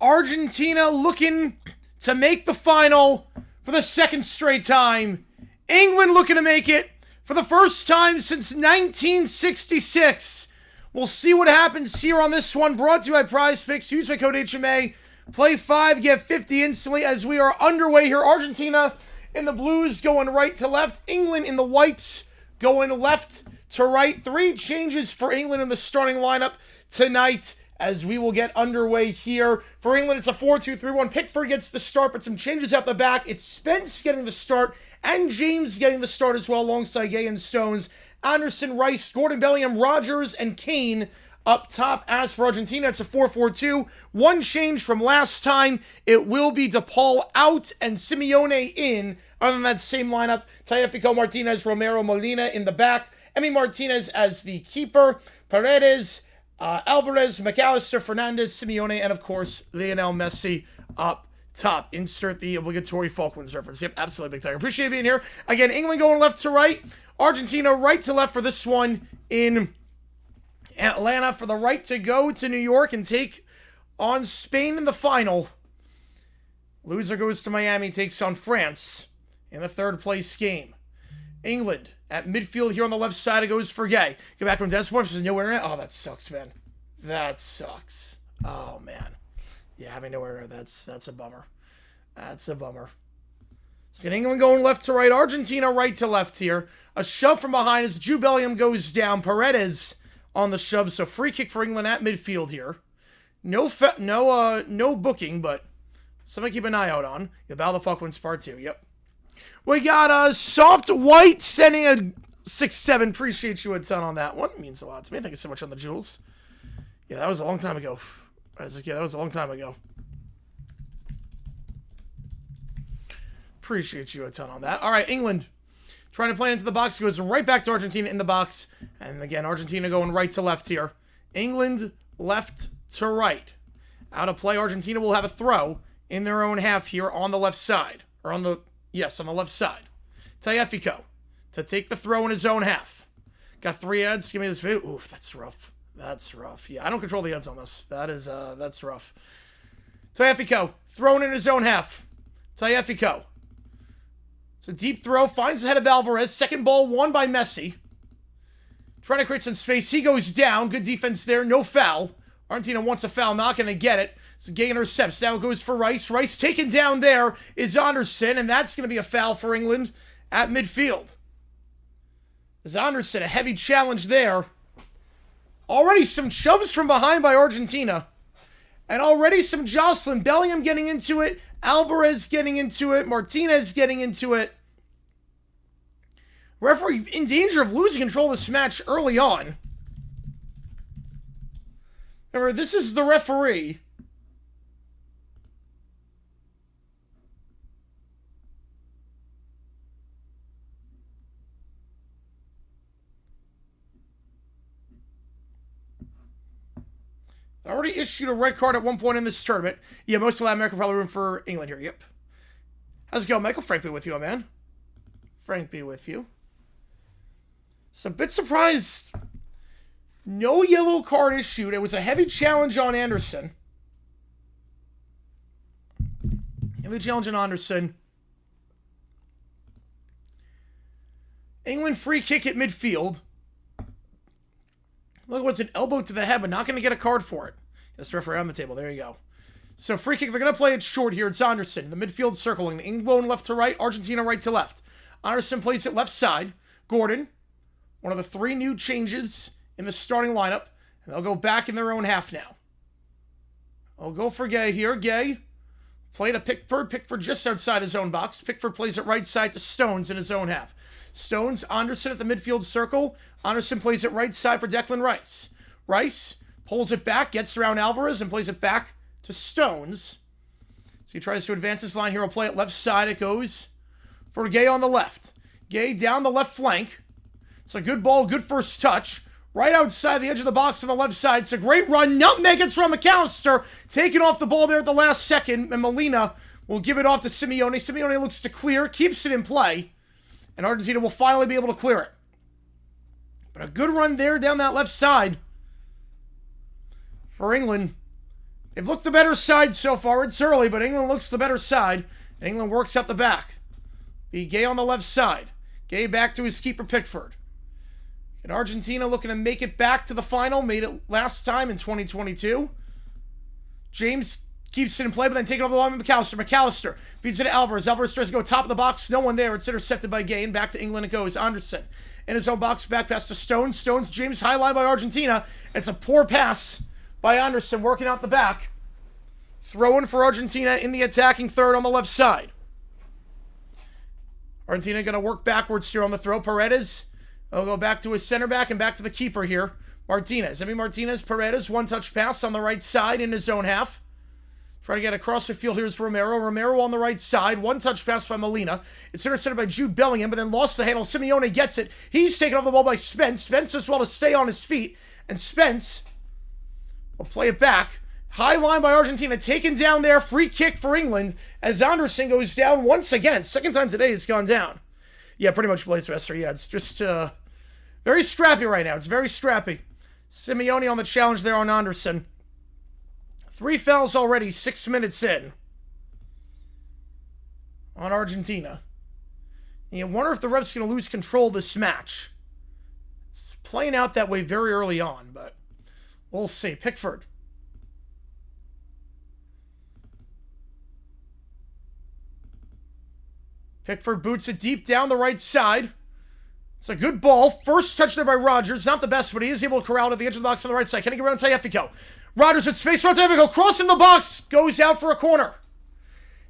Argentina looking to make the final for the second straight time. England looking to make it for the first time since 1966. We'll see what happens here on this one. Brought to you by Prize Picks. Use my code HMA. Play 5, get 50 instantly as we are underway here. Argentina in the blues going right to left. England in the whites going left to right. 3 changes for England in the starting lineup tonight as we will get underway here. For England, it's a 4-2-3-1. Pickford gets the start, but some changes out the back. It's Spence getting the start and James getting the start as well alongside Gay and Stones. Anderson, Rice, Gordon, Bellingham, Rogers, and Kane up top. As for Argentina, it's a 4-4-2. 1 change from last time. It will be DePaul out and Simeone in. Other than that same lineup, Tagliafico, Martinez, Romero, Molina in the back. Emi Martinez as the keeper. Paredes, Alvarez, McAllister, Fernandez, Simeone, and of course, Lionel Messi up top. Insert the obligatory Falklands reference. Yep, absolutely, Big Tiger. Appreciate being here. Again, England going left to right. Argentina right to left for this one in Atlanta for the right to go to New York and take on Spain in the final. Loser goes to Miami, takes on France in the third place game. England at midfield here on the left side. It goes for Gay. Go back to Dennis Morris. There's no internet. Oh, that sucks, man. That sucks. Oh, man. Yeah, having no internet. That's a bummer. That's a bummer. So England going left to right. Argentina right to left here. A shove from behind as Jude Bellingham goes down. Paredes on the shove. So free kick for England at midfield here. No booking, but something to keep an eye out on. The Battle of the Falklands Part 2. Yep. We got a Soft White sending a 6-7. Appreciate you a ton on that one. It means a lot to me. Thank you so much on the jewels. Yeah, that was a long time ago. As a kid, that was a long time ago. Appreciate you a ton on that. All right, England trying to play into the box. Goes right back to Argentina in the box. And again, Argentina going right to left here. England left to right. Out of play, Argentina will have a throw in their own half here on the left side. Or on the... Yes, on the left side. Tagliafico to take the throw in his own half. Got 3 heads. Give me this video. Oof, that's rough. That's rough. Yeah, I don't control the heads on this. That's rough. Tagliafico thrown in his own half. Tagliafico. It's a deep throw. Finds the head of Alvarez. Second ball won by Messi. Trying to create some space. He goes down. Good defense there. No foul. Argentina wants a foul. Not going to get it. Gay intercepts. Now it goes for Rice. Rice taken down there is Anderson, and that's going to be a foul for England at midfield. As Anderson, a heavy challenge there. Already some shoves from behind by Argentina. And already some jostling. Bellingham getting into it. Alvarez getting into it. Martinez getting into it. Referee in danger of losing control of this match early on. Remember, this is the referee. Already issued a red card at one point in this tournament. Yeah, most of Latin America probably room for England here. Yep. How's it going, Michael? Frank be with you, man. Frank be with you. So a bit surprised. No yellow card issued. It was a heavy challenge on Anderson. Heavy challenge on Anderson. England free kick at midfield. Look, what's an elbow to the head, but not going to get a card for it. Yes, referee on the table. There you go. So free kick. They're going to play it short here. It's Anderson. The midfield circling. England left to right. Argentina right to left. Anderson plays it left side. Gordon. One of the 3 new changes in the starting lineup. And they'll go back in their own half now. I'll go for Gay here. Gay. Play to Pickford. Pickford just outside his own box. Pickford plays it right side to Stones in his own half. Stones, Anderson at the midfield circle. Anderson plays it right side for Declan Rice. Rice pulls it back, gets around Alvarez, and plays it back to Stones. So he tries to advance his line here. He'll play it left side. It goes for Gay on the left. Gay down the left flank. It's a good ball, good first touch. Right outside the edge of the box on the left side. It's a great run. Nutmeg gets from McAllister. Taking off the ball there at the last second. And Molina will give it off to Simeone. Simeone looks to clear, keeps it in play. And Argentina will finally be able to clear it. But a good run there down that left side for England. They've looked the better side so far. It's early, but England looks the better side. And England works out the back. Be Gay on the left side. Gay back to his keeper, Pickford. And Argentina looking to make it back to the final. Made it last time in 2022. James keeps it in play, but then taking over the line with McAllister. McAllister feeds it to Alvarez. Alvarez tries to go top of the box. No one there. It's intercepted by Gay. And back to England it goes. Anderson in his own box. Back pass to Stones. Stones, James, high line by Argentina. It's a poor pass by Anderson, working out the back. Throwing for Argentina in the attacking third on the left side. Argentina going to work backwards here on the throw. Paredes will go back to his center back and back to the keeper here. Martinez. Martinez, Paredes, one-touch pass on the right side in his own half. Trying to get across the field. Here's Romero. Romero on the right side. One-touch pass by Molina. It's intercepted by Jude Bellingham, but then lost the handle. Simeone gets it. He's taken off the ball by Spence. Spence does well to stay on his feet. And Spence will play it back. High line by Argentina. Taken down there. Free kick for England as Anderson goes down once again. Second time today it's gone down. Yeah, pretty much Blaze Wester. Yeah, it's just very scrappy right now. It's very scrappy. Simeone on the challenge there on Anderson. 3 fouls already, 6 minutes in on Argentina. And you wonder if the ref's going to lose control of this match. It's playing out that way very early on, but we'll see. Pickford. Pickford boots it deep down the right side. It's a good ball. First touch there by Rodgers. Not the best, but he is able to corral it at the edge of the box on the right side. Can he get around Tagliafico? Rodgers at space around Tagliafico. Crossing the box. Goes out for a corner.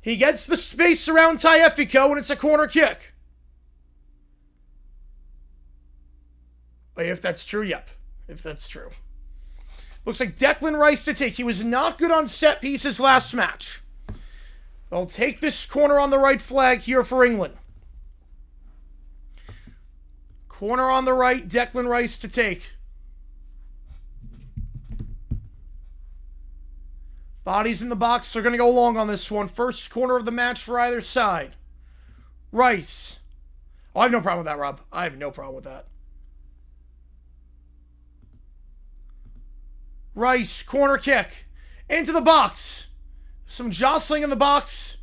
He gets the space around Tagliafico, and it's a corner kick. If that's true, yep. If that's true. Looks like Declan Rice to take. He was not good on set pieces last match. They'll take this corner on the right flag here for England. Corner on the right, Declan Rice to take. Bodies in the box are going to go long on this one. First corner of the match for either side. Rice. Oh, I have no problem with that, Rob. I have no problem with that. Rice, corner kick. Into the box. Some jostling in the box.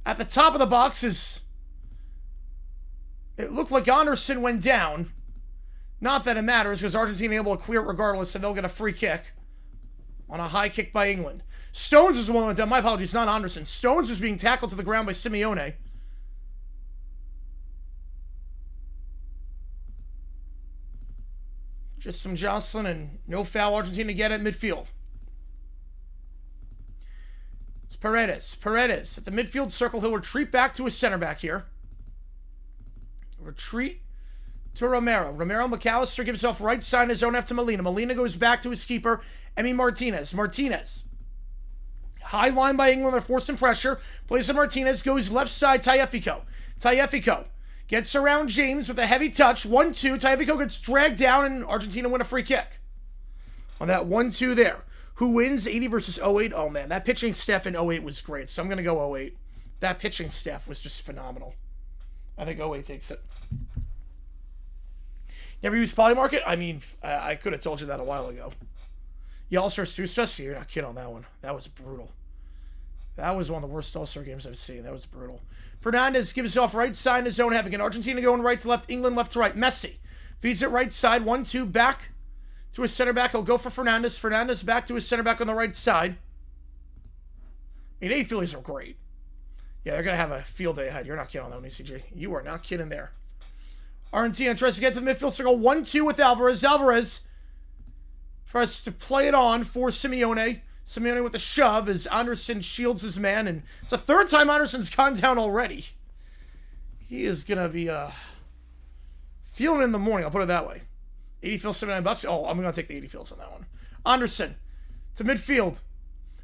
At the top of the box is... It looked like Anderson went down. Not that it matters, because Argentina able to clear it regardless, and they'll get a free kick. On a high kick by England. Stones was the one that went down. My apologies, not Anderson. Stones was being tackled to the ground by Simeone. Just some jostling and no foul. Argentina get it midfield. It's Paredes. Paredes at the midfield circle. He'll retreat back to his center back here. Retreat to Romero. Romero, McAllister gives off right side in his own half to Molina. Molina goes back to his keeper, Martinez. Martinez. High line by England. They're forcing pressure. Plays to Martinez. Goes left side, Tagliafico. Tagliafico gets around James with a heavy touch. 1-2. Tagliafico gets dragged down, and Argentina win a free kick. On that 1-2 there. Who wins 80 versus 08? Oh, man. That pitching staff in 08 was great, so I'm going to go 08. That pitching staff was just phenomenal. I think 08 takes it. Never used Polymarket? I mean, I could have told you that a while ago. Yeah, All-Star Stu Stress? You're not kidding on that one. That was brutal. That was one of the worst All-Star games I've seen. That was brutal. Fernandez gives off right side in his own half. Again, Argentina going right to left, England left to right. Messi feeds it right side. 1-2 back to his center back. He'll go for Fernandez. Fernandez back to his center back on the right side. I mean, Phillies are great. Yeah, they're going to have a field day ahead. You're not kidding on that one, ECG. You are not kidding there. Argentina tries to get to the midfield circle. 1-2 with Alvarez. Alvarez tries to play it on for Simeone. Simeone with a shove as Anderson shields his man. And it's the third time Anderson's gone down already. He is going to be feeling it in the morning. I'll put it that way. 80 fills, $79. Oh, I'm going to take the 80 fills on that one. Anderson to midfield.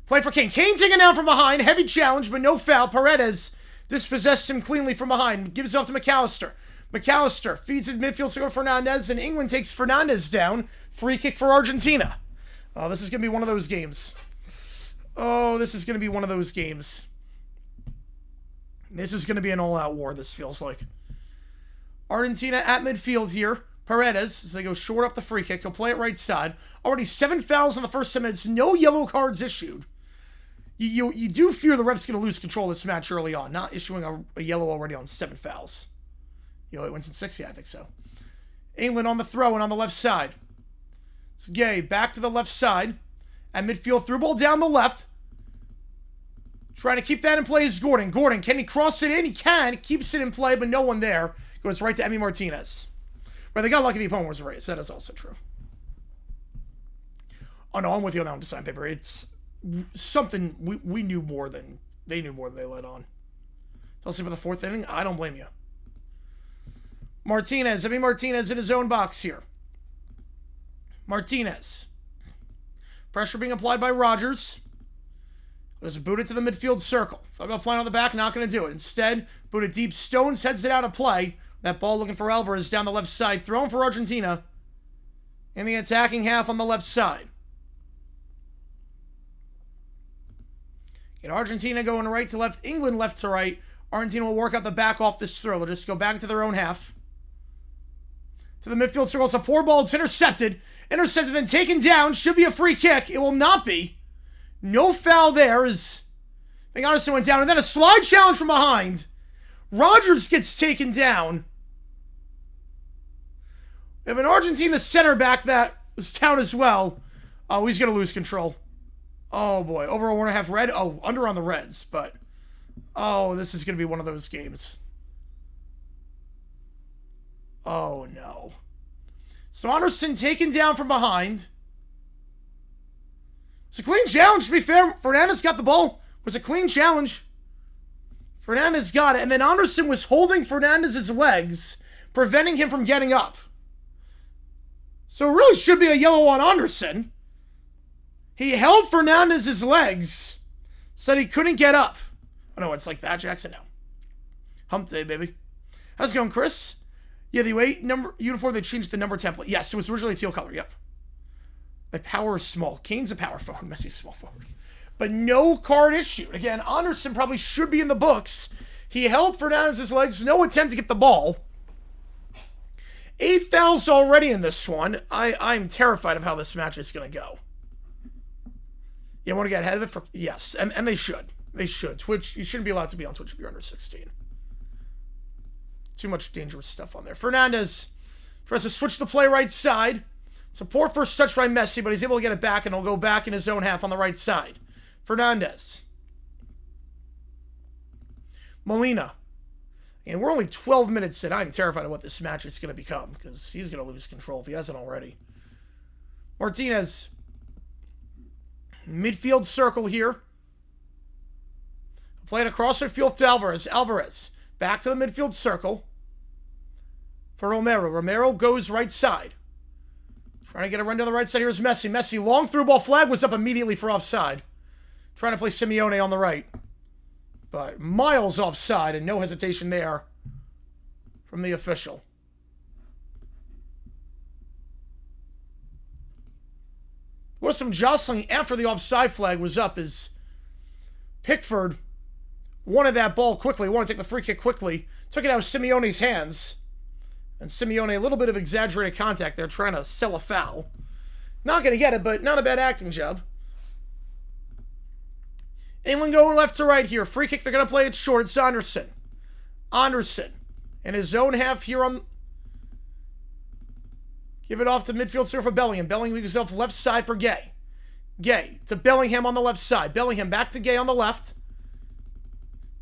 Play for Kane. Kane taken down from behind. Heavy challenge, but no foul. Paredes dispossessed him cleanly from behind. Gives it off to McAllister. McAllister feeds his midfield to go to Fernandez, and England takes Fernandez down. Free kick for Argentina. Oh, this is going to be one of those games. Oh, this is going to be one of those games. This is going to be an all-out war, this feels like. Argentina at midfield here. Paredes, as they go short off the free kick. He'll play it right side. Already 7 fouls in the first 10 minutes. No yellow cards issued. You do fear the ref's going to lose control of this match early on. Not issuing a yellow already on 7 fouls. It wins in 60, I think so. England on the throw and on the left side. It's Gay back to the left side. At midfield, through ball down the left. Trying to keep that in play is Gordon. Gordon, can he cross it in? He can. Keeps it in play, but no one there. Goes right to Emi Martinez. But they got lucky the opponent was raised. That is also true. Oh, no, I'm with you on that one, Design Paper. It's something we knew more than they knew more than they let on. I'll see for the 4th inning. I don't blame you. Martinez. Emi Martinez in his own box here. Martinez. Pressure being applied by Rogers. There's a boot it to the midfield circle. Thought about playing on the back, not going to do it. Instead, boot it deep. Stones heads it out of play. That ball looking for Alvarez down the left side. Thrown for Argentina. In the attacking half on the left side. Get Argentina going right to left. England left to right. Argentina will work out the back off this throw. They'll just go back to their own half. To the midfield circle. It's a poor ball. It's intercepted. Intercepted and taken down. Should be a free kick. It will not be. No foul there as I think Anderson went down. And then a slide challenge from behind. Rogers gets taken down. We have an Argentina center back that was down as well. Oh, he's going to lose control. Oh, boy. Over a 1.5 red. Oh, under on the Reds. But, oh, this is going to be one of those games. Oh, no. So Anderson taken down from behind. It's a clean challenge, to be fair. Fernandez got the ball. It was a clean challenge. Fernandez got it. And then Anderson was holding Fernandez's legs, preventing him from getting up. So it really should be a yellow on Anderson. He held Fernandez's legs, said he couldn't get up. Oh, no, it's like that, Jackson? No. Hump day, baby. How's it going, Chris? Yeah, the away number uniform, they changed the number template. Yes, it was originally teal color, yep. The power is small. Kane's a power forward. Messi's small forward. But no card issued. Again, Anderson probably should be in the books. He held Fernandez's legs. No attempt to get the ball. 8 fouls already in this one. I'm terrified of how this match is going to go. You want to get ahead of it? Yes, and they should. They should. Twitch, you shouldn't be allowed to be on Twitch if you're under 16. Too much dangerous stuff on there. Fernandez tries to switch the play right side. It's a poor first touch by Messi, but he's able to get it back, and he'll go back in his own half on the right side. Fernandez. Molina. And we're only 12 minutes in. I'm terrified of what this match is going to become, because he's going to lose control if he hasn't already. Martinez. Midfield circle here. Play it across the field to Alvarez. Alvarez. Back to the midfield circle. For Romero. Romero goes right side. Trying to get a run down the right side. Here's Messi. Messi, long through ball. Flag was up immediately for offside. Trying to play Simeone on the right. But miles offside and no hesitation there from the official. There was some jostling after the offside flag was up as Pickford wanted that ball quickly. Wanted to take the free kick quickly. Took it out of Simeone's hands. And Simeone, a little bit of exaggerated contact there, trying to sell a foul. Not going to get it, but not a bad acting job. England going left to right here. Free kick, they're going to play it short. It's Anderson. Anderson. In his own half here on... Give it off to midfield circle for Bellingham. Bellingham moves himself left side for Gay. Gay to Bellingham on the left side. Bellingham back to Gay on the left.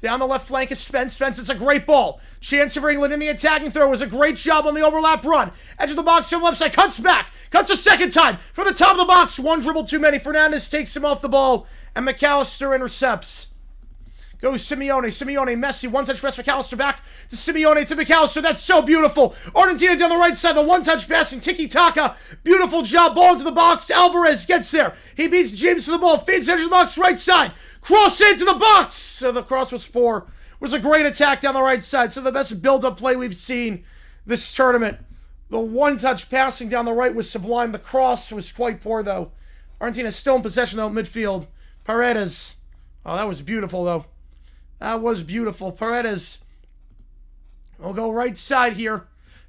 Down the left flank is Spence. Spence, it's a great ball. Chance for England in the attacking throw. It was a great job on the overlap run. Edge of the box to the left side. Cuts back. Cuts a second time. From the top of the box. One dribble too many. Fernandez takes him off the ball. And McAllister intercepts. Goes Simeone. Simeone, Messi. One-touch pass. McAllister back to Simeone to McAllister. That's so beautiful. Argentina down the right side. The one-touch passing. Tiki-taka. Beautiful job. Ball into the box. Alvarez gets there. He beats James to the ball. Fades edge of the box. Right side. Cross into the box. So the cross was poor. It was a great attack down the right side. So the best build-up play we've seen this tournament. The one-touch passing down the right was sublime. The cross was quite poor, though. Argentina still in possession, though, midfield. Paredes. Oh, that was beautiful, though. That was beautiful. Paredes will go right side here.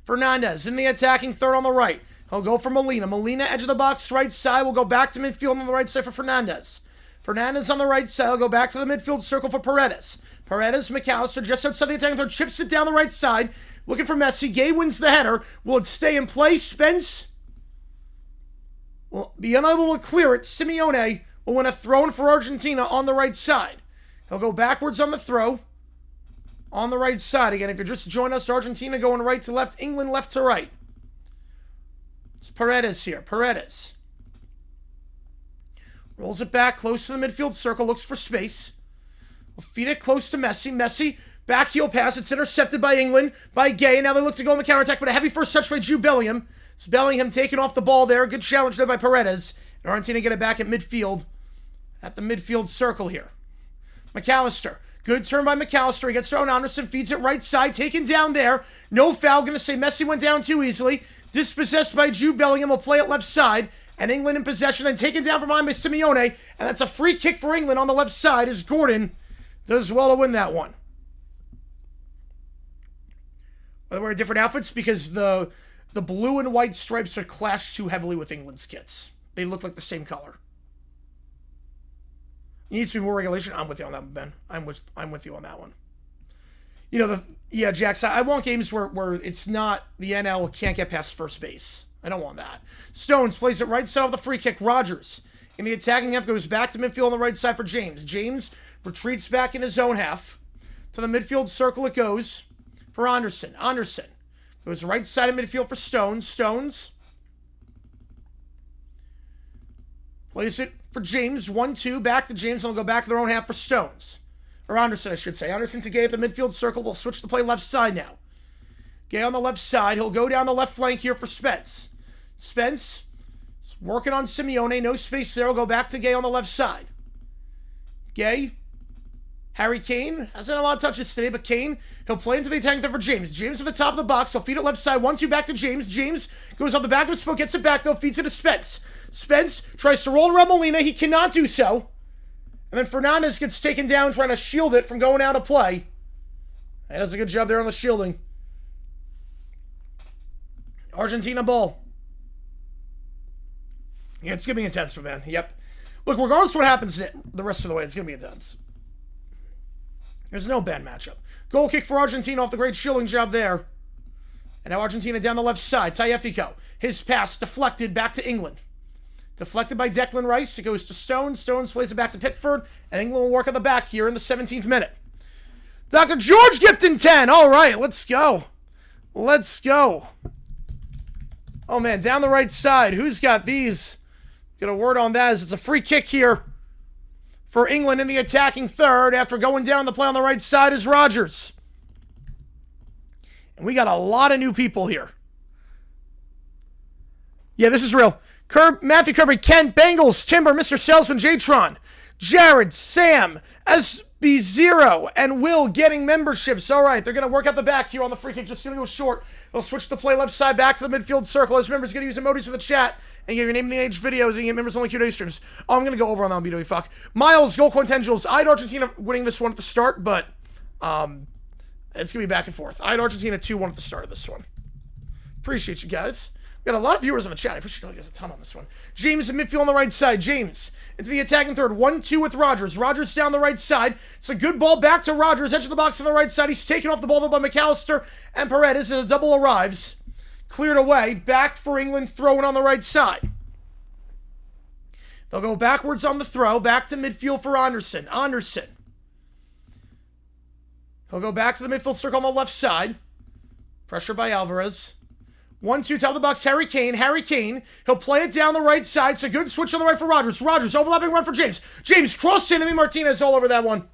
Fernandez in the attacking third on the right. He'll go for Molina. Molina, edge of the box, right side. Will go back to midfield on the right side for Fernandez. Fernandez on the right side. He'll go back to the midfield circle for Paredes. Paredes, McAllister, just outside the attacking third. Chips it down the right side. Looking for Messi. Gay wins the header. Will it stay in play? Spence will be unable to clear it. Simeone will win a throw-in for Argentina on the right side. He'll go backwards on the throw. On the right side. Again, if you're just joining us, Argentina going right to left. England left to right. It's Paredes here. Paredes. Rolls it back close to the midfield circle. Looks for space. Will feed it close to Messi. Messi. Back heel pass. It's intercepted by England. By Gay. Now they look to go on the counterattack, but a heavy first touch by Jude Bellingham. It's Bellingham taking off the ball there. Good challenge there by Paredes. And Argentina get it back at midfield. At the midfield circle here. McAllister. Good turn by McAllister. He gets thrown. Anderson feeds it right side. Taken down there. No foul. Going to say Messi went down too easily. Dispossessed by Jude Bellingham. Will play it left side. And England in possession. Then taken down from behind by Simeone. And that's a free kick for England on the left side as Gordon does well to win that one. They wear different outfits because the blue and white stripes are clashed too heavily with England's kits. They look like the same color. It needs to be more regulation. I'm with you on that one, Ben. I'm with you on that one. You know, yeah, Jax, I want games where it's not the NL can't get past first base. I don't want that. Stones plays it right side of the free kick. Rogers in the attacking half goes back to midfield on the right side for James. James retreats back in his own half. To the midfield circle it goes for Anderson. Anderson goes right side of midfield for Stones. Stones plays it for James. 1-2. Back to James. And they'll go back to their own half for Stones. Or Anderson, I should say. Anderson to Gay at the midfield circle. They'll switch to play left side now. Gay on the left side. He'll go down the left flank here for Spence. Spence is working on Simeone. No space there. He'll go back to Gay on the left side. Gay. Harry Kane hasn't had a lot of touches today, but Kane, he'll play into the attacking third for James. James at the top of the box. He'll feed it left side. 1-2 back to James. James goes on the back of his foot, gets it back, though, feeds it to Spence. Spence tries to roll around Molina. He cannot do so. And then Fernandez gets taken down trying to shield it from going out of play. He does a good job there on the shielding. Argentina ball. Yeah, it's going to be intense, man. Yep. Look, regardless of what happens the rest of the way, it's going to be intense. There's no bad matchup. Goal kick for Argentina off the great shielding job there. And now Argentina down the left side. Tagliafico. His pass deflected back to England. Deflected by Declan Rice. It goes to Stones. Stones plays it back to Pickford. And England will work on the back here in the 17th minute. Dr. George Gifton 10. All right, let's go. Let's go. Oh, man, down the right side. Who's got these? Get a word on that as it's a free kick here for England in the attacking third. After going down the play on the right side is Rogers. And we got a lot of new people here. Yeah, this is real. Matthew Kirby, Kent, Bengals, Timber, Mr. Salesman, Jatron, Jared, Sam, SB0, and Will getting memberships. All right, they're going to work out the back here on the free kick. Just going to go short. They'll switch the play left side back to the midfield circle. As members going to use emojis for the chat and get your name in the age videos and get members only Q&A streams. Oh, I'm going to go over on that BW fuck. Miles, Goal Quintangels. I had Argentina winning this one at the start, but it's going to be back and forth. I had Argentina 2-1 at the start of this one. Appreciate you guys. We got a lot of viewers in the chat. I appreciate you guys a ton on this one. James in midfield on the right side. James into the attacking third. 1-2 with Rogers. Rogers down the right side. It's a good ball back to Rogers. Edge of the box on the right side. He's taken off the ball though by McAllister and Paredes as a double arrives. Cleared away. Back for England. Throwing on the right side. They'll go backwards on the throw. Back to midfield for Anderson. Anderson. He'll go back to the midfield circle on the left side. Pressure by Alvarez. 1-2, top of the box, Harry Kane. Harry Kane, he'll play it down the right side. It's a good switch on the right for Rogers. Rogers, overlapping run for James. James cross into Martinez all over that one.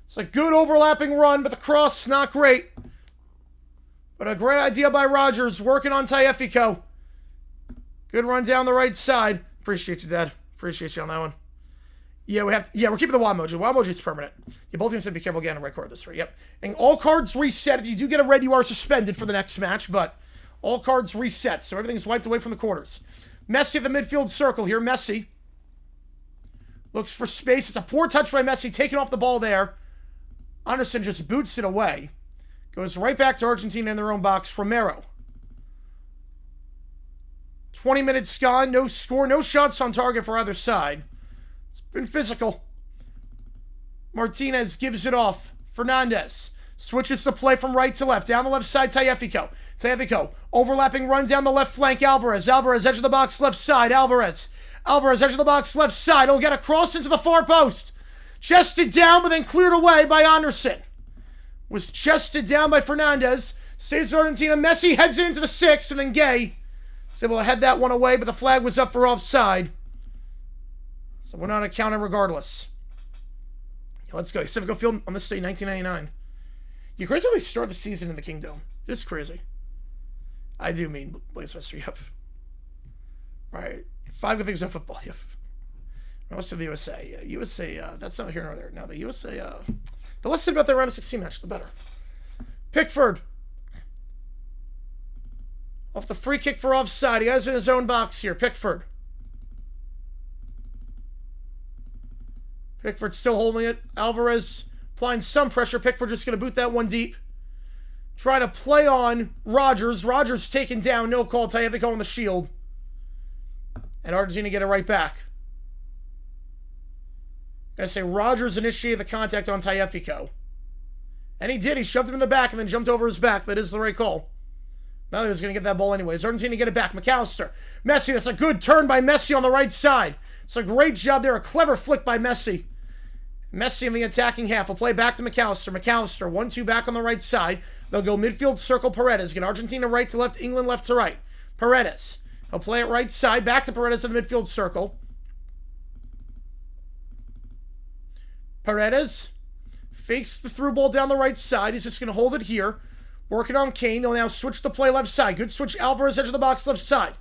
It's a good overlapping run, but the cross, not great. But a great idea by Rogers, working on Tagliafico. Good run down the right side. Appreciate you, Dad. Appreciate you on that one. Yeah, we're keeping the WA emoji. WA emoji is permanent. Yeah, both teams said be careful getting a red card this way. Yep. And all cards reset. If you do get a red, you are suspended for the next match, but all cards reset, so everything's wiped away from the quarters. Messi at the midfield circle here. Messi looks for space. It's a poor touch by Messi, taking off the ball there. Anderson just boots it away. Goes right back to Argentina in their own box. Romero. 20 minutes gone. No score. No shots on target for either side. It's been physical. Martinez gives it off. Fernandez switches the play from right to left. Down the left side, Tagliafico. Tagliafico. Overlapping run down the left flank. Alvarez. Alvarez, edge of the box, left side. Alvarez. Alvarez, edge of the box, left side. He'll get a cross into the far post. Chested down, but then cleared away by Anderson. Was chested down by Fernandez. Saves Argentina. Messi heads it into the 6, and then Gay is able to head that one away, but the flag was up for offside. So we're not accounting regardless. Let's go. Civico Field on this day, 1999. You crazy how they start the season in the Kingdom? It's crazy. I do mean Blaze Mystery, yep. Right. 5 good things about football, yep. Most of the USA. USA, that's not here nor there. No, the USA, the less said about their round of 16 match, the better. Pickford. Off the free kick for offside. He has it in his own box here. Pickford. Pickford still holding it. Alvarez applying some pressure. Pickford just going to boot that one deep. Trying to play on Rogers. Rogers taken down. No call. Tagliafico on the shield. And Argentina get it right back. Gonna say Rogers initiated the contact on Tagliafico. And he did. He shoved him in the back and then jumped over his back. That is the right call. Now he was going to get that ball anyways. Argentina get it back. McAllister. Messi. That's a good turn by Messi on the right side. It's a great job there. A clever flick by Messi. Messi in the attacking half. Will play back to McAllister. McAllister, 1-2 back on the right side. They'll go midfield circle Paredes. Get Argentina right to left, England left to right. Paredes. He'll play it right side. Back to Paredes in the midfield circle. Paredes fakes the through ball down the right side. He's just going to hold it here. Working on Kane. He'll now switch the play left side. Good switch. Alvarez, edge of the box, left side.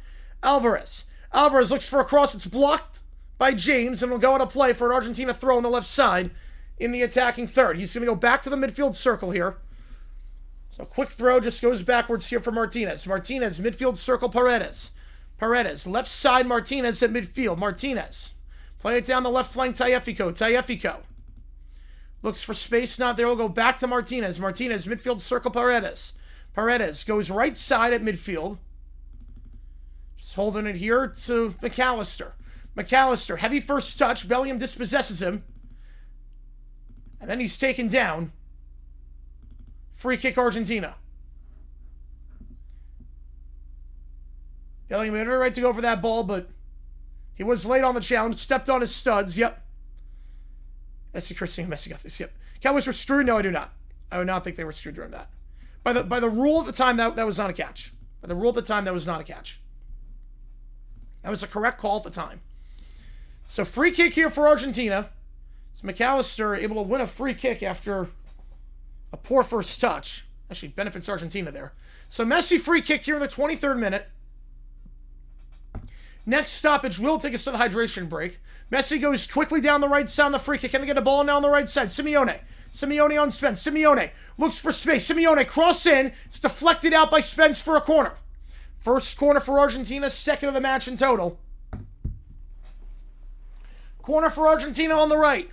Alvarez. Alvarez looks for a cross. It's blocked by James, and will go out of play for an Argentina throw on the left side in the attacking third. He's going to go back to the midfield circle here. So quick throw just goes backwards here for Martinez. Martinez, midfield circle, Paredes. Paredes, left side, Martinez at midfield. Martinez. Play it down the left flank, Tagliafico. Tagliafico. Looks for space, not there. We'll go back to Martinez. Martinez, midfield circle, Paredes. Paredes goes right side at midfield. Just holding it here to McAllister. McAllister, heavy first touch. Bellingham dispossesses him. And then he's taken down. Free kick Argentina. Bellingham had every right to go for that ball, but he was late on the challenge. Stepped on his studs. Yep. Messi, Cristiano, Messi got this. Yep. Cowboys were screwed? No, I do not. I would not think they were screwed during that. By the rule at the time, that was not a catch. By the rule at the time, that was not a catch. That was a correct call at the time. So free kick here for Argentina. So McAllister able to win a free kick after a poor first touch. Actually benefits Argentina there. So Messi free kick here in the 23rd minute. Next stoppage will take us to the hydration break. Messi goes quickly down the right side on the free kick. Can they get a ball now on the right side? Simeone. Simeone on Spence. Simeone looks for space. Simeone cross in. It's deflected out by Spence for a corner. First corner for Argentina. Second of the match in total. Corner for Argentina on the right.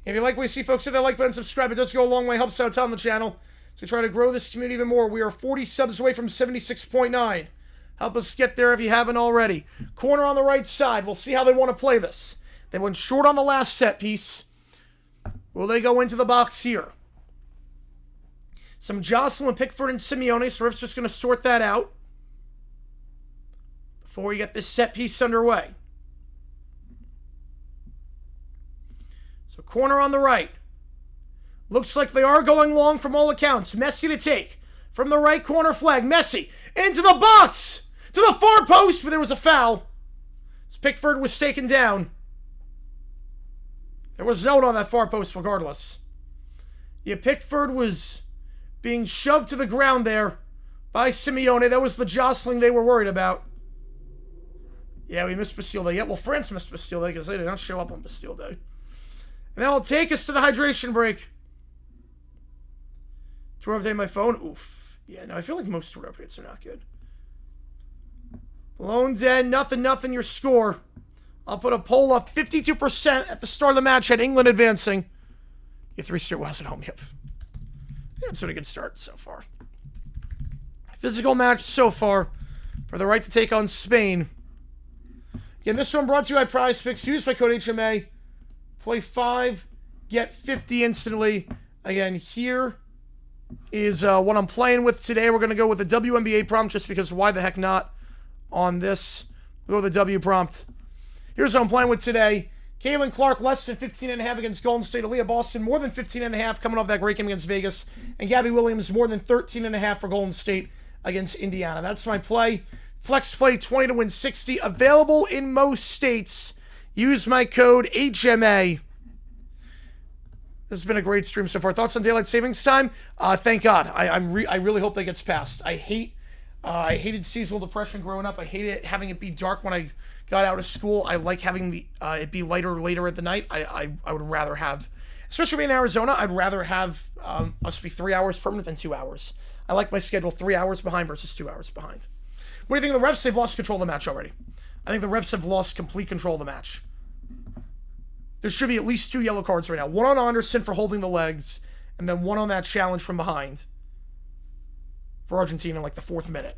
If you like what you see, folks, hit that like button, subscribe. It does go a long way. Helps out on the channel. So try to grow this community even more. We are 40 subs away from 76.9. Help us get there if you haven't already. Corner on the right side. We'll see how they want to play this. They went short on the last set piece. Will they go into the box here? Some Jocelyn, Pickford, and Simeone. So Riff's just going to sort that out before we get this set piece underway. So corner on the right. Looks like they are going long from all accounts. Messi to take. From the right corner flag. Messi into the box. To the far post, but there was a foul. As Pickford was taken down. There was no one on that far post regardless. Yeah, Pickford was being shoved to the ground there by Simeone. That was the jostling they were worried about. Yeah, we missed Bastille Day. Yeah, well, France missed Bastille Day because they did not show up on Bastille Day. And that'll take us to the hydration break. To update my phone. Oof. Yeah, no, I feel like most Twitter updates are not good. Lone dead, nothing, your score. I'll put a poll up. 52% at the start of the match had England advancing. Yeah, 3 straight was at home, yep. Yeah, it's been a good start so far. Physical match so far for the right to take on Spain. Again, this one brought to you by Prize Picks. Used by code HMA. Play 5, get 50 instantly. Again, here is what I'm playing with today. We're going to go with the WNBA prompt just because why the heck not on this. We'll go with the W prompt. Here's what I'm playing with today. Caitlin Clark, less than 15.5 against Golden State. Aaliyah Boston, more than 15.5 coming off that great game against Vegas. And Gabby Williams, more than 13.5 for Golden State against Indiana. That's my play. Flex play 20 to win 60. Available in most states. Use my code HMA. This has been a great stream so far. Thoughts on daylight savings time? Thank God. I really hope that gets passed. I hated seasonal depression growing up. I hated having it be dark when I got out of school. I like having it be lighter later at the night. I would rather have, especially being in Arizona, I'd rather have us be 3 hours permanent than 2 hours. I like my schedule 3 hours behind versus 2 hours behind. What do you think of the refs? They've lost control of the match already. I think the refs have lost complete control of the match. There should be at least 2 yellow cards right now. One on Anderson for holding the legs, and then one on that challenge from behind for Argentina in like the 4th minute.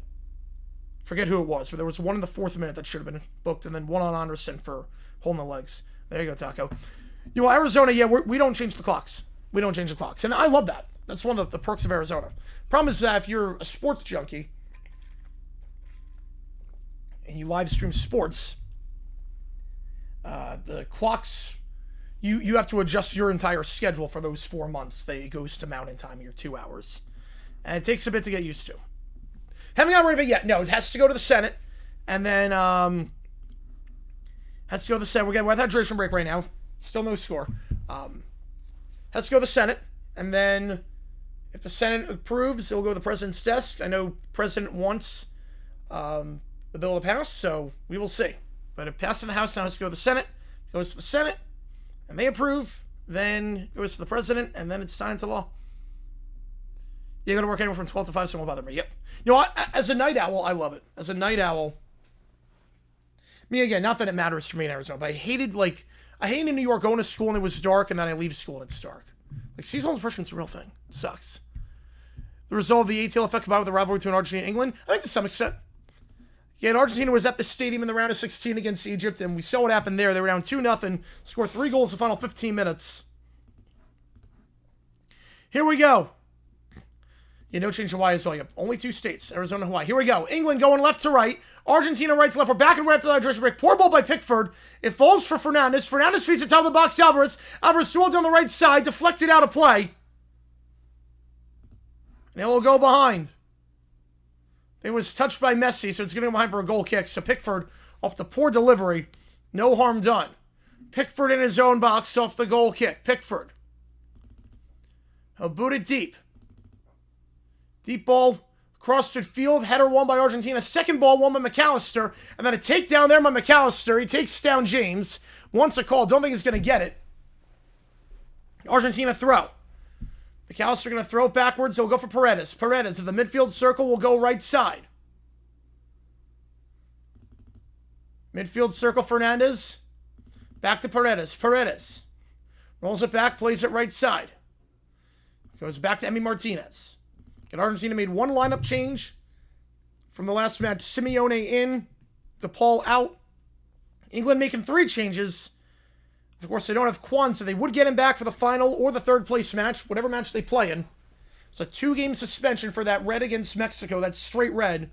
Forget who it was, but there was one in the 4th minute that should have been booked, and then one on Anderson for holding the legs. There you go, Taco. You know, Arizona, yeah, we don't change the clocks. We don't change the clocks, and I love that. That's one of the perks of Arizona. Problem is that if you're a sports junkie and you live stream sports, the clocks, you have to adjust your entire schedule for those 4 months. It goes to Mountain Time, your 2 hours. And it takes a bit to get used to. Haven't got rid of it yet. No, it has to go to the Senate. And then, has to go to the Senate. We're at hydration break right now. Still no score. Has to go to the Senate. And then, if the Senate approves, it'll go to the President's desk. I know the President wants the bill to pass, so we will see. But if passed in the House, now it has to go to the Senate. It goes to the Senate, and they approve. Then it goes to the President, and then it's signed into law. You're going to work anywhere from 12 to 5, so it won't bother me. Yep. You know what? As a night owl, I love it. As a night owl, me again, not that it matters for me in Arizona, but I hated in New York going to school and it was dark, and then I leave school and it's dark. Like, seasonal depression's a real thing. It sucks. The result of the ATL effect combined with the rivalry between Argentina and England, I think to some extent. Yeah, and Argentina was at the stadium in the round of 16 against Egypt, and we saw what happened there. They were down 2-0, scored 3 goals in the final 15 minutes. Here we go. Yeah, no change in Hawaii as well. Yep. Only 2 states, Arizona and Hawaii. Here we go. England going left to right. Argentina right to left. We're back and right after the hydration break. Poor ball by Pickford. It falls for Fernandez. Fernandez feeds it top of the box. Alvarez. Alvarez swirled down the right side. Deflected out of play. And it will go behind. It was touched by Messi, so it's going to go behind for a goal kick. So Pickford, off the poor delivery, no harm done. Pickford in his own box off the goal kick. Pickford. He'll boot it deep. Deep ball across midfield. Header won by Argentina. Second ball won by McAllister. And then a takedown there by McAllister. He takes down James. Wants a call. Don't think he's going to get it. Argentina throw. McAllister going to throw it backwards. He'll go for Paredes. Paredes in the midfield circle will go right side. Midfield circle, Fernandez. Back to Paredes. Paredes rolls it back, plays it right side. Goes back to Emi Martinez. And Argentina made 1 lineup change from the last match. Simeone in, DePaul out. England making 3 changes. Of course, they don't have Kwanzaa. They would get him back for the final or the 3rd place match, whatever match they play in. It's a 2-game suspension for that red against Mexico. That's straight red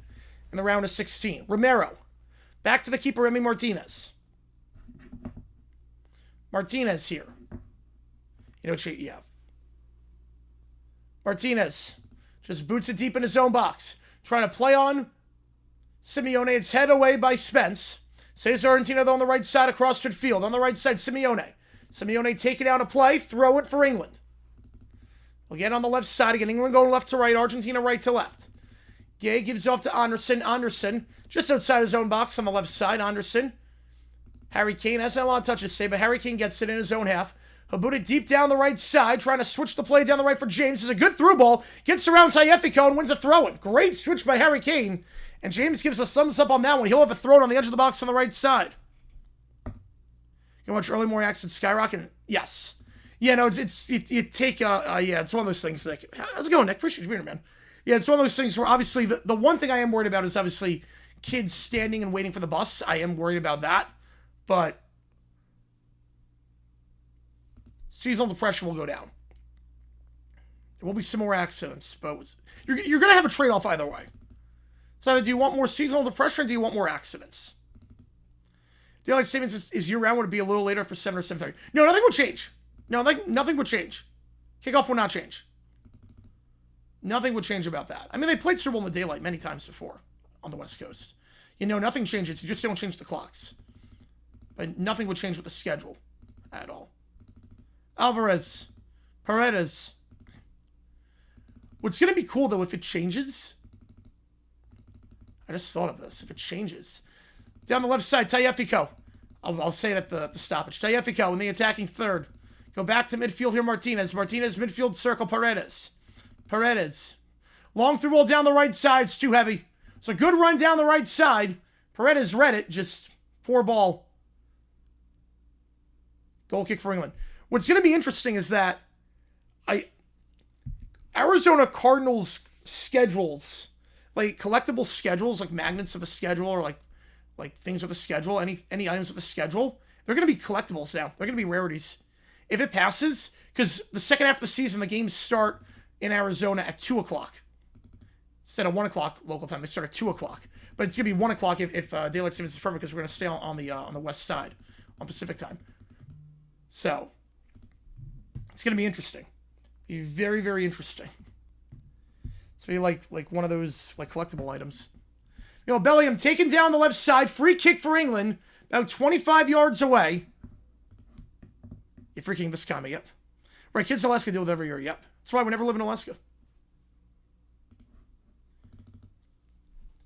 in the round of 16. Romero. Back to the keeper, Emi Martinez. Martinez here. Yeah. Martinez just boots it deep in his own box. Trying to play on Simeone. It's head away by Spence. Saves Argentina, though, on the right side across midfield. On the right side, Simeone. Simeone taking out a play. Throw it for England. We'll get on the left side again. England going left to right. Argentina right to left. Gay gives off to Anderson. Anderson just outside his own box on the left side. Anderson. Harry Kane hasn't a lot of touches saved, but Harry Kane gets it in his own half. He'll boot it deep down the right side, trying to switch the play down the right for James. It's a good through ball. Gets around Tagliafico and wins a throw-in. Great switch by Harry Kane. And James gives a thumbs up on that one. He'll have a throw-in on the edge of the box on the right side. You watch early morning accidents skyrocket? Yes. Yeah, no, you take, yeah, it's one of those things, Nick. How's it going, Nick? Appreciate you being here, man. Yeah, it's one of those things where, obviously, the one thing I am worried about is, obviously, kids standing and waiting for the bus. I am worried about that. But seasonal depression will go down. There will be some more accidents, but you're going to have a trade-off either way. So either do you want more seasonal depression or do you want more accidents? Daylight savings is year-round. Would it be a little later for 7 or 7:30? No, nothing will change. No, nothing would change. Kickoff will not change. Nothing would change about that. I mean, they played Super Bowl in the daylight many times before on the West Coast. You know, nothing changes. You just don't change the clocks. But nothing would change with the schedule at all. Alvarez. Paredes. What's going to be cool, though, if it changes... I just thought of this. If it changes. Down the left side, Tagliafico. I'll say it at the stoppage. Tagliafico in the attacking third. Go back to midfield here, Martinez. Martinez, midfield circle, Paredes. Paredes. Long through ball down the right side. It's too heavy. It's a good run down the right side. Paredes read it. Just poor ball. Goal kick for England. What's going to be interesting is that Arizona Cardinals schedules, like collectible schedules, like magnets of a schedule or like things with a schedule, any items with a schedule, they're going to be collectibles now. They're going to be rarities. If it passes, because the second half of the season, the games start in Arizona at 2 o'clock. Instead of 1 o'clock local time, they start at 2 o'clock. But it's going to be 1 o'clock if daylight savings is perfect, because we're going to stay on the west side, on Pacific time. So, it's going to be interesting. Be very, very interesting. It's going to be like one of those like collectible items. You know, Bellingham taken down the left side. Free kick for England. About 25 yards away. You're freaking this coming, yep. Right, kids in Alaska deal with every year, yep. That's why we never live in Alaska.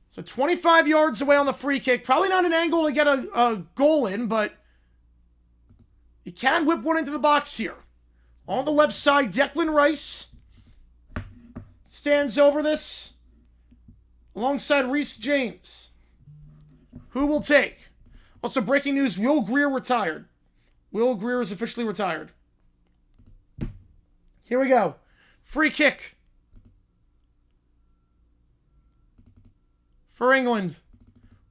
So 25 yards away on the free kick. Probably not an angle to get a goal in, but you can whip one into the box here. On the left side, Declan Rice stands over this alongside Reece James. Who will take? Also, breaking news, Will Greer retired. Will Greer is officially retired. Here we go. Free kick for England.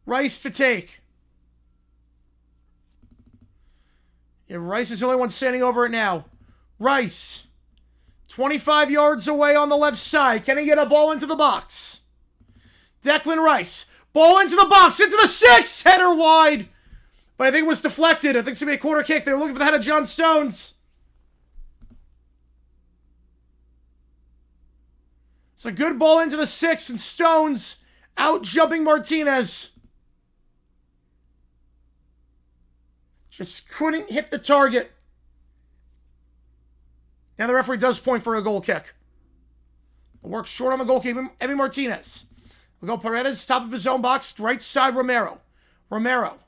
Rice to take. Yeah, Rice is the only one standing over it now. Rice. 25 yards away on the left side. Can he get a ball into the box? Declan Rice. Ball into the box. Into the 6. Header wide. But I think it was deflected. I think it's going to be a corner kick. They were looking for the head of John Stones. It's a good ball into the 6. And Stones out jumping Martinez. Just couldn't hit the target. Now the referee does point for a goal kick. It works short on the goalkeeper, Emi Martinez. We'll go Paredes, top of his own box, right side Romero. Romero.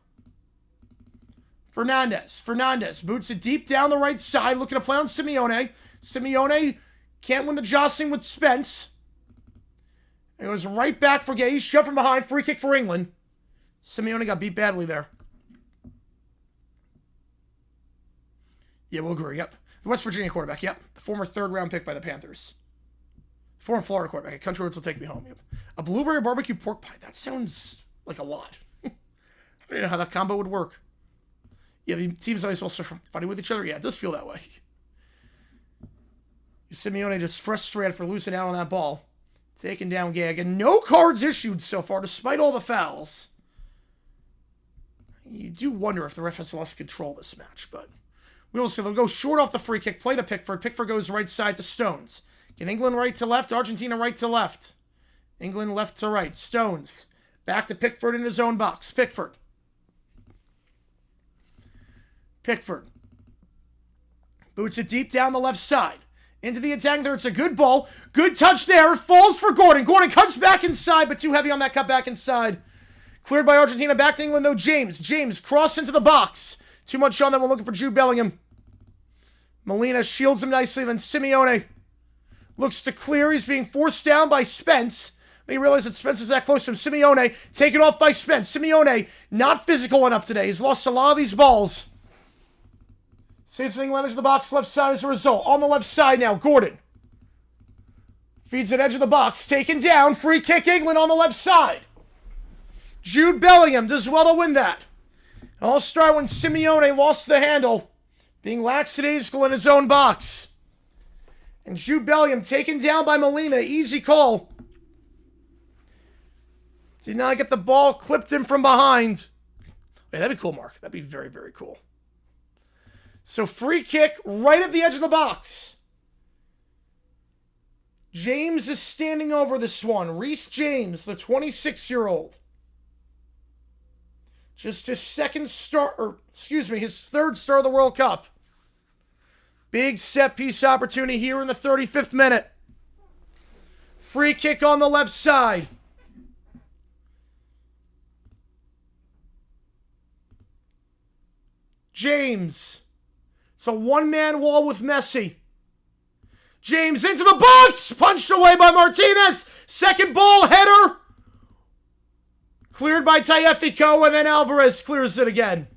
Fernandez boots it deep down the right side, looking to play on Simeone. Simeone can't win the jostling with Spence. It goes right back for Gay. Shoved from behind, free kick for England. Simeone got beat badly there. Yeah, we'll agree, yep. The West Virginia quarterback, yep. The former third-round pick by the Panthers. Former Florida quarterback. A country roads will take me home, yep. A blueberry barbecue pork pie. That sounds like a lot. I don't know how that combo would work. Yeah, the teams always supposed to fighting with each other. Yeah, it does feel that way. Simeone just frustrated for losing out on that ball. Taking down Gag. And no cards issued so far, despite all the fouls. You do wonder if the ref has lost control of this match, but we will see. They'll go short off the free kick. Play to Pickford. Pickford goes right side to Stones. Get England right to left. Argentina right to left. England left to right. Stones. Back to Pickford in his own box. Pickford. Boots it deep down the left side. Into the attack there. It's a good ball. Good touch there. It falls for Gordon. Gordon cuts back inside, but too heavy on that cut back inside. Cleared by Argentina. Back to England, though. James crossed into the box. Too much on that one, looking for Jude Bellingham. Molina shields him nicely. Then Simeone looks to clear. He's being forced down by Spence. They realize that Spence is that close to him. Simeone taken off by Spence. Simeone not physical enough today. He's lost a lot of these balls. Saves England edge of the box, left side as a result. On the left side now, Gordon. Feeds it edge of the box, taken down. Free kick England on the left side. Jude Bellingham does well to win that. All start when Simeone lost the handle, being lackadaisical in his own box. And Jude Bellingham taken down by Molina. Easy call. Did not get the ball, clipped him from behind. Wait, that'd be cool, Mark. That'd be very, very cool. So free kick right at the edge of the box. James is standing over this one. Reece James, the 26-year-old. Just his second start, or excuse me, his third start of the World Cup. Big set piece opportunity here in the 35th minute. Free kick on the left side. James. It's a one-man wall with Messi. James into the box! Punched away by Martinez. Second ball, header. Cleared by Tagliafico, and then Alvarez clears it again.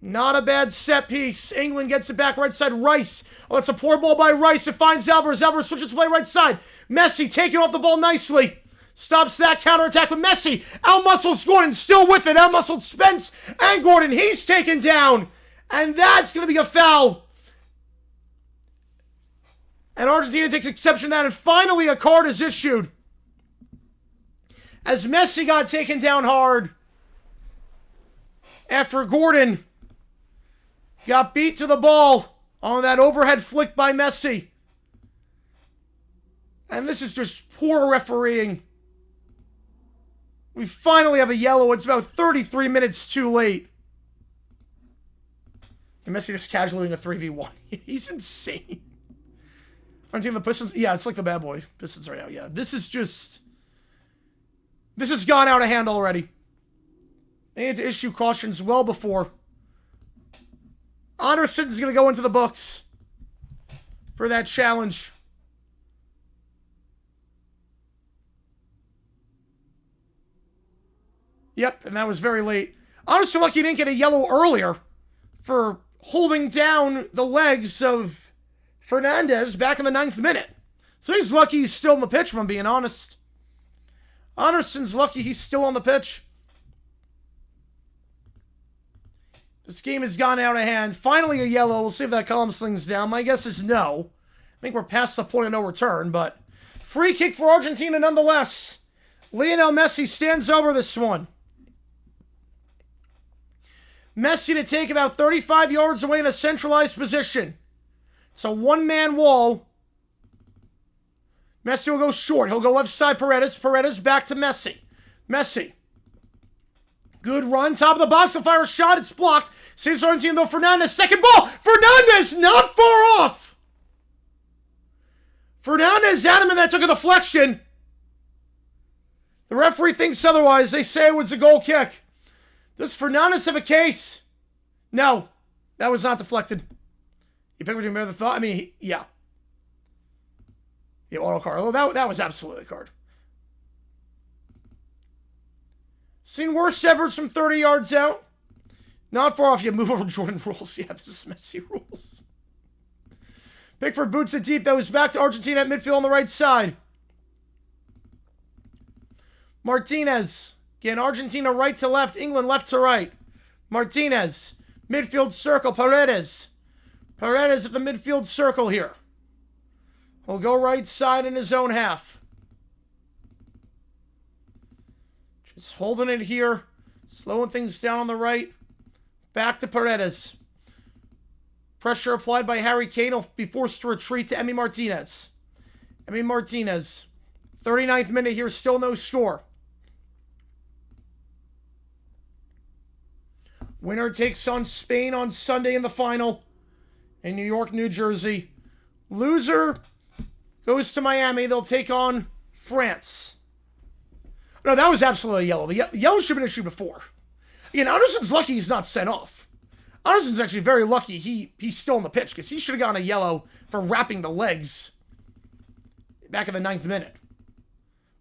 Not a bad set piece. England gets it back right side. Rice. Oh, it's a poor ball by Rice. It finds Alvarez. Alvarez switches play right side. Messi taking off the ball nicely. Stops that counterattack with Messi. Out-muscles Gordon still with it. Out-muscled Spence and Gordon. He's taken down. And that's going to be a foul. And Argentina takes exception to that. And finally a card is issued. As Messi got taken down hard after Gordon got beat to the ball on that overhead flick by Messi. And this is just poor refereeing. We finally have a yellow. It's about 33 minutes too late. And Messi just casually doing a 3v1. He's insane. Argentina, the Pistons. Yeah, it's like the bad boy Pistons right now. Yeah, this is just... This has gone out of hand already. They need to issue cautions well before. Anderson's going to go into the books for that challenge. Yep, and that was very late. Honestly, lucky he didn't get a yellow earlier for holding down the legs of Fernandez back in the 9th minute. So he's lucky he's still on the pitch, if I'm being honest. Anderson's lucky he's still on the pitch. This game has gone out of hand. Finally a yellow. We'll see if that calms things down. My guess is no. I think we're past the point of no return, but free kick for Argentina nonetheless. Lionel Messi stands over this one. Messi to take about 35 yards away in a centralized position. It's a one-man wall. Messi will go short. He'll go left side, Paredes. Paredes back to Messi. Messi. Good run. Top of the box. He'll fire a shot. It's blocked. Saves Argentina, though. Fernandez. Second ball. Fernandez not far off. Fernandez had him, and that took a deflection. The referee thinks otherwise. They say it was a goal kick. Does Fernandez have a case? No. That was not deflected. You pick what you made the thought. I mean, yeah. Yeah, auto card. Although that was absolutely a card. Seen worse efforts from 30 yards out. Not far off. You move over Jordan rules. Yeah, this is Messi rules. Pickford boots it deep. That was back to Argentina at midfield on the right side. Martinez. Again, Argentina right to left. England left to right. Martinez. Midfield circle. Paredes. Paredes at the midfield circle here. He'll go right side in his own half. Just holding it here. Slowing things down on the right. Back to Paredes. Pressure applied by Harry Kane. Will be forced to retreat to Emi Martinez. Emi Martinez. 39th minute here. Still no score. Winner takes on Spain on Sunday in the final. In New York, New Jersey. Loser goes to Miami. They'll take on France. No, that was absolutely yellow. The yellow should have been issued before. Again, Anderson's lucky he's not sent off. Anderson's actually very lucky he's still on the pitch, because he should have gotten a yellow for wrapping the legs back in the 9th minute.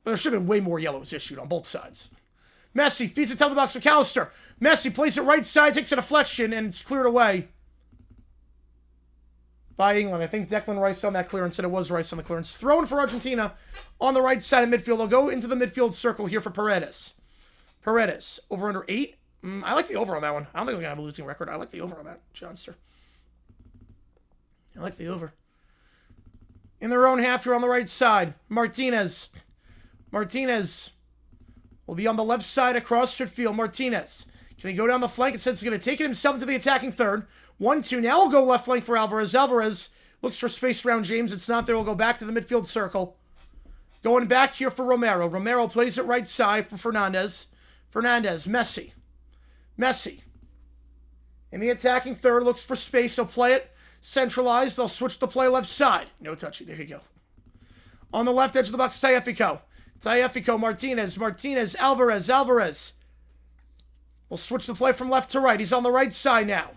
But there should have been way more yellows issued on both sides. Messi feeds it top of the box for McAllister. Messi plays it right side, takes a deflection, and it's cleared away. by England. I think Declan Rice on that clearance, and it was Rice on the clearance. Thrown for Argentina on the right side of midfield. They'll go into the midfield circle here for Paredes. Paredes, over under 8. I like the over on that one. I don't think we're going to have a losing record. I like the over on that, Johnster. I like the over. In their own half here on the right side, Martinez. Martinez will be on the left side across midfield. Martinez. Can he go down the flank? It says he's going to take it himself into the attacking third. 1-2. Now we'll go left flank for Alvarez. Alvarez looks for space around James. It's not there. We'll go back to the midfield circle. Going back here for Romero. Romero plays it right side for Fernandez. Fernandez. Messi. Messi. In the attacking third. Looks for space. He'll play it centralized. They'll switch the play left side. No touchy. There you go. On the left edge of the box, Tagliafico. Tagliafico. Martinez. Martinez. Alvarez. Alvarez. We'll switch the play from left to right. He's on the right side now.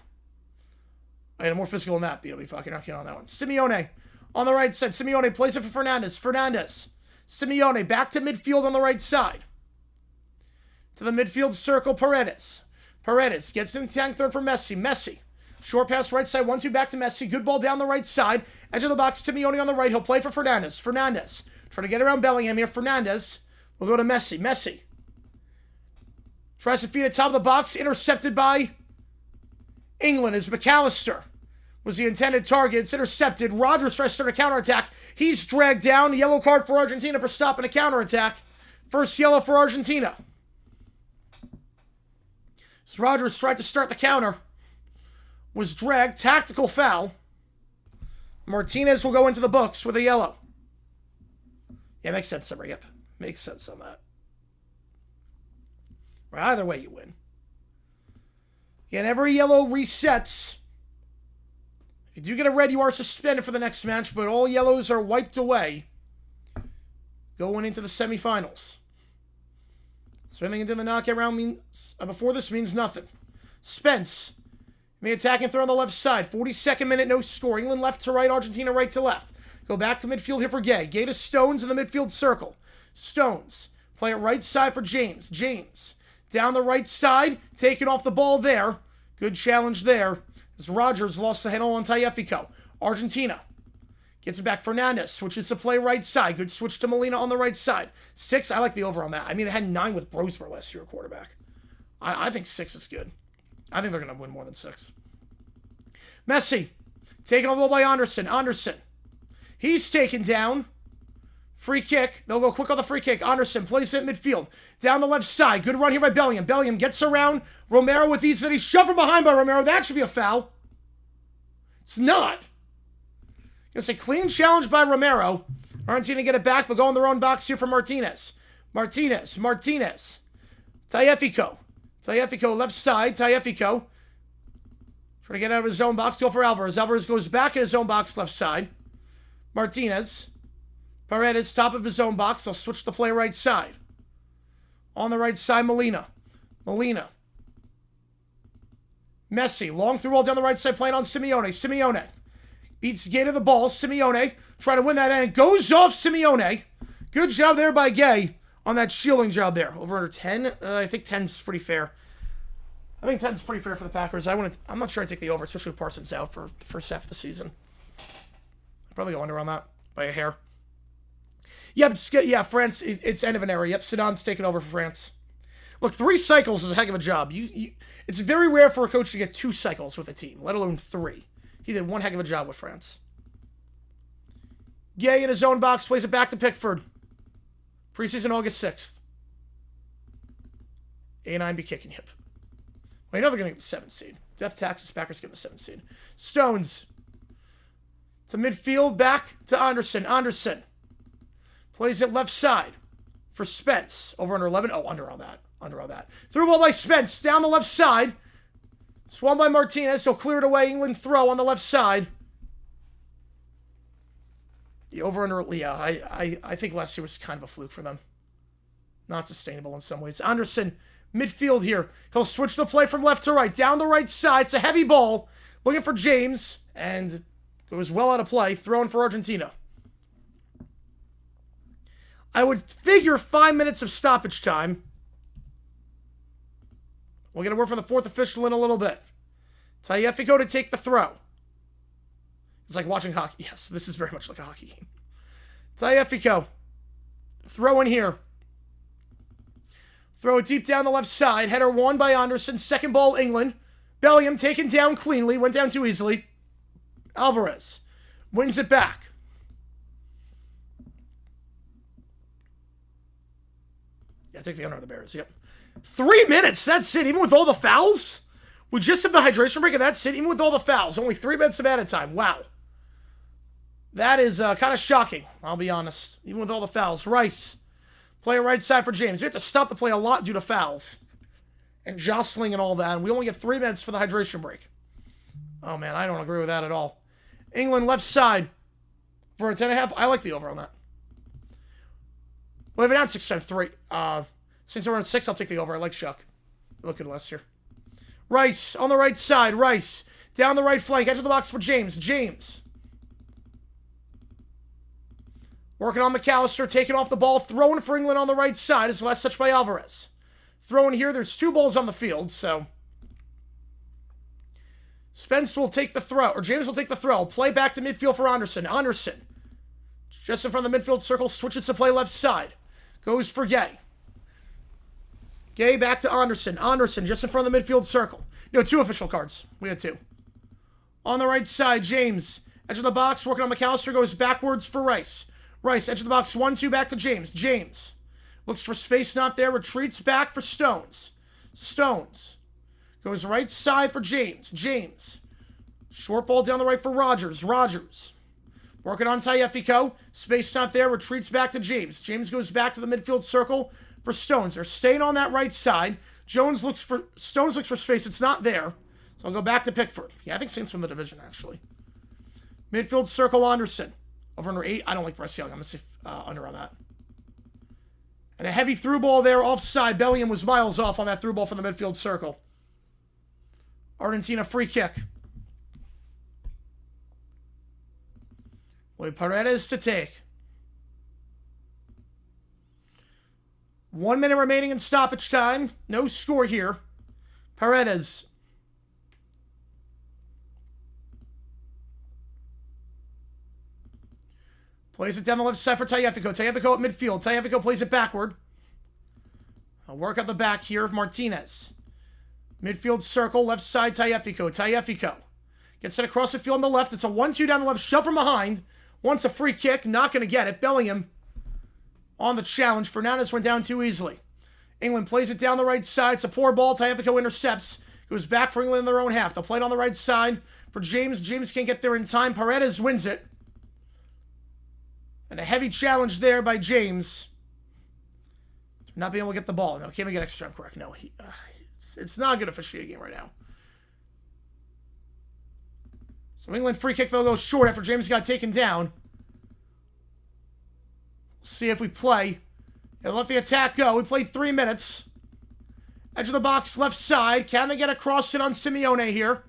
I had a more physical than that, but you'll be fucking knocking on that one. Simeone on the right side. Simeone plays it for Fernandez. Fernandez. Simeone back to midfield on the right side. To the midfield circle, Paredes. Paredes gets in the tank third for Messi. Messi. Short pass right side. 1-2 back to Messi. Good ball down the right side. Edge of the box. Simeone on the right. He'll play for Fernandez. Fernandez. Trying to get around Bellingham here. Fernandez. We'll go to Messi. Messi. Tries to feed at top of the box. Intercepted by England as McAllister was the intended target. It's intercepted. Rodgers tries to start a counterattack. He's dragged down. Yellow card for Argentina for stopping a counterattack. First yellow for Argentina. So Rodgers tried to start the counter. Was dragged. Tactical foul. Martinez will go into the books with a yellow. Yeah, makes sense, Summer. Yep. Makes sense on that. Right, either way, you win. And every yellow resets. If you do get a red, you are suspended for the next match, but all yellows are wiped away going into the semifinals. So anything into the knockout round means before this means nothing. Spence may attack and throw on the left side. 42nd minute, no score. England left to right, Argentina right to left. Go back to midfield here for Gay. Gay to Stones in the midfield circle. Stones play it right side for James. James down the right side, taking off the ball there. Good challenge there. As Rodgers lost the handle on Tagliafico. Argentina gets it back. Fernandez switches to play right side. Good switch to Molina on the right side. 6, I like the over on that. I mean, they had 9 with Brosmer last year at quarterback. I think 6 is good. I think they're going to win more than 6. Messi taken on the ball by Anderson. Anderson. He's taken down. Free kick. They'll go quick on the free kick. Anderson plays it midfield. Down the left side. Good run here by Bellingham. Bellingham gets around Romero with ease. Then he's shoved from behind by Romero. That should be a foul. It's not. It's a clean challenge by Romero. Argentina get it back. They'll go in their own box here for Martinez. Martinez. Martinez. Tagliafico. Tagliafico left side. Tagliafico. Trying to get out of his own box. Go for Alvarez. Alvarez goes back in his own box left side. Martinez. Paredes, top of his own box. They'll switch the play right side. On the right side, Molina. Molina. Messi, long through ball down the right side, playing on Simeone. Simeone beats Gay to the ball. Simeone trying to win that end. Goes off Simeone. Good job there by Gay on that shielding job there. Over under 10. I think 10 is pretty fair. I think 10 is pretty fair for the Packers. I'm not sure I'd take the over, especially with Parsons out for the first half of the season. I'd probably go under on that by a hair. Yeah, France, it's end of an era. Yep, Zidane's taken over for France. Look, 3 cycles is a heck of a job. It's very rare for a coach to get 2 cycles with a team, let alone 3. He did one heck of a job with France. Gay in his own box, plays it back to Pickford. Preseason August 6th. A9 be kicking hip. Well, you know they're going to get the 7th seed. Death taxes, Packers get the 7th seed. Stones. To midfield, back to Anderson. Anderson. Plays it left side for Spence. Over under 11. Oh, under on that. Under on that. Through ball by Spence. Down the left side. Swung by Martinez. He'll clear it away. England throw on the left side. The over under, yeah, I think last year was kind of a fluke for them. Not sustainable in some ways. Anderson, midfield here. He'll switch the play from left to right. Down the right side. It's a heavy ball. Looking for James. And goes well out of play. Thrown for Argentina. I would figure 5 minutes of stoppage time. We'll get a word from the 4th official in a little bit. Tagliafico to take the throw. It's like watching hockey. Yes, this is very much like a hockey game. Tagliafico. Throw in here. Throw it deep down the left side. Header won by Anderson. Second ball, England. Bellingham taken down cleanly. Went down too easily. Alvarez wins it back. Yeah, take the under on the Bears. Yep. 3 minutes. That's it. Even with all the fouls? We just have the hydration break, and that's it. Even with all the fouls. Only 3 minutes of added time. Wow. That is kind of shocking, I'll be honest. Even with all the fouls. Rice. Play right side for James. We have to stop the play a lot due to fouls. And jostling and all that. And we only get 3 minutes for the hydration break. Oh, man. I don't agree with that at all. England left side. For a 10.5. I like the over on that. Well, if it on 6 times 3. Since we're on 6, I'll take the over. I like Shuck. Look at less here. Rice on the right side. Rice. Down the right flank. Edge of the box for James. James. Working on McAllister. Taking off the ball. Throwing for England on the right side. Is the last touch by Alvarez. Throwing here. There's 2 balls on the field. So Spence will take the throw. Or James will take the throw. Play back to midfield for Anderson. Anderson. Just in front of the midfield circle. Switches to play left side. Goes for Gay. Gay back to Anderson. Anderson just in front of the midfield circle. No, 2 official cards. We had 2. On the right side, James. Edge of the box, working on McAllister. Goes backwards for Rice. Rice, edge of the box, 1-2 back to James. James. Looks for space, not there. Retreats back for Stones. Stones. Goes right side for James. James. Short ball down the right for Rogers. Rogers. Working on Tagliafico. Space not there. Retreats back to James. James goes back to the midfield circle for Stones. They're staying on that right side. Stones looks for space. It's not there. So I'll go back to Pickford. Yeah, I think Saints win the division, actually. Midfield circle, Anderson. Over under 8. I don't like Bryce Young. I'm going to say under on that. And a heavy through ball there offside. Bellingham was miles off on that through ball from the midfield circle. Argentina free kick. With Paredes to take. 1 minute remaining in stoppage time. No score here. Paredes. Plays it down the left side for Tagliafico. Tagliafico at midfield. Tagliafico plays it backward. I'll work out the back here of Martinez. Midfield circle, left side Tagliafico. Tagliafico gets it across the field on the left. It's a 1-2 down the left. Shove from behind. Wants a free kick. Not going to get it. Bellingham on the challenge. Fernandez went down too easily. England plays it down the right side. It's a poor ball. Tagliafico intercepts. Goes back for England in their own half. They'll play it on the right side for James. James can't get there in time. Paredes wins it. And a heavy challenge there by James. Not being able to get the ball. No, can't even get extra time correct. No, it's not a good officiating game right now. So England free kick, they'll go short after James got taken down. See if we play. They'll let the attack go. We played 3 minutes. Edge of the box, left side. Can they get across it on Simeone here?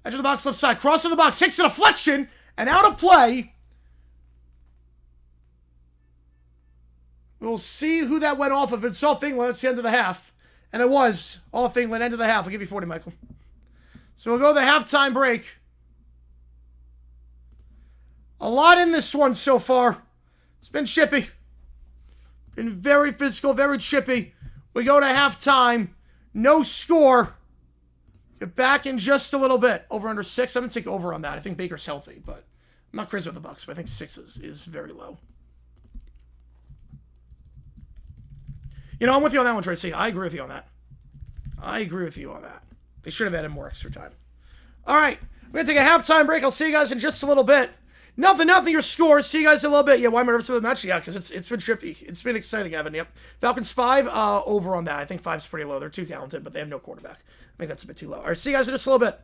Edge of the box, left side. Cross of the box. Takes a deflection. And out of play. We'll see who that went off of. It's off England. That's the end of the half. And it was off England. End of the half. I'll give you 40, Michael. So we'll go to the halftime break. A lot in this one so far. It's been chippy. Been very physical, very chippy. We go to halftime. No score. Get back in just a little bit. Over under 6. I'm going to take over on that. I think Baker's healthy, but I'm not crazy with the Bucks, but I think 6 is very low. You know, I'm with you on that one, Tracy. I agree with you on that. I agree with you on that. They should have added more extra time. All right. We're going to take a halftime break. I'll see you guys in just a little bit. Nothing, your scores. See you guys in a little bit. Yeah, why am I nervous about the match? Yeah, because it's been trippy. It's been exciting, Evan. Yep. Falcons 5, over on that. I think 5's pretty low. They're too talented, but they have no quarterback. I think that's a bit too low. All right, see you guys in just a little bit.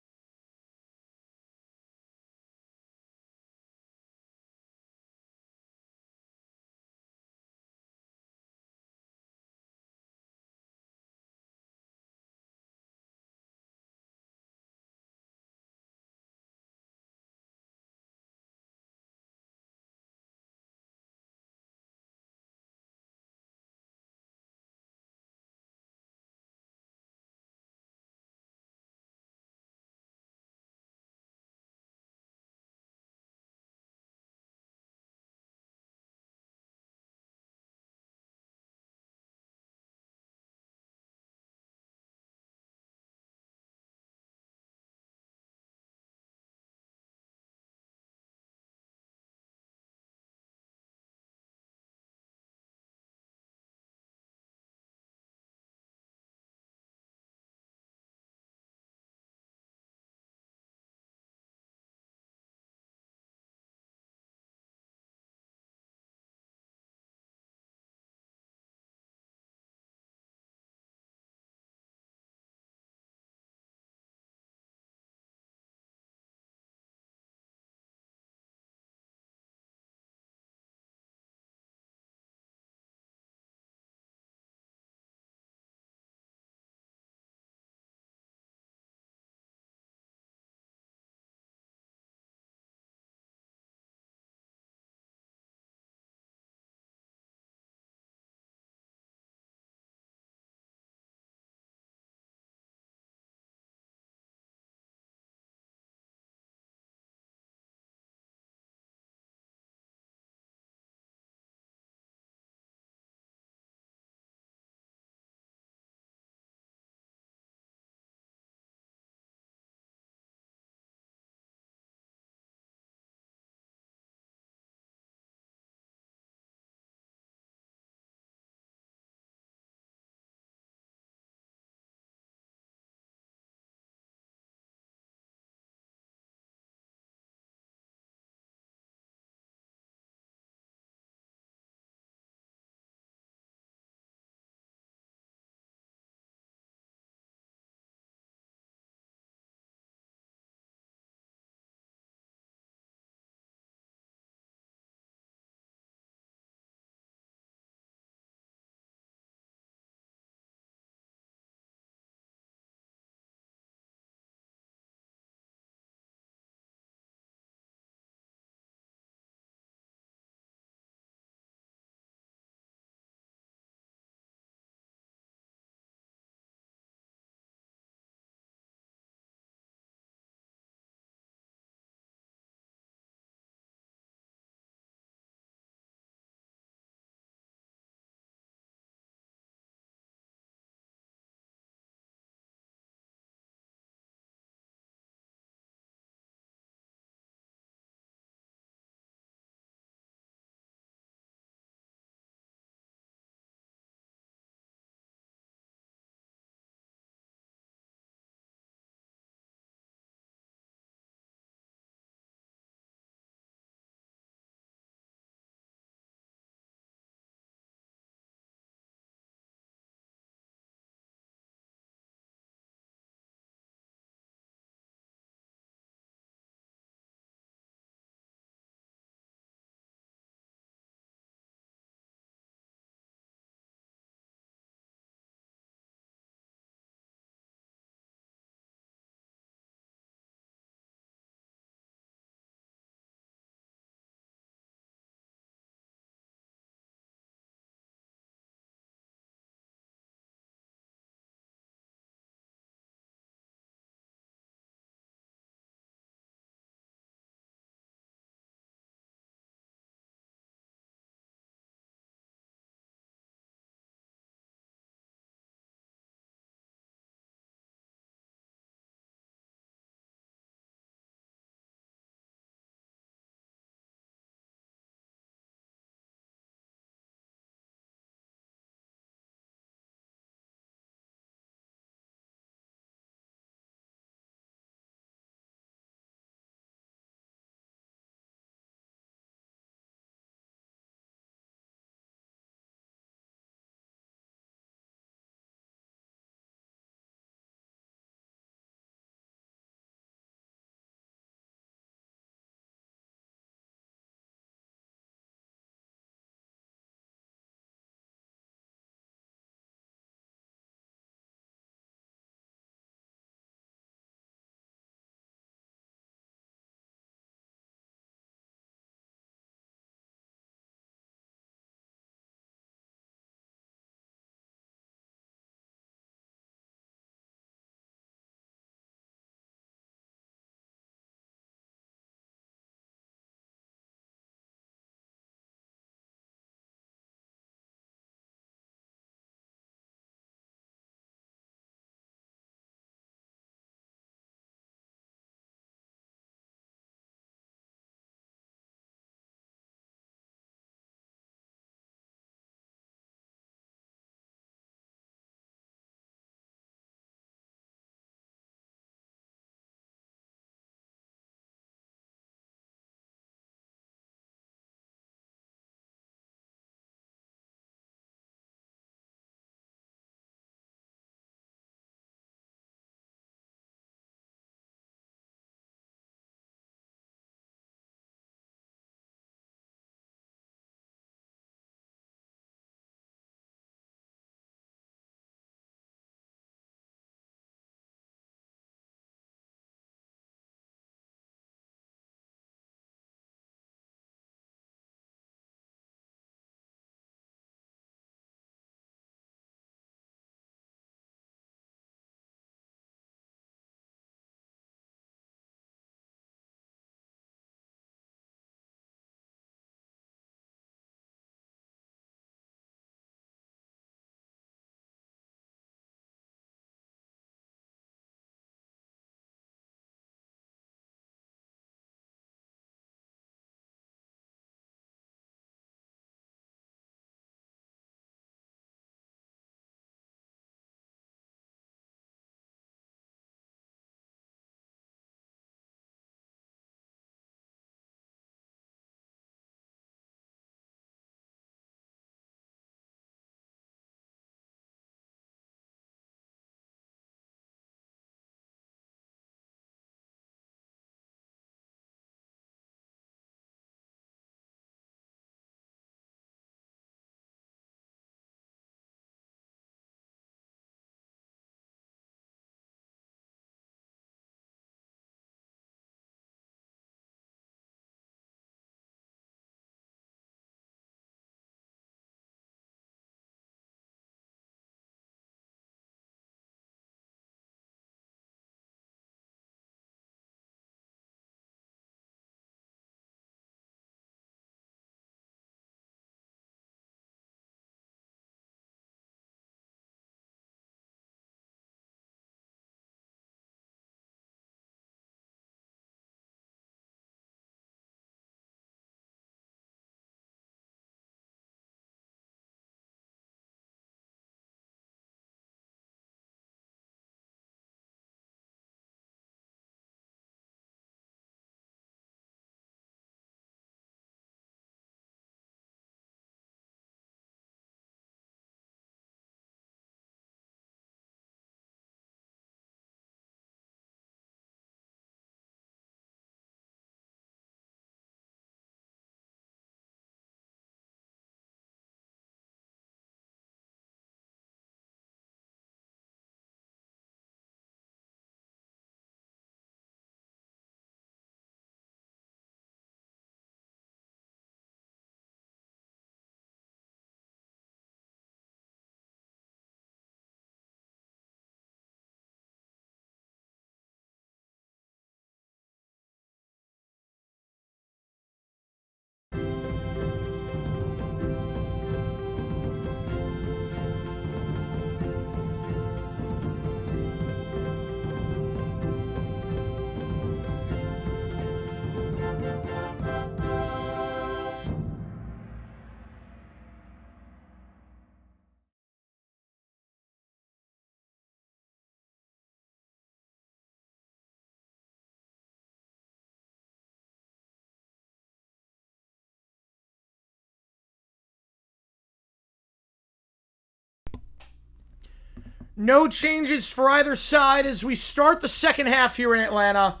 No changes for either side as we start the second half here in Atlanta.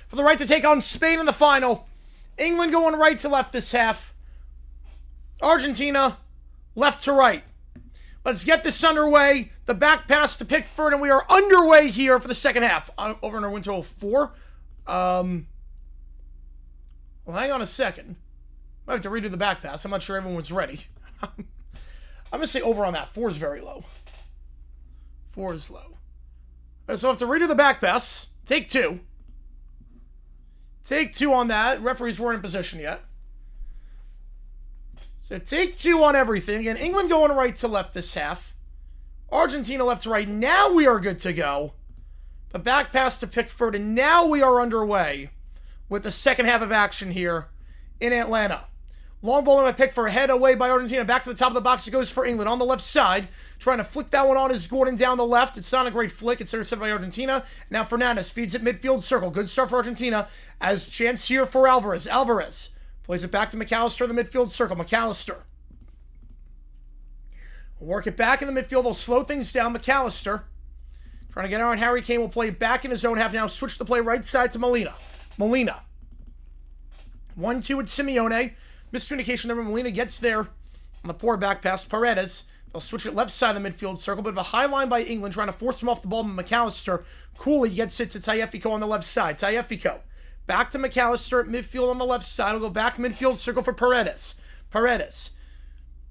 For the right to take on Spain in the final. England going right to left this half. Argentina, left to right. Let's get this underway. The back pass to Pickford, and we are underway here for the second half. Over under win total 4. Well, hang on a second. I have to redo the back pass. I'm not sure everyone was ready. I'm going to say over on that. 4 is very low. 4 is low. So I have to redo the back pass. Take 2. Take 2 on that. Referees weren't in position yet. So take 2 on everything. Again, England going right to left this half. Argentina left to right. Now we are good to go. The back pass to Pickford, and now we are underway with the second half of action here in Atlanta. Long ball in by Pickford, head away by Argentina. Back to the top of the box. It goes for England on the left side. Trying to flick that one on is Gordon down the left. It's not a great flick. It's intercepted by Argentina. Now Fernandes feeds it midfield circle. Good start for Argentina. As chance here for Alvarez. Alvarez plays it back to McAllister in the midfield circle. McAllister. Work it back in the midfield. They'll slow things down. McAllister trying to get around Harry Kane. Will play it back in his own half now. Switch the play right side to Molina. 1-2 with Simeone. Miscommunication there. Molina gets there on the poor back pass. Paredes. They'll switch it left side of the midfield circle. Bit of a high line by England trying to force him off the ball. McAllister coolly gets it to Tagliafico on the left side. Tagliafico back to McAllister at midfield on the left side. Will go back midfield circle for Paredes. Paredes.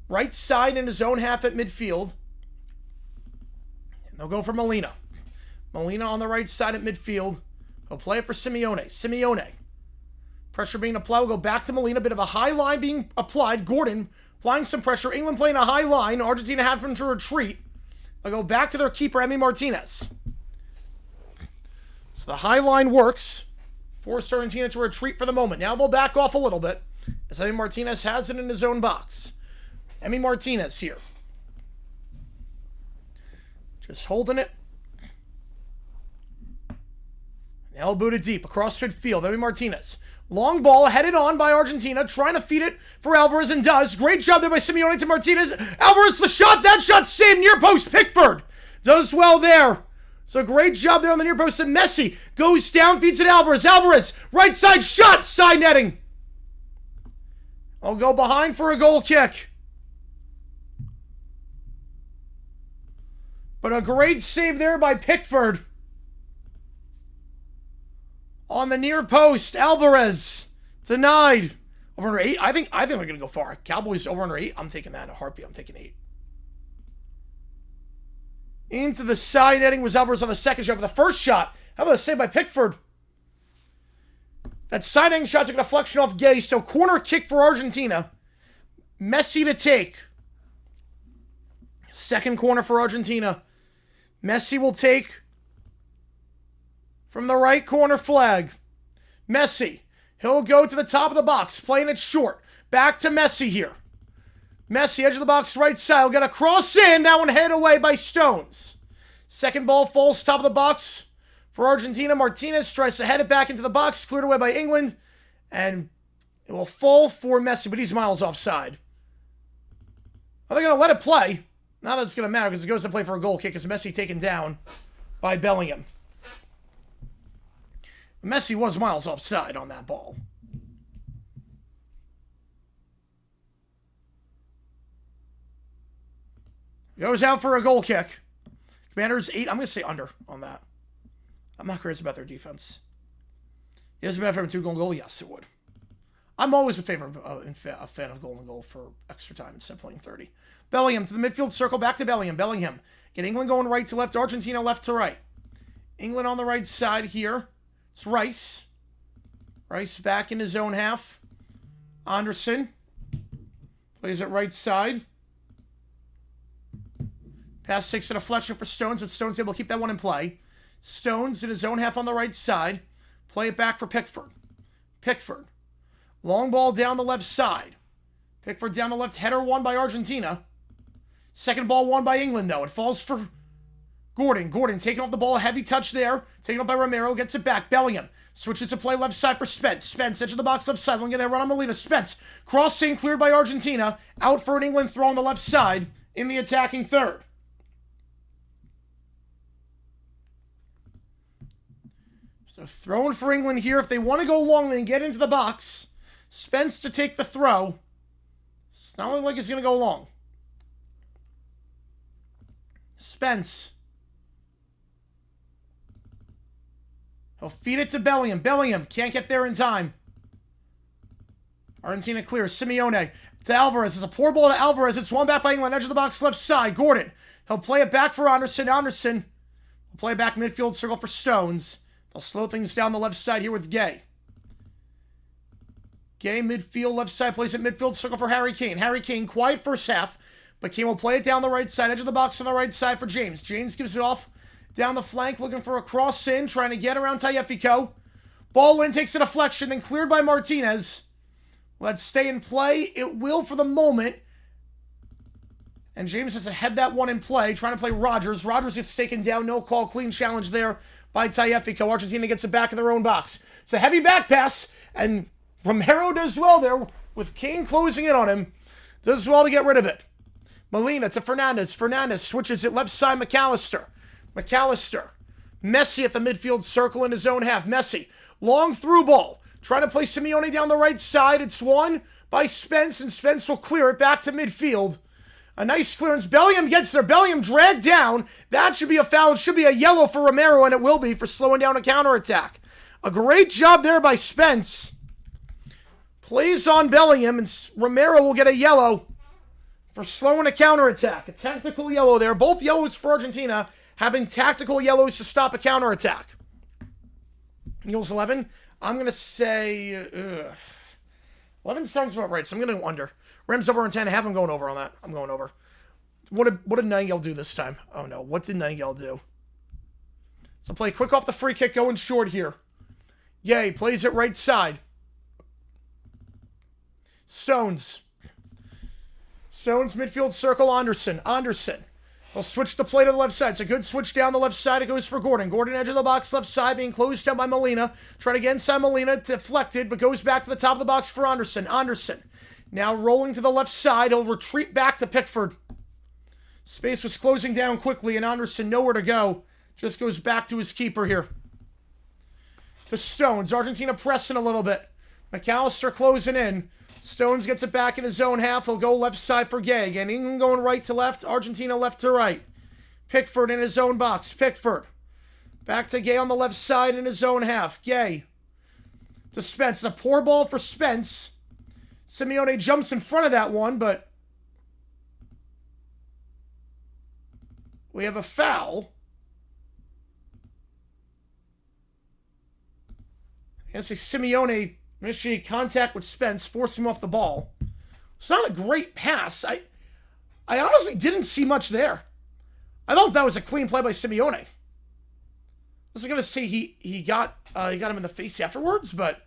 Right side in his own half at midfield. And they'll go for Molina. Molina on the right side at midfield. He'll play it for Simeone. Simeone. Pressure being applied. We'll go back to Molina. Bit of a high line being applied. Gordon applying some pressure. England playing a high line. Argentina having to retreat. They'll go back to their keeper, Emi Martinez. So the high line works. Forced Argentina to retreat for the moment. Now they'll back off a little bit as Emi Martinez has it in his own box. Emi Martinez here. Just holding it. Elbow to deep across midfield. Emi Martinez. Long ball headed on by Argentina. Trying to feed it for Alvarez and does. Great job there by Simeone to Martinez. Alvarez the shot. That shot saved near post. Pickford does well there. So great job there on the near post. And Messi goes down. Feeds it Alvarez. Alvarez. Right side shot. Side netting. I'll go behind for a goal kick. But a great save there by Pickford. On the near post, Alvarez denied. Over under 8. I think they're gonna go far. Cowboys over under 8. I'm taking that in a heartbeat. I'm taking 8. Into the side netting was Alvarez on the second shot. But the first shot, how about a save by Pickford? That side netting shot took a deflection off Gay. So corner kick for Argentina. Messi to take. Second corner for Argentina. Messi will take from the right corner flag. Messi. He'll go to the top of the box. Playing it short. Back to Messi here. Messi, edge of the box, right side. Will get a cross in. That one headed away by Stones. Second ball falls top of the box for Argentina. Martinez tries to head it back into the box. Cleared away by England. And it will fall for Messi, but he's miles offside. Are they going to let it play? Not that it's going to matter because it goes to play for a goal kick as Messi taken down by Bellingham. Messi was miles offside on that ball. Goes out for a goal kick. Commanders 8. I'm going to say under on that. I'm not crazy about their defense. Is it better for a 2-goal goal? Yes, it would. I'm always a fan of goal and goal for extra time instead of playing 30. Bellingham to the midfield circle. Back to Bellingham. Bellingham. Get England going right to left. Argentina left to right. England on the right side here. It's Rice. Rice back in his own half. Anderson. Plays it right side. Pass 6 to deflection for Stones, but Stones able to keep that one in play. Stones in his own half on the right side. Play it back for Pickford. Pickford. Long ball down the left side. Pickford down the left. Header won by Argentina. Second ball won by England, though. It falls for Gordon. Gordon taking off the ball. A heavy touch there. Taken up by Romero. Gets it back. Bellingham. Switches to play left side for Spence. Spence, edge of the box left side. Going to run on Molina. Spence. Crossing cleared by Argentina. Out for an England throw on the left side in the attacking third. So throwing for England here. If they want to go long, then get into the box. Spence to take the throw. It's not looking like it's going to go long. Spence. He'll feed it to Bellingham. Bellingham can't get there in time. Argentina clears. Simeone to Alvarez. It's a poor ball to Alvarez. It's one back by England. Edge of the box, left side. Gordon. He'll play it back for Anderson. Anderson will play back midfield circle for Stones. They'll slow things down the left side here with Gay. Gay midfield, left side, plays it midfield circle for Harry Kane. Harry Kane, quiet first half, but Kane will play it down the right side. Edge of the box on the right side for James. James gives it off down the flank, looking for a cross in, trying to get around Tagliafico. Ball in, takes a deflection, then cleared by Martinez. Let's stay in play. It will for the moment. And James has to head that one in play, trying to play Rogers. Rogers gets taken down, no call, clean challenge there by Tagliafico. Argentina gets it back in their own box. It's a heavy back pass, and Romero does well there, with Kane closing in on him. Does well to get rid of it. Molina to Fernandez. Fernandez switches it left side, McAllister. McAllister. Messi at the midfield circle in his own half. Messi, long through ball. Trying to play Simeone down the right side. It's won by Spence, and Spence will clear it back to midfield. A nice clearance. Bellingham gets there. Bellingham dragged down. That should be a foul. It should be a yellow for Romero, and it will be for slowing down a counterattack. A great job there by Spence. Plays on Bellingham, and Romero will get a yellow for slowing a counterattack. A tactical yellow there. Both yellows for Argentina, having tactical yellows to stop a counterattack. Eagles 11. I'm going to say 11 sounds about right, so I'm going to go under. Rams over on 10. I have him going over on that. I'm going over. What did Nightingale do this time? Oh, no. What did Nightingale do? So play quick off the free kick, going short here. Yay, plays it right side. Stones. Stones, midfield circle, Anderson. Anderson. He'll switch the play to the left side. It's a good switch down the left side. It goes for Gordon. Gordon, edge of the box, left side, being closed down by Molina. Trying to get inside Molina, deflected, but goes back to the top of the box for Anderson. Anderson. Now rolling to the left side. He'll retreat back to Pickford. Space was closing down quickly, and Anderson nowhere to go. Just goes back to his keeper here. To Stones. Argentina pressing a little bit. McAllister closing in. Stones gets it back in his own half. He'll go left side for Gay. Again, England going right to left. Argentina left to right. Pickford in his own box. Pickford. Back to Gay on the left side in his own half. Gay. To Spence. It's a poor ball for Spence. Simeone jumps in front of that one, but we have a foul. I guess Simeone initiated contact with Spence, forced him off the ball. It's not a great pass. I honestly didn't see much there. I thought that was a clean play by Simeone. I was going to say he got him in the face afterwards, but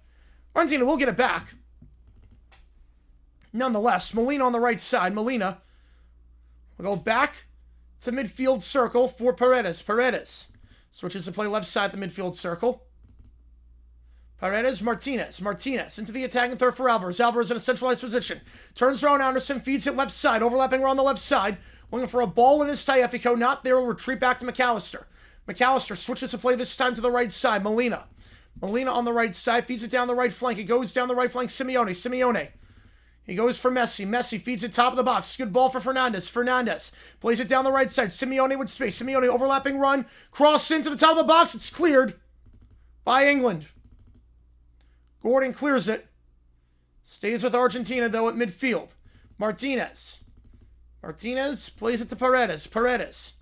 Argentina will get it back. Nonetheless, Molina on the right side. Molina will go back to midfield circle for Paredes. Paredes switches to play left side the midfield circle. Paredes, Martinez. Martinez into the attacking third for Alvarez. Alvarez in a centralized position. Turns around Anderson, feeds it left side. Overlapping around the left side. Looking for a ball in his Tagliafico. Not there. Will retreat back to McAllister. McAllister switches to play this time to the right side. Molina. Molina on the right side. Feeds it down the right flank. It goes down the right flank. Simeone. Simeone. He goes for Messi. Messi feeds it top of the box. Good ball for Fernandez. Fernandez plays it down the right side. Simeone with space. Simeone overlapping run. Cross into the top of the box. It's cleared by England. Gordon clears it. Stays with Argentina, though, at midfield. Martinez. Martinez plays it to Paredes. Paredes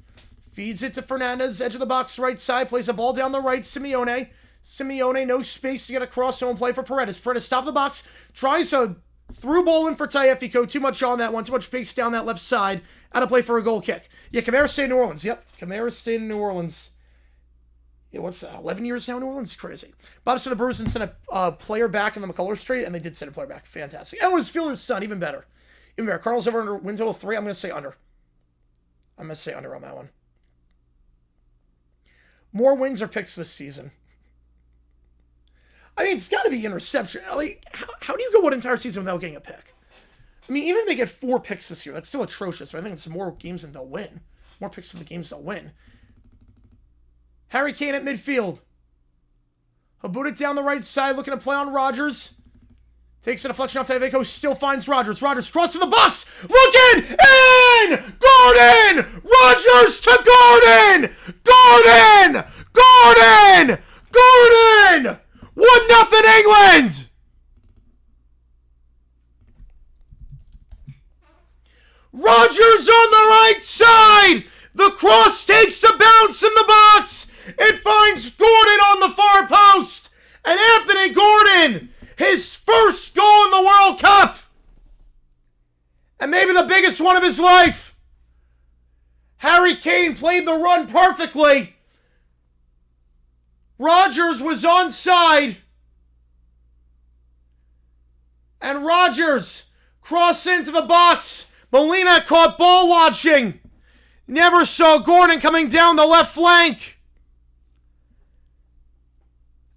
feeds it to Fernandez. Edge of the box, right side. Plays a ball down the right. Simeone. Simeone, no space to get across. So play for Paredes. Paredes, top of the box. Tries a through ball in for Tagliafico. Too much on that one. Too much space down that left side. Out of play for a goal kick. Yeah, Camara stayed in New Orleans. Yep, Camara stayed in New Orleans. Yeah, what's that? 11 years now in New Orleans? Crazy. Bob said the Brewers didn't send a player back in the McCullers trade, and they did send a player back. Fantastic. And it was Fielder's son. Even better. Even better. Cardinals over under win total 3. I'm going to say under. I'm going to say under on that one. More wins or picks this season? I mean, it's got to be interception. Like, how do you go one entire season without getting a pick? I mean, even if they get 4 picks this year, that's still atrocious. But I think it's more games than they'll win. More picks than the games they'll win. Harry Kane at midfield. He'll boot it down the right side, looking to play on Rogers. Takes a deflection off Echo, still finds Rogers. Rogers crosses the box. Looking in! Gordon! Rogers to Gordon! Gordon! Gordon! Gordon! 1-0 England! Rogers on the right side! The cross takes a bounce in the box! It finds Gordon on the far post! And Anthony Gordon, his first goal in the World Cup! And maybe the biggest one of his life! Harry Kane played the run perfectly. Rogers was onside. And Rogers crossed into the box. Molina caught ball watching. Never saw Gordon coming down the left flank.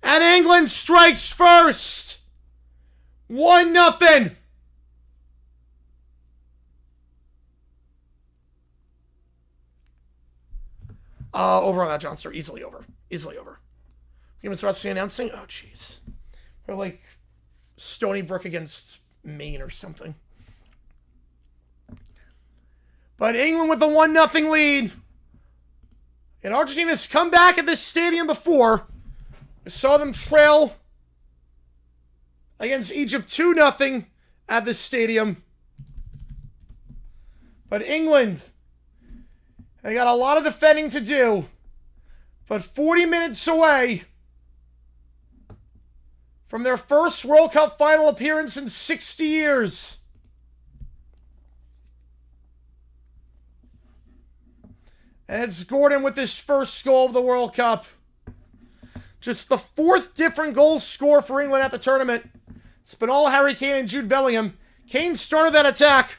And England strikes first. 1-0. Over on that, John Stewart. Easily over. Easily over. Humans Wrestling announcing? Oh, jeez. They're like Stony Brook against Maine or something. But England with the 1-0 lead. And Argentina's come back at this stadium before. We saw them trail against Egypt 2-0 at this stadium. But England, they got a lot of defending to do. But 40 minutes away from their first World Cup final appearance in 60 years. And it's Gordon with his first goal of the World Cup. Just the fourth different goal score for England at the tournament. It's been all Harry Kane and Jude Bellingham. Kane started that attack.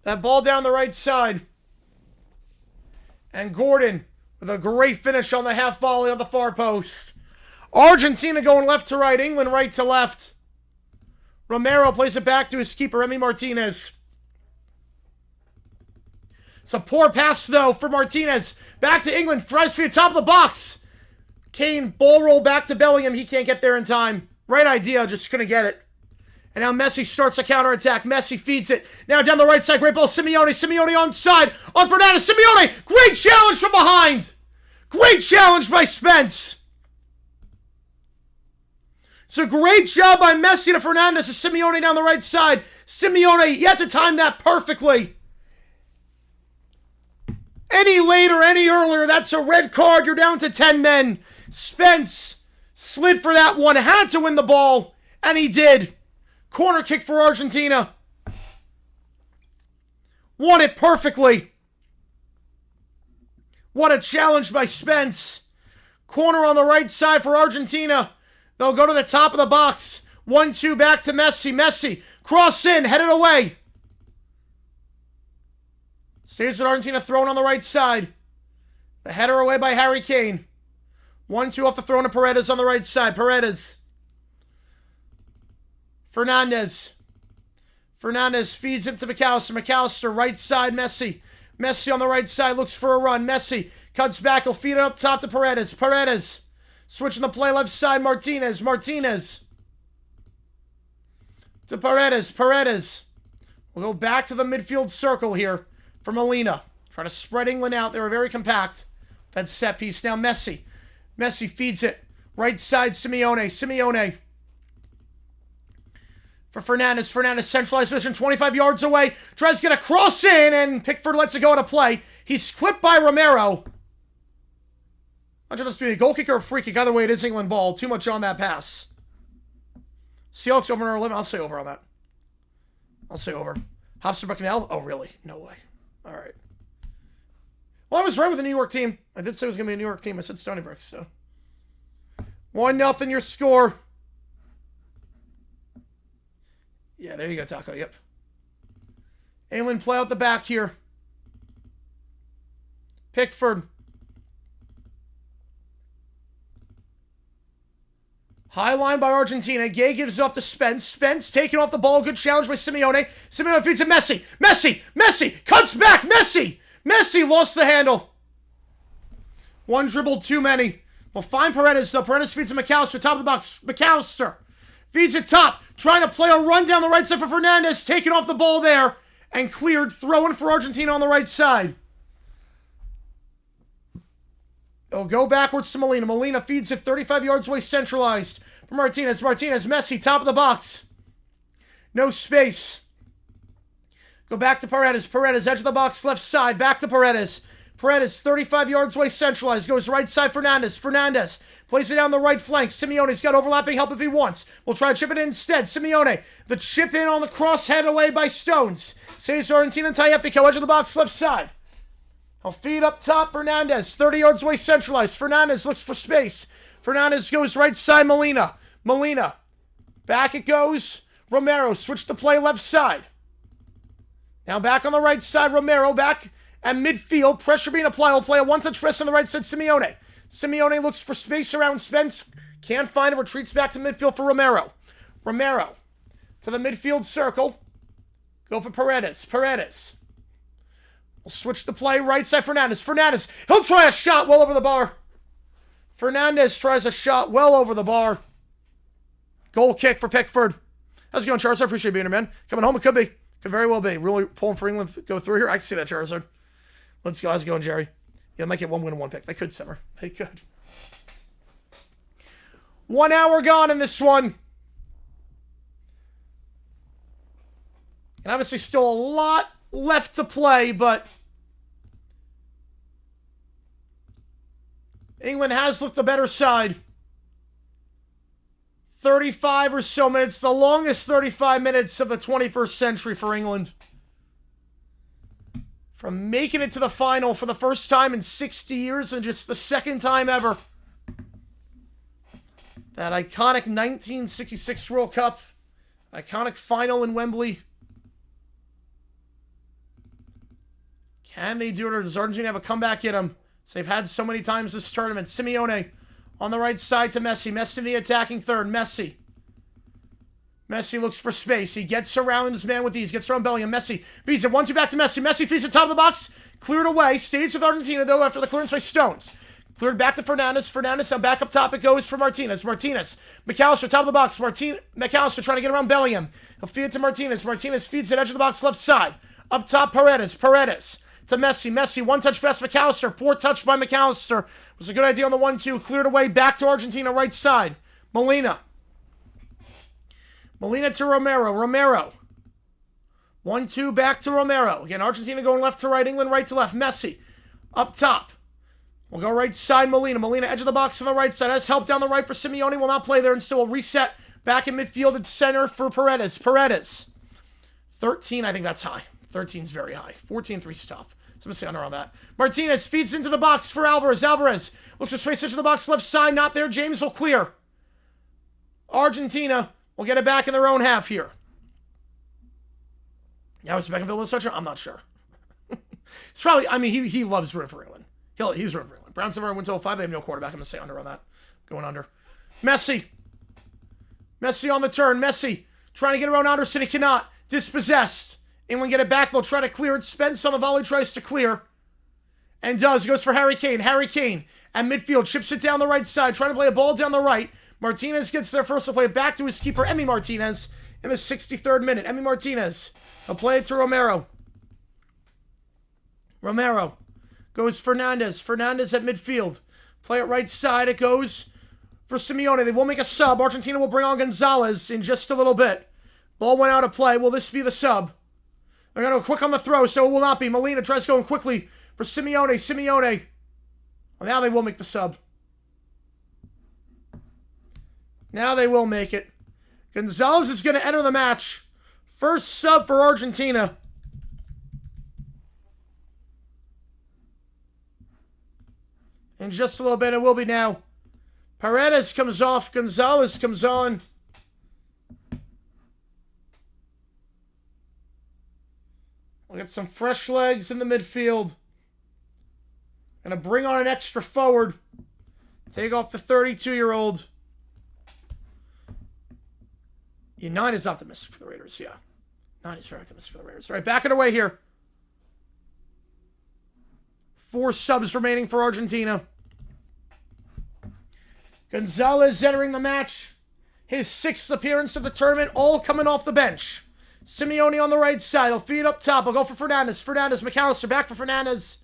That ball down the right side. And Gordon with a great finish on the half volley on the far post. Argentina going left to right. England right to left. Romero plays it back to his keeper, Emi Martinez. It's a poor pass, though, for Martinez. Back to England. Fries for the top of the box. Kane, ball roll back to Bellingham. He can't get there in time. Right idea, just couldn't get it. And now Messi starts a counterattack. Messi feeds it. Now down the right side. Great ball, Simeone. Simeone onside. On Fernandez. Simeone. Great challenge from behind. Great challenge by Spence. It's a great job by Messi to Fernandez. To Simeone down the right side. Simeone, you have to time that perfectly. Any later, any earlier, that's a red card. You're down to 10 men. Spence slid for that one. Had to win the ball. And he did. Corner kick for Argentina. Won it perfectly. What a challenge by Spence. Corner on the right side for Argentina. They'll go to the top of the box. 1-2 back to Messi. Messi. Cross in. Headed away. Stays with Argentina thrown on the right side. The header away by Harry Kane. 1-2 off the throw to Paredes on the right side. Paredes. Fernandez. Fernandez feeds him to McAllister. McAllister, right side, Messi. Messi on the right side, looks for a run. Messi cuts back, he'll feed it up top to Paredes. Paredes. Switching the play left side, Martinez. Martinez. To Paredes. Paredes. We'll go back to the midfield circle here for Molina. Try to spread England out. They were very compact. That set piece. Now Messi. Messi feeds it. Right side, Simeone. Simeone. For Fernandez. Fernandez centralized position 25 yards away. Tries to get a cross in, and Pickford lets it go out of play. He's clipped by Romero. I'm not sure if this be a goal kick or a free kick. Either way, it is England ball. Too much on that pass. Seahawks over number 11. I'll say over on that. I'll say over. Hofstra Buckingham. Oh, really? No way. All right. Well, I was right with the New York team. I did say it was going to be a New York team. I said Stony Brook, so. 1-0 your score. Yeah, there you go, Taco. Yep. England play out the back here. Pickford. High line by Argentina. Gay gives it off to Spence. Spence taking off the ball. Good challenge by Simeone. Simeone feeds to Messi. Messi. Messi. Cuts back. Messi. Messi lost the handle. One dribble too many. We'll find Paredes, though. Paredes feeds to McAllister, top of the box. McAllister feeds it top, trying to play a run down the right side for Fernandez, taking off the ball there, and cleared, throwing for Argentina on the right side. They'll go backwards to Molina. Molina feeds it 35 yards away, centralized for Martinez. Martinez, Messi, top of the box. No space. Go back to Paredes. Paredes, edge of the box, left side. Back to Paredes. Paredes, 35 yards away, centralized. Goes right side, Fernandez. Fernandez plays it down the right flank. Simeone's got overlapping help if he wants. We'll try to chip it in instead. Simeone, the chip in on the cross, headed away by Stones. Saves Argentina and Tagliafico, edge of the box, left side. He'll feed up top, Fernandez. 30 yards away, centralized. Fernandez looks for space. Fernandez goes right side, Molina. Molina. Back it goes. Romero, switch the play left side. Now back on the right side, Romero. Back at midfield. Pressure being applied. Will play a one-touch press on the right side, Simeone. Simeone looks for space around Spence. Can't find it. Retreats back to midfield for Romero. Romero to the midfield circle. Go for Paredes. Paredes. We'll switch the play. Right side, Fernandez. Fernandez. He'll try a shot well over the bar. Fernandez tries a shot well over the bar. Goal kick for Pickford. How's it going, Charizard? I appreciate being here, man. Coming home, it could be. Could very well be. Really pulling for England to go through here. I can see that, Charizard. Let's go. How's it going, Jerry? Yeah, might get one win and one pick. They could, Simmer. They could. 1 hour gone in this one. And obviously still a lot left to play, but England has looked the better side. 35 or so minutes, the longest 35 minutes of the 21st century for England. From making it to the final for the first time in 60 years and just the second time ever. That iconic 1966 World Cup, iconic final in Wembley. Can they do it, or does Argentina have a comeback in them? So they've had so many times this tournament. Simeone on the right side to Messi. Messi in the attacking third. Messi. Messi looks for space. He gets around his man with ease. Gets around Bellingham. Messi feeds it 1-2 back to Messi. Messi feeds it top of the box. Cleared away. Stays with Argentina, though, after the clearance by Stones. Cleared back to Fernandez. Fernandez now back up top. It goes for Martinez. Martinez. McAllister, top of the box. McAllister trying to get around Bellingham. He'll feed it to Martinez. Martinez feeds it edge of the box, left side. Up top, Paredes. Paredes to Messi. Messi, one-touch pass, McAllister. Poor touch by McAllister. Was a good idea on the 1-2. Cleared away, back to Argentina, right side. Molina. Molina to Romero. Romero. 1-2, back to Romero. Again, Argentina going left to right, England right to left. Messi, up top. We'll go right side, Molina. Molina, edge of the box on the right side. Has help down the right for Simeone. Will not play there, and still will reset back in midfield at center for Paredes. Paredes. 13, I think that's high. 13's very high. 14-3's tough. So I'm going to say under on that. Martinez feeds into the box for Alvarez. Alvarez looks for space into the box, left side. Not there. James will clear. Argentina will get it back in their own half here. Yeah, was Beckenville a stretcher? I'm not sure. It's probably, I mean, he loves rooting for England. He's rooting for England. Browns never went to 05. They have no quarterback. I'm going to say under on that. Going under. Messi. Messi on the turn. Messi trying to get around Anderson. He cannot. Dispossessed. England get it back. They'll try to clear it. Spence on the volley tries to clear. And does. Goes for Harry Kane. Harry Kane at midfield. Chips it down the right side. Trying to play a ball down the right. Martinez gets there first. He'll play it back to his keeper, Emi Martinez, in the 63rd minute. Emi Martinez. He'll play it to Romero. Romero. Goes Fernandez. Fernandez at midfield. Play it right side. It goes for Simeone. They will make a sub. Argentina will bring on Gonzalez in just a little bit. Ball went out of play. Will this be the sub? They're going to go quick on the throw, so it will not be. Molina tries going quickly for Simeone. Simeone. Well, now they will make the sub. Now they will make it. Gonzalez is going to enter the match. First sub for Argentina. In just a little bit, it will be now. Paredes comes off. Gonzalez comes on. We'll get some fresh legs in the midfield. Gonna bring on an extra forward. Take off the 32-year-old. Yeah, 9 is optimistic for the Raiders, yeah. 9 is very optimistic for the Raiders. All right, back it away here. 4 subs remaining for Argentina. Gonzalez entering the match. His 6th appearance of the tournament, all coming off the bench. Simeone on the right side. He'll feed up top. He'll go for Fernandez. McAllister back for Fernandez.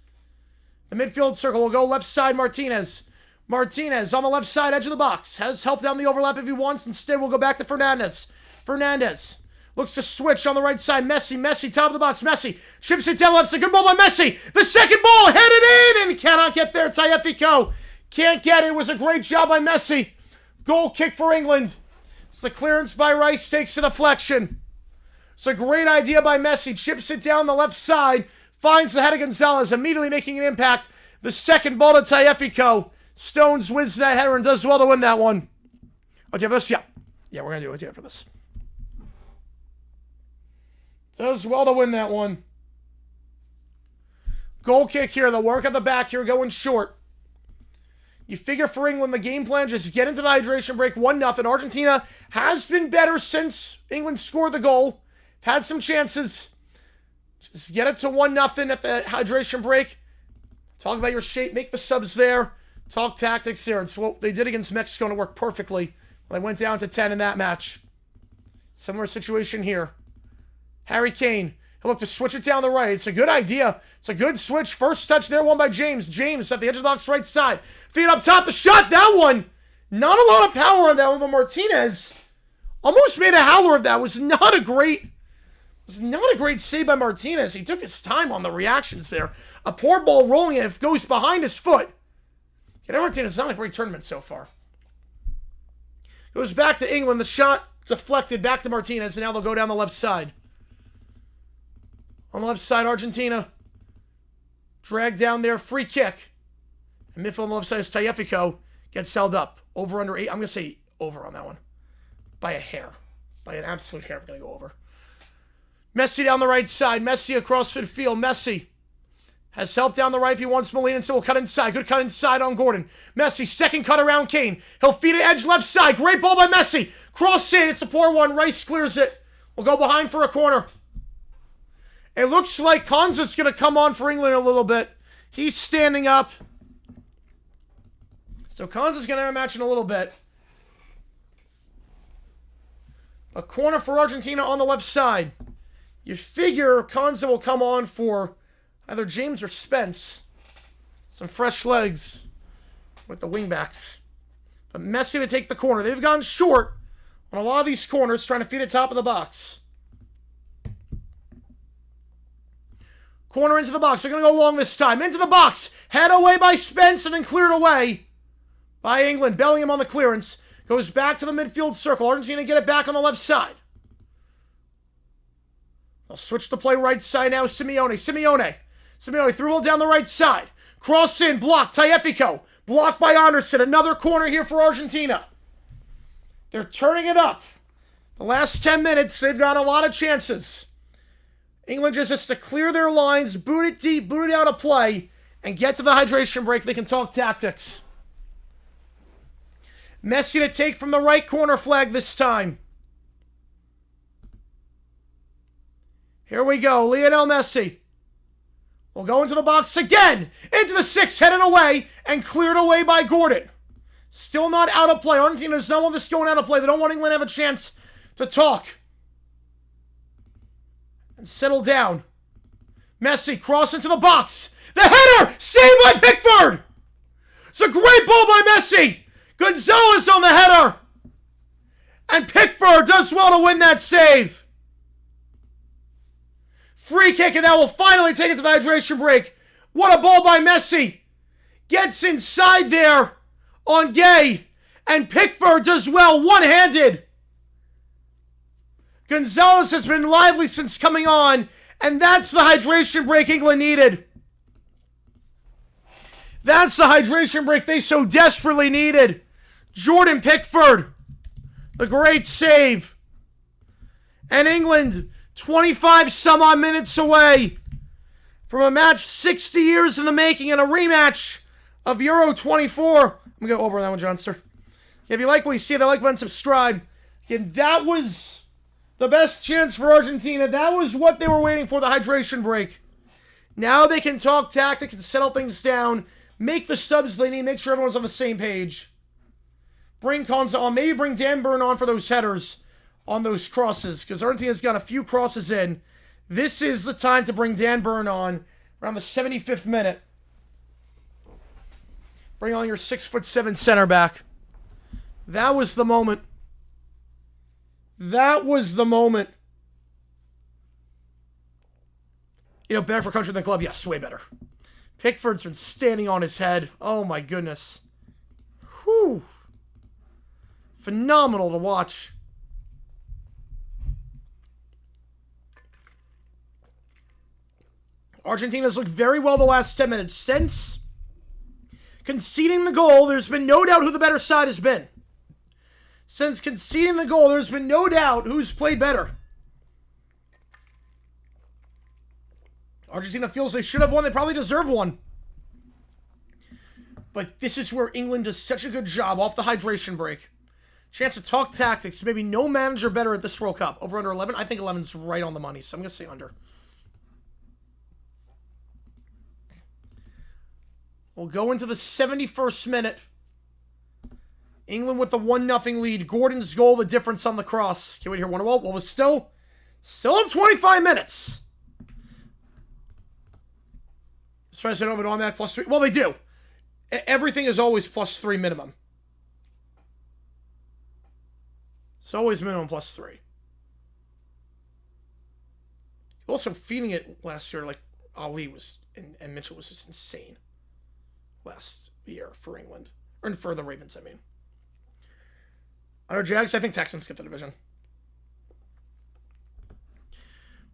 The midfield circle will go left side, Martinez. Martinez on the left side, edge of the box. Has help down the overlap if he wants. Instead, we'll go back to Fernandez. Fernandez looks to switch on the right side. Messi, top of the box. Messi chips it down left side. Good ball by Messi. The second ball headed in and cannot get there. Tagliafico can't get it. It was a great job by Messi. Goal kick for England. It's the clearance by Rice, takes a deflection. It's a great idea by Messi. Chips it down the left side. Finds the head of Gonzalez, immediately making an impact. The second ball to Tagliafico. Stones wins that header and does well to win that one. Oh, do you have this? Yeah. Yeah, we're going to do it here for this. Does well to win that one. Goal kick here. The work at the back here going short. You figure for England, the game plan, just get into the hydration break, 1-0. Argentina has been better since England scored the goal. Had some chances. Just get it to 1-0 at the hydration break. Talk about your shape. Make the subs there. Talk tactics here. It's what they did against Mexico and it worked perfectly. They went down to 10 in that match. Similar situation here. Harry Kane. He'll look to switch it down the right. It's a good idea. It's a good switch. First touch there, won by James. James at the edge of the box right side. Feet up top. The shot. That one. Not a lot of power on that one, but Martinez almost made a howler of that. It was not a great save by Martinez. He took his time on the reactions there. A poor ball rolling it goes behind his foot. Martinez is not a great tournament so far. Goes back to England. The shot deflected back to Martinez, and now they'll go down the left side. On the left side, Argentina. Dragged down there, free kick. And midfield on the left side is Tagliafico. Gets held up. Over, under 8. I'm going to say over on that one. By a hair. By an absolute hair, I'm going to go over. Messi down the right side. Messi across midfield. Messi has help down the right if he wants Molina, and so will cut inside. Good cut inside on Gordon. Messi, second cut around Kane. He'll feed it edge left side. Great ball by Messi. Cross in. It's a poor one. Rice clears it. We'll go behind for a corner. It looks like Konza's going to come on for England a little bit. He's standing up. So Konza's going to enter a match in a little bit. A corner for Argentina on the left side. You figure Konza will come on for either James or Spence. Some fresh legs with the wingbacks. But Messi to take the corner. They've gone short on a lot of these corners, trying to feed it top of the box. Corner into the box. They're going to go long this time. Into the box. Head away by Spence and then cleared away by England. Bellingham on the clearance. Goes back to the midfield circle. Argentina get it back on the left side. They'll switch the play right side now. Simeone threw ball down the right side. Cross in. Blocked. Tagliafico. Blocked by Anderson. Another corner here for Argentina. They're turning it up. The last 10 minutes, they've got a lot of chances. England just has to clear their lines, boot it deep, boot it out of play, and get to the hydration break. They can talk tactics. Messi to take from the right corner flag this time. Here we go. Lionel Messi will go into the box again. Into the 6, headed away, and cleared away by Gordon. Still not out of play. Argentina does not want this going out of play. They don't want England to have a chance to talk and settle down. Messi cross into the box. The header! Saved by Pickford! It's a great ball by Messi! Gonzalez on the header! And Pickford does well to win that save. Free kick, and that will finally take it to the hydration break. What a ball by Messi! Gets inside there on Gay. And Pickford does well, one-handed. Gonzalez has been lively since coming on, and that's the hydration break England needed. That's the hydration break they so desperately needed. Jordan Pickford, the great save. And England, 25 some odd minutes away from a match 60 years in the making and a rematch of Euro 24. I'm going to go over on that one, Johnster. If you like what you see, that like button, subscribe. Again, that was the best chance for Argentina. That was what they were waiting for, the hydration break. Now they can talk tactics and settle things down, make the subs they need, make sure everyone's on the same page. bring Konza on. Maybe bring Dan Burn on for those headers on those crosses, because Argentina's got a few crosses in. This is the time to bring Dan Burn on around the 75th minute. Bring on your 6'7" center back. That was the moment. That was the moment. You know, better for country than club? Yes, way better. Pickford's been standing on his head. Oh, my goodness. Whew. Phenomenal to watch. Argentina's looked very well the last 10 minutes. Since conceding the goal, there's been no doubt who the better side has been. Since conceding the goal, there's been no doubt who's played better. Argentina feels they should have won. They probably deserve one. But this is where England does such a good job off the hydration break. Chance to talk tactics. Maybe no manager better at this World Cup. Over under 11? I think 11's right on the money, so I'm going to say under. We'll go into the 71st minute. England with the 1-0 lead. Gordon's goal, the difference on the cross. Can we hear one? Well, was still in 25 minutes. As far as I know, but on that +3. Well, they do. Everything is always +3 minimum. It's always minimum +3. Also, feeding it last year, like Ali was and Mitchell was just insane last year for England. Or for the Ravens, I mean. Under Jags, I think Texans skip the division.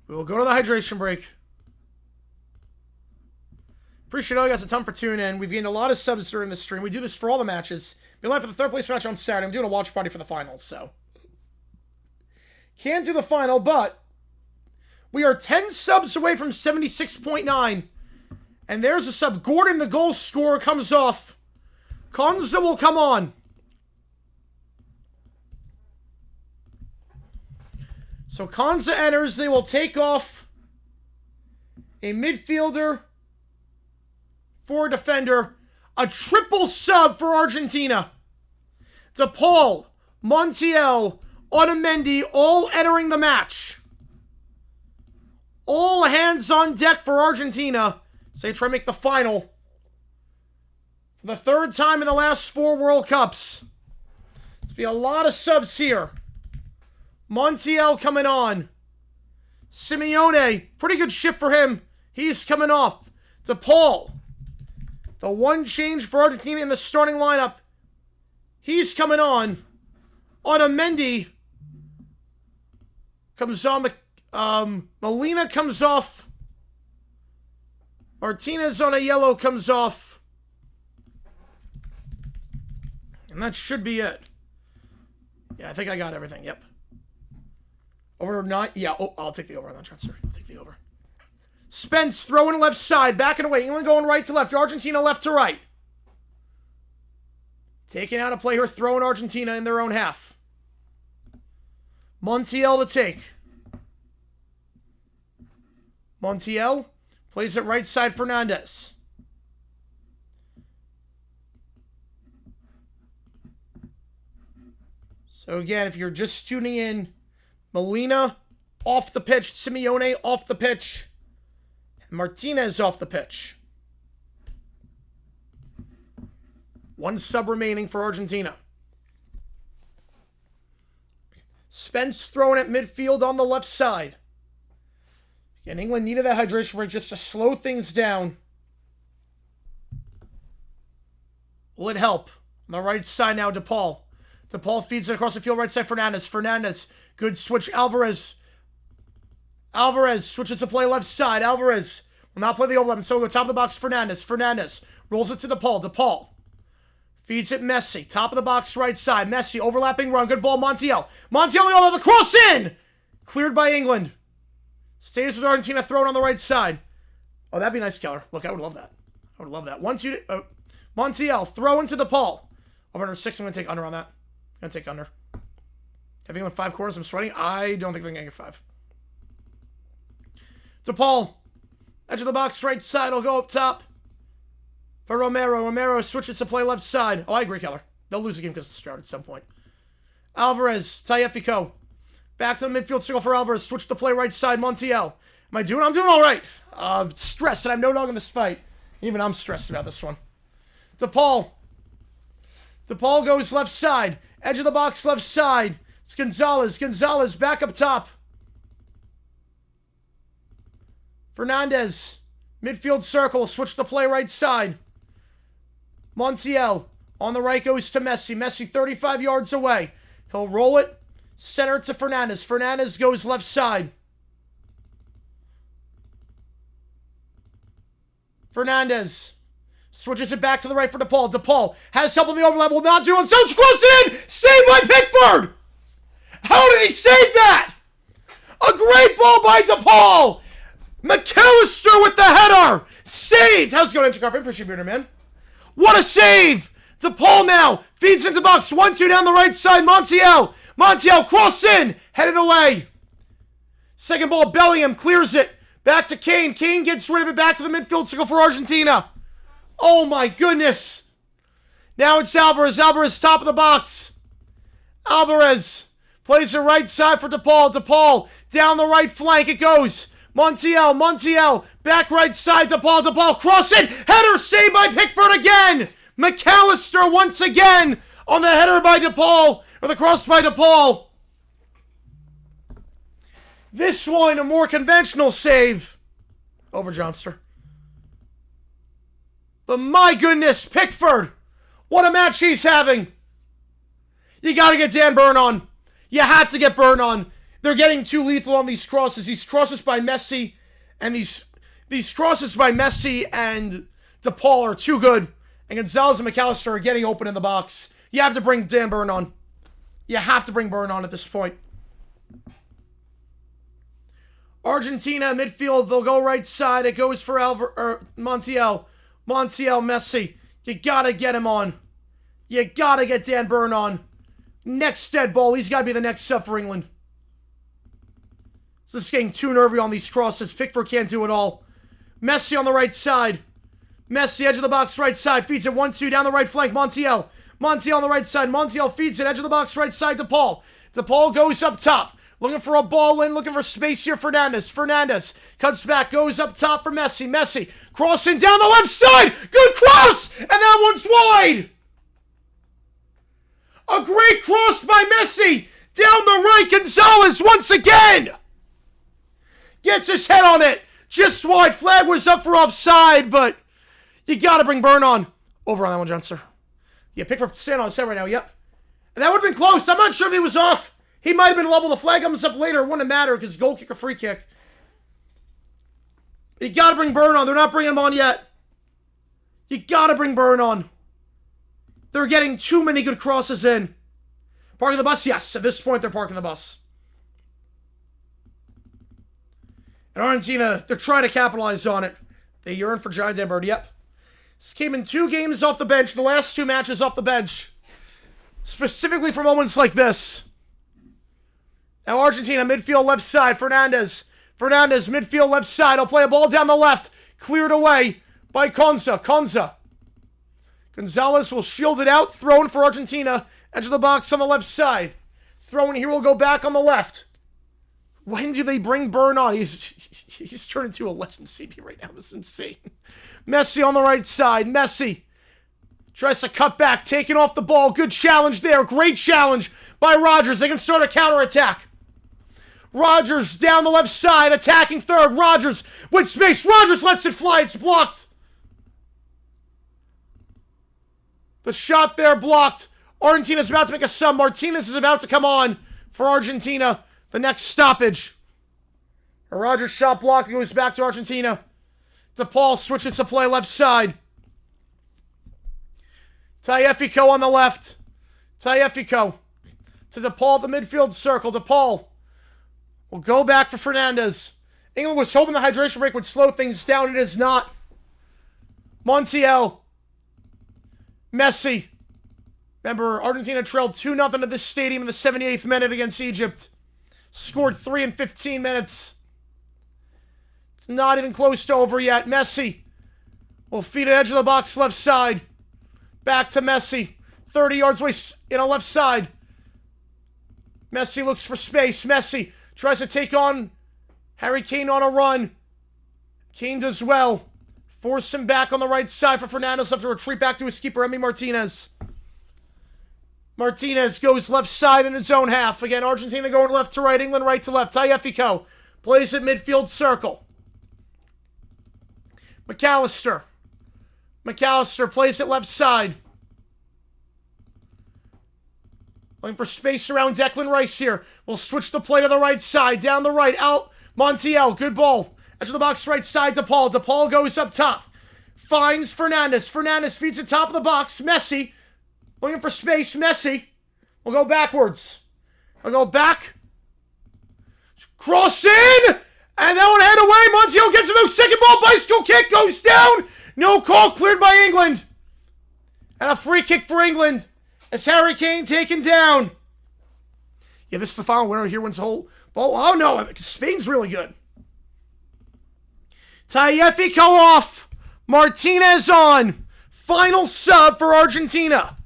We will go to the hydration break. Appreciate all you guys a ton for tuning in. We've gained a lot of subs during this stream. We do this for all the matches. Be live for the third place match on Saturday. I'm doing a watch party for the finals, so. Can't do the final, but we are 10 subs away from 76.9. And there's a sub. Gordon, the goal scorer, comes off. Konza will come on. So Konza enters. They will take off a midfielder for a defender. A triple sub for Argentina. DePaul, Montiel, Otamendi, all entering the match. All hands on deck for Argentina. So they try to make the final. For the third time in the last 4 World Cups. There's be a lot of subs here. Montiel coming on. Simeone, pretty good shift for him. He's coming off. DePaul, the one change for Argentina in the starting lineup. He's coming on. Otamendi comes on. Molina comes off. Martinez on a yellow comes off. And that should be it. Yeah, I think I got everything. Yep. Over 9. Yeah, I'll take the over on that transfer. I'll take the over. Spence throwing left side. Backing away. England going right to left. Argentina left to right. Taking out a play here. Throwing Argentina in their own half. Montiel to take. Montiel plays it right side. Fernandez. So again, if you're just tuning in, Molina off the pitch. Simeone off the pitch. Martinez off the pitch. 1 sub remaining for Argentina. Spence throwing at midfield on the left side. And England needed that hydration break just to slow things down. Will it help? On the right side now, DePaul. DePaul feeds it across the field, right side, Fernandez. Fernandez, good switch, Alvarez. Alvarez switches to play left side. Alvarez will not play the overlap, so we'll go top of the box, Fernandez. Fernandez rolls it to DePaul. DePaul feeds it Messi. Top of the box, right side. Messi, overlapping run. Good ball, Montiel. Montiel, the cross in! Cleared by England. Stays with Argentina, thrown on the right side. Oh, that'd be nice, Keller. Look, I would love that. I would love that. Montiel, throw into DePaul. Over under 6, I'm going to take under on that. I'm going to take under. Having them 5 quarters, I'm sweating. I don't think they're going to get 5. DePaul, edge of the box, right side. I'll go up top for Romero. Romero switches to play left side. Oh, I agree, Keller. They'll lose the game because of Stroud at some point. Alvarez, Tagliafico. Back to the midfield circle for Alvarez. Switch to play right side, Montiel. Am I doing? I'm doing all right. Stressed, and I'm no dog in this fight. Even I'm stressed about this one. DePaul. DePaul goes left side. Edge of the box, left side. It's Gonzalez. Gonzalez back up top. Fernandez. Midfield circle. Switch to play right side. Montiel. On the right goes to Messi. Messi 35 yards away. He'll roll it. Center to Fernandez. Fernandez goes left side. Fernandez switches it back to the right for DePaul. DePaul has help on the overlap. Will not do it. So close it in. Saved by Pickford. How did he save that? A great ball by DePaul. McAllister with the header. Saved. How's it going, Entry Card? Appreciate it, man. What a save. DePaul now feeds into box. 1-2 down the right side. Montiel. Montiel cross in. Headed away. Second ball. Bellingham clears it. Back to Kane. Kane gets rid of it back to the midfield circle for Argentina. Oh my goodness. Now it's Alvarez. Alvarez top of the box. Alvarez plays the right side for DePaul. DePaul down the right flank. It goes. Montiel. Montiel back right side. DePaul. DePaul cross in. Header saved by Pickford again. McAllister once again on the header by DePaul. Or the cross by DePaul. This one, a more conventional save over Johnster. But my goodness, Pickford. What a match he's having. You got to get Dan Burn on. You had to get Burn on. They're getting too lethal on these crosses. These crosses by Messi and these crosses by Messi and DePaul are too good. And Gonzalez and McAllister are getting open in the box. You have to bring Dan Burn on. You have to bring Burn on at this point. Argentina midfield, they'll go right side. It goes for Montiel. Montiel, Messi. You gotta get him on. You gotta get Dan Burn on. Next dead ball. He's gotta be the next sub for England. This is getting too nervy on these crosses. Pickford can't do it all. Messi on the right side. Messi, edge of the box, right side. Feeds it 1-2 down the right flank. Montiel. Montiel on the right side. Montiel feeds it. Edge of the box, right side. DePaul. DePaul goes up top. Looking for a ball in, looking for space here. Fernandez. Fernandez cuts back, goes up top for Messi. Messi crossing down the left side. Good cross! And that one's wide! A great cross by Messi. Down the right, Gonzalez once again. Gets his head on it. Just wide. Flag was up for offside, but you got to bring Burn on. Over on that one, Johnster. Yeah, Pickford standing on his head right now, yep. And that would have been close. I'm not sure if he was off. He might have been level. The flag comes up later. It wouldn't matter because goal kick or free kick. You got to bring Burn on. They're not bringing him on yet. You got to bring Burn on. They're getting too many good crosses in. Parking the bus? Yes. At this point, they're parking the bus. And Argentina, they're trying to capitalize on it. They yearn for Giant Dan Burn. Yep. This came in 2 games off the bench. The last 2 matches off the bench. Specifically for moments like this. Now Argentina, midfield left side. Fernandez. Fernandez, midfield left side. He'll play a ball down the left. Cleared away by Konza. Konza. Gonzalez will shield it out. Thrown for Argentina. Edge of the box on the left side. Thrown here will go back on the left. When do they bring Burn on? He's turned into a legend CP right now. This is insane. Messi on the right side. Messi tries to cut back. Taking off the ball. Good challenge there. Great challenge by Rodgers. They can start a counterattack. Rodgers down the left side, attacking third. Rodgers with space. Rodgers lets it fly. It's blocked. The shot there blocked. Argentina's about to make a sub. Martinez is about to come on for Argentina. The next stoppage. A Rodgers shot blocked. Goes back to Argentina. DePaul switches to play left side. Tagliafico on the left. Tagliafico to DePaul at the midfield circle. DePaul will go back for Fernandez. England was hoping the hydration break would slow things down. It is not. Montiel. Messi. Remember, Argentina trailed 2-0 at this stadium in the 78th minute against Egypt. Scored 3 in 15 minutes. It's not even close to over yet. Messi will feed it edge of the box left side. Back to Messi. 30 yards away in a left side. Messi looks for space. Messi tries to take on Harry Kane on a run. Kane does well. Force him back on the right side for Fernandes. Have to retreat back to his keeper, Emi Martinez. Martinez goes left side in his own half. Again, Argentina going left to right, England right to left. Tagliafico plays at midfield circle. McAllister. McAllister plays at left side. Looking for space around Declan Rice here. We'll switch the play to the right side. Down the right. Out. Montiel. Good ball. Edge of the box right side. DePaul. DePaul goes up top. Finds Fernandes. Fernandes feeds the top of the box. Messi. Looking for space. Messi. We'll go backwards. I'll go back. Cross in. And that one head away. Montiel gets it. Second ball. Bicycle kick goes down. No call. Cleared by England. And a free kick for England. As Harry Kane taken down. Yeah, this is the final winner here. Wins the whole ball. Oh, no. Spain's really good. Tagliafico off. Martinez on. Final sub for Argentina.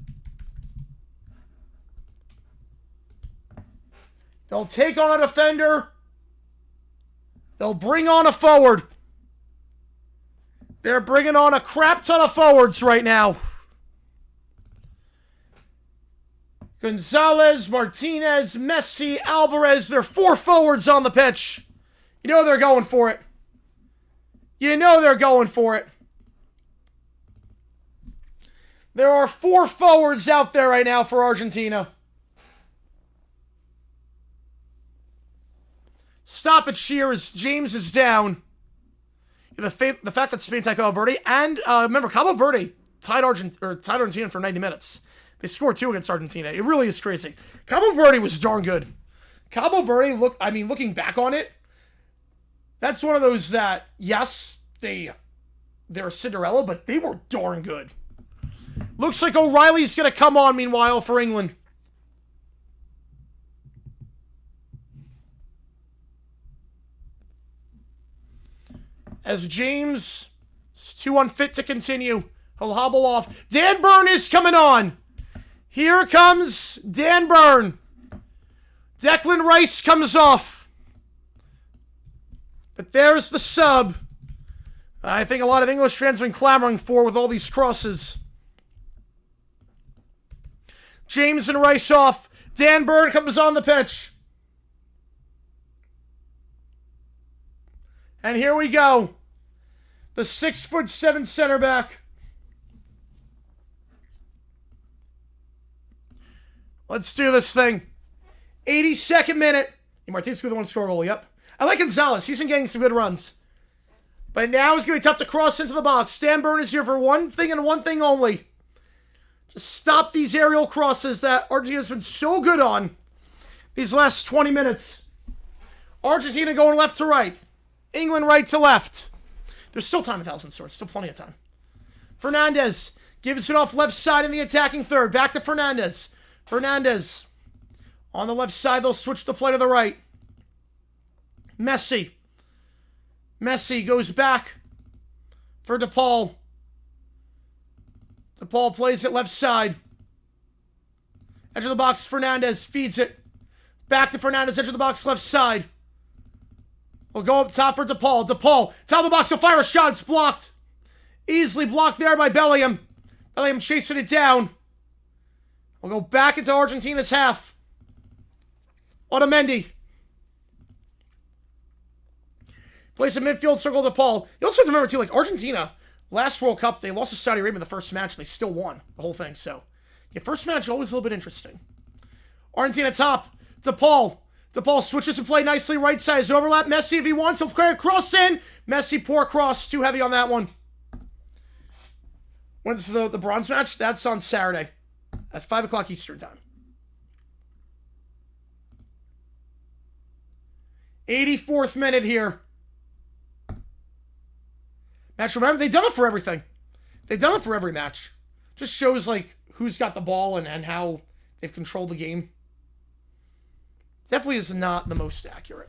They'll take on a defender. They'll bring on a forward. They're bringing on a crap ton of forwards right now. Gonzalez, Martinez, Messi, Alvarez. They're 4 forwards on the pitch. You know they're going for it. You know they're going for it. There are 4 forwards out there right now for Argentina. Stoppage here as James is down. The fact that Spain tied Cabo Verde, and remember, Cabo Verde tied Argentina for 90 minutes. They scored 2 against Argentina. It really is crazy. Cabo Verde was darn good. Cabo Verde, looking back on it, that's one of those that, yes, they're a Cinderella, but they were darn good. Looks like O'Reilly's going to come on, meanwhile, for England. As James is too unfit to continue, he'll hobble off. Dan Burn is coming on. Here comes Dan Burn. Declan Rice comes off. But there's the sub. I think a lot of English fans have been clamoring for with all these crosses. James and Rice off. Dan Burn comes on the pitch. And here we go. The 6'7" center back. Let's do this thing. 82nd minute. Martinez with the one score goal, yep. I like Gonzalez. He's been getting some good runs. But now it's going to be tough to cross into the box. Dan Burn is here for one thing and one thing only. Just stop these aerial crosses that Argentina's been so good on these last 20 minutes. Argentina going left to right. England right to left. There's still time, 1,000 swords. Still plenty of time. Fernandes gives it off left side in the attacking third. Back to Fernandes. Fernandes. On the left side, they'll switch the play to the right. Messi. Messi goes back for DePaul. DePaul plays it left side. Edge of the box, Fernandes feeds it. Back to Fernandes, edge of the box, left side. We'll go up top for DePaul. DePaul, top of the box, he'll fire a shot. It's blocked. Easily blocked there by Bellingham. Bellingham chasing it down. We'll go back into Argentina's half. Otamendi. Plays a midfield circle to Paul. You also have to remember, too, like, Argentina, last World Cup, they lost to Saudi Arabia in the first match, and they still won the whole thing. So, yeah, first match, always a little bit interesting. Argentina top to Paul. DePaul switches to play nicely right side. Is overlap. Messi, if he wants, he'll cross in. Messi, poor cross. Too heavy on that one. When's the bronze match? That's on Saturday at 5 o'clock Eastern time. 84th minute here. Match, remember, they've done it for everything. They've done it for every match. Just shows, like, who's got the ball and how they've controlled the game. Definitely is not the most accurate.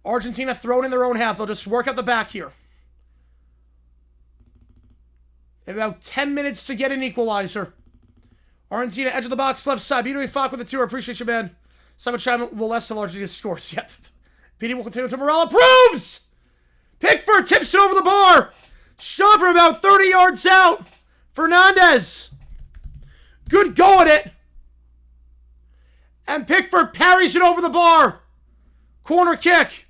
Argentina thrown in their own half. They'll just work out the back here. About 10 minutes to get an equalizer. Argentina, edge of the box, left side. BW Falk with the 2. I appreciate you, man. Simon Chapman will less than Argentina scores. Yep. PD will continue to Morel. Approves! Pickford tips it over the bar. Shot from about 30 yards out. Fernandez. Good go at it. And Pickford parries it over the bar. Corner kick.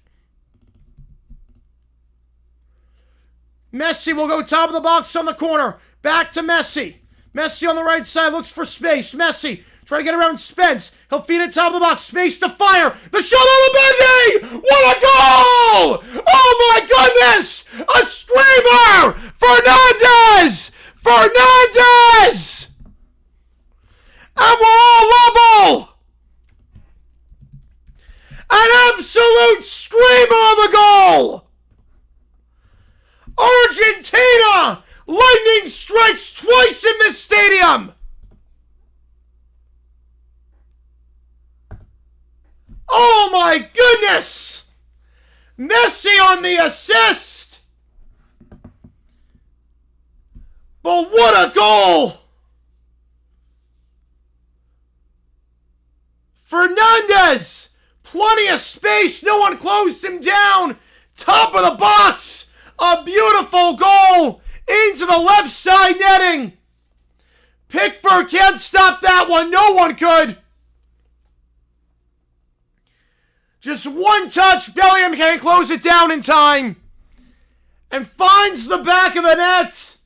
Messi will go top of the box on the corner. Back to Messi. Messi on the right side looks for space. Messi trying to get around Spence. He'll feed it top of the box. Space to fire. The shot on the Mendy! What a goal! Oh my goodness! A screamer! Fernandez! Fernandez! And we're all level! An absolute screamer of a goal! Argentina! Lightning strikes twice in this stadium! Oh my goodness! Messi on the assist! But what a goal! Fernandez! Plenty of space, no one closed him down! Top of the box! A beautiful goal into the left side netting! Pickford can't stop that one, no one could! Just one touch, Bellingham can't close it down in time. And finds the back of the net.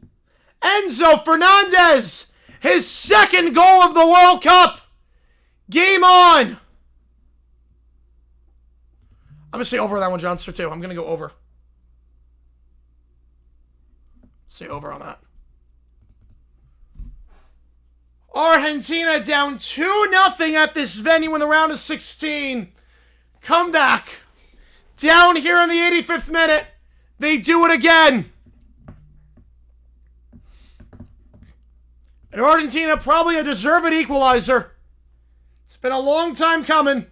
Enzo Fernandez, his second goal of the World Cup. Game on. I'm going to say over on that one, Johnster, too. I'm going to go over. Say over on that. Argentina down 2-0 at this venue in the round of 16. Comeback. Down here in the 85th minute. They do it again. And Argentina probably a deserved equalizer. It's been a long time coming.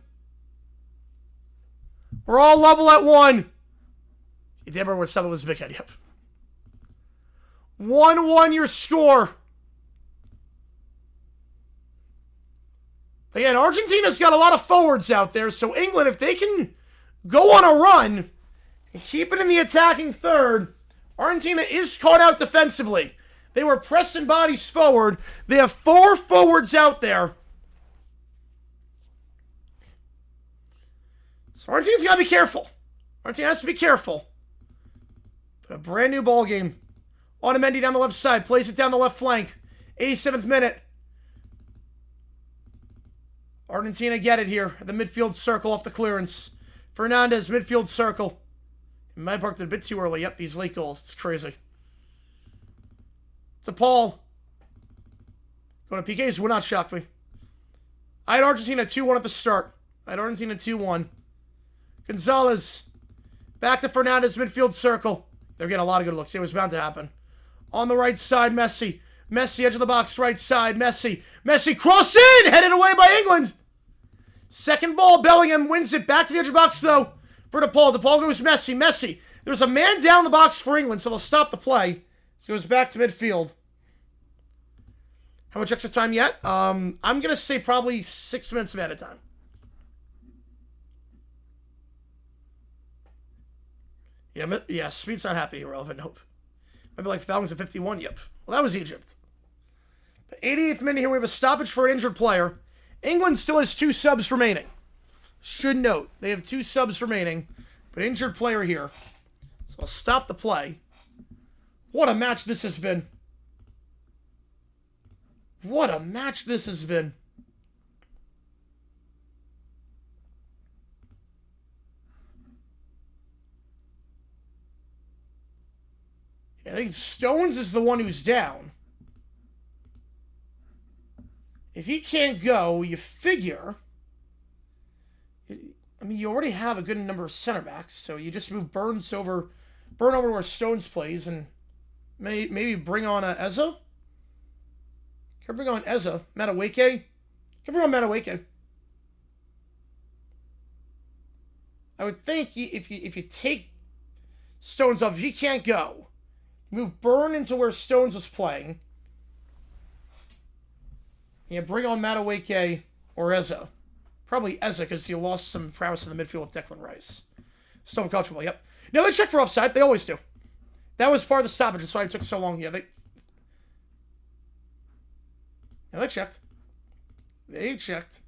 We're all level at 1. You damn right what Sutherland was big head, yep. 1-1 your score. Again, Argentina's got a lot of forwards out there, so England, if they can go on a run and keep it in the attacking third, Argentina is caught out defensively. They were pressing bodies forward. They have 4 forwards out there. So Argentina's got to be careful. Argentina has to be careful. But a brand new ball game. Otamendi down the left side, plays it down the left flank. 87th minute. Argentina get it here at the midfield circle off the clearance. Fernandez, midfield circle. He might have parked it a bit too early. Yep, these late goals. It's crazy. It's a Paul. Going to PKs would not shock me. I had Argentina 2-1 at the start. I had Argentina 2-1. Gonzalez. Back to Fernandez, midfield circle. They're getting a lot of good looks. It was bound to happen. On the right side, Messi. Messi, edge of the box, right side. Messi. Messi, cross in! Headed away by England. Second ball, Bellingham wins it. Back to the edge of the box, though, for DePaul. DePaul goes Messi. Messi. There's a man down the box for England, so they'll stop the play. This goes back to midfield. How much extra time yet? I'm going to say probably 6 minutes of added time. Yeah, Speed's not happy. Irrelevant. Nope. Maybe like Falcons at 51. Yep. Well, that was Egypt. The 88th minute here, we have a stoppage for an injured player. England still has 2 subs remaining. Should note, they have 2 subs remaining, but injured player here. So I'll stop the play. What a match this has been. What a match this has been. I think Stones is the one who's down. If he can't go, you figure... I mean, you already have a good number of center backs, so you just move Burn over to where Stones plays, and maybe bring on Eza? Can bring on Eza? Madueke? Can bring on Madueke. I would think if you take Stones off, if he can't go, Move Burn into where Stones was playing. Yeah, bring on Madueke or Eza. Probably Eza because you lost some prowess in the midfield with Declan Rice. Still comfortable, yep. No, they check for offside. They always do. That was part of the stoppage. That's why it took so long. Yeah, they checked. They checked.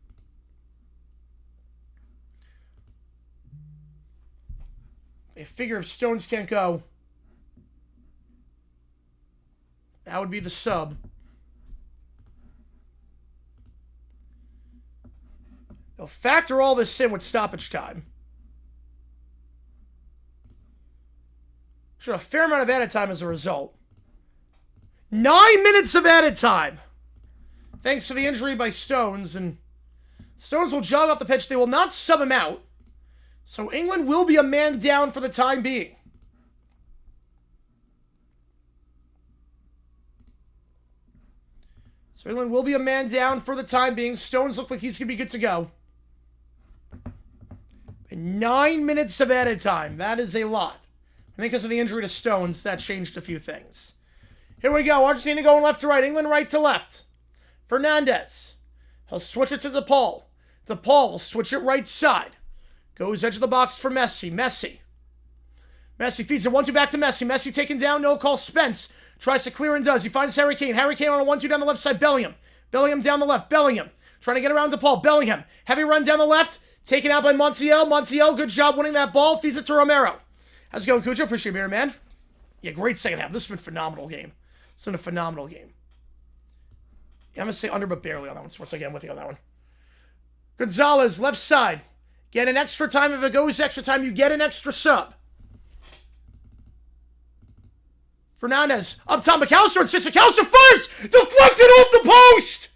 They figure if Stones can't go, that would be the sub. They'll factor all this in with stoppage time. Sure, a fair amount of added time as a result. 9 minutes of added time. Thanks to the injury by Stones. And Stones will jog off the pitch. They will not sub him out. So England will be a man down for the time being. So England will be a man down for the time being. Stones look like he's going to be good to go. 9 minutes of added time. That is a lot. I think because of the injury to Stones, that changed a few things. Here we go. Argentina going left to right. England right to left. Fernandez. He'll switch it to DePaul. DePaul will switch it right side. Goes edge of the box for Messi. Messi feeds it 1-2 back to Messi. Messi taken down. No call. Spence tries to clear and does. He finds Harry Kane. Harry Kane on a 1-2 down the left side. Bellingham down the left. Bellingham trying to get around DePaul. Bellingham. Heavy run down the left. Taken out by Montiel. Montiel, good job winning that ball. Feeds it to Romero. How's it going, Cujo? Appreciate you, man. Yeah, great second half. This has been a phenomenal game. It's been a phenomenal game. Yeah, I'm going to say under, but barely on that one. Sports, again, with you on that one. Gonzalez, left side. Get an extra time. If it goes extra time, you get an extra sub. Fernandez, up top. McAllister insists. McAllister first! Deflected off the post!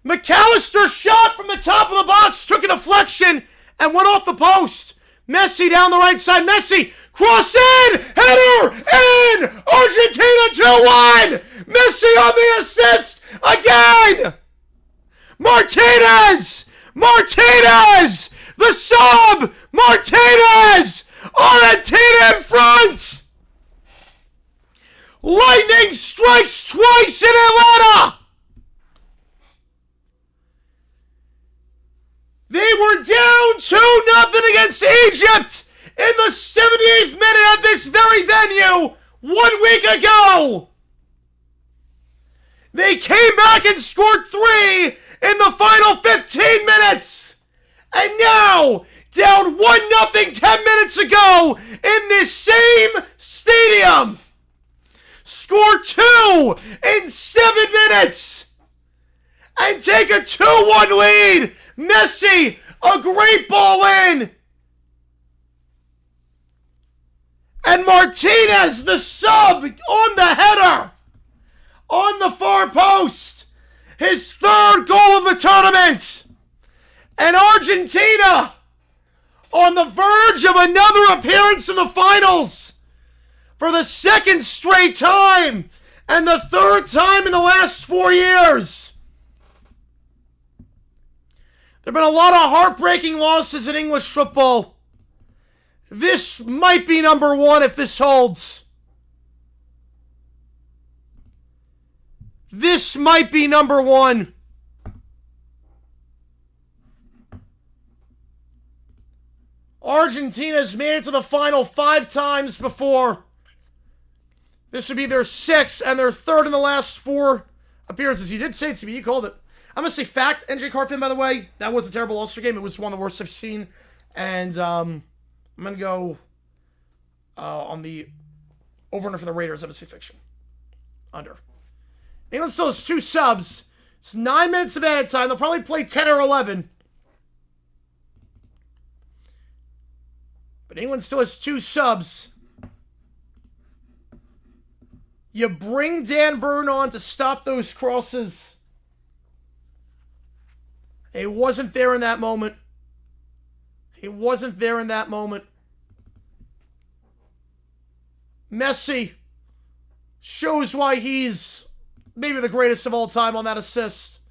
McAllister shot from the top of the box, took a deflection, and went off the post. Messi down the right side. Messi, cross in, header, in! Argentina 2-1! Messi on the assist again! Martinez! The sub! Martinez! Argentina in front! Lightning strikes twice in Atlanta! They were down 2-0 against Egypt in the 78th minute at this very venue 1 week ago. They came back and scored 3 in the final 15 minutes. And now, down 1-0 10 minutes ago in this same stadium. Score 2 in 7 minutes. And take a 2-1 lead. Messi, a great ball in. And Martinez, the sub, on the header. On the far post. His 3rd goal of the tournament. And Argentina, on the verge of another appearance in the finals. For the 2nd straight time. And the 3rd time in the last 4 years. There have been a lot of heartbreaking losses in English football. This might be number 1 if this holds. This might be number 1. Argentina's made it to the final 5 times before. This would be their 6th and their 3rd in the last 4 appearances. You did say it to me. You called it. I'm going to say fact, NJ Carfin, by the way. That was a terrible All-Star game. It was one of the worst I've seen. And I'm going to go on the over-under for the Raiders. I'm going to say fiction. Under. England still has 2 subs. It's 9 minutes of added time. They'll probably play 10 or 11. But England still has 2 subs. You bring Dan Burn on to stop those crosses. He wasn't there in that moment. Messi shows why he's maybe the greatest of all time on that assist.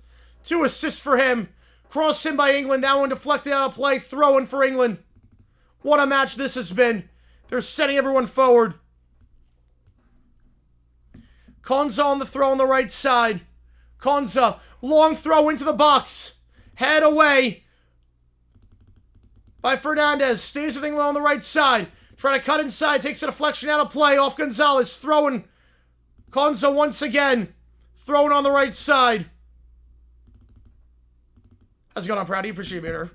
2 assists for him. Crossed in by England. That one deflected out of play. Throw in for England. What a match this has been. They're setting everyone forward. Konza on the throw on the right side. Konza, long throw into the box. Head away by Fernandez. Stays with England on the right side. Trying to cut inside. Takes a deflection out of play off Gonzalez. Throwing Konza once again. Throwing on the right side. How's it going on, Proudy? Appreciate it,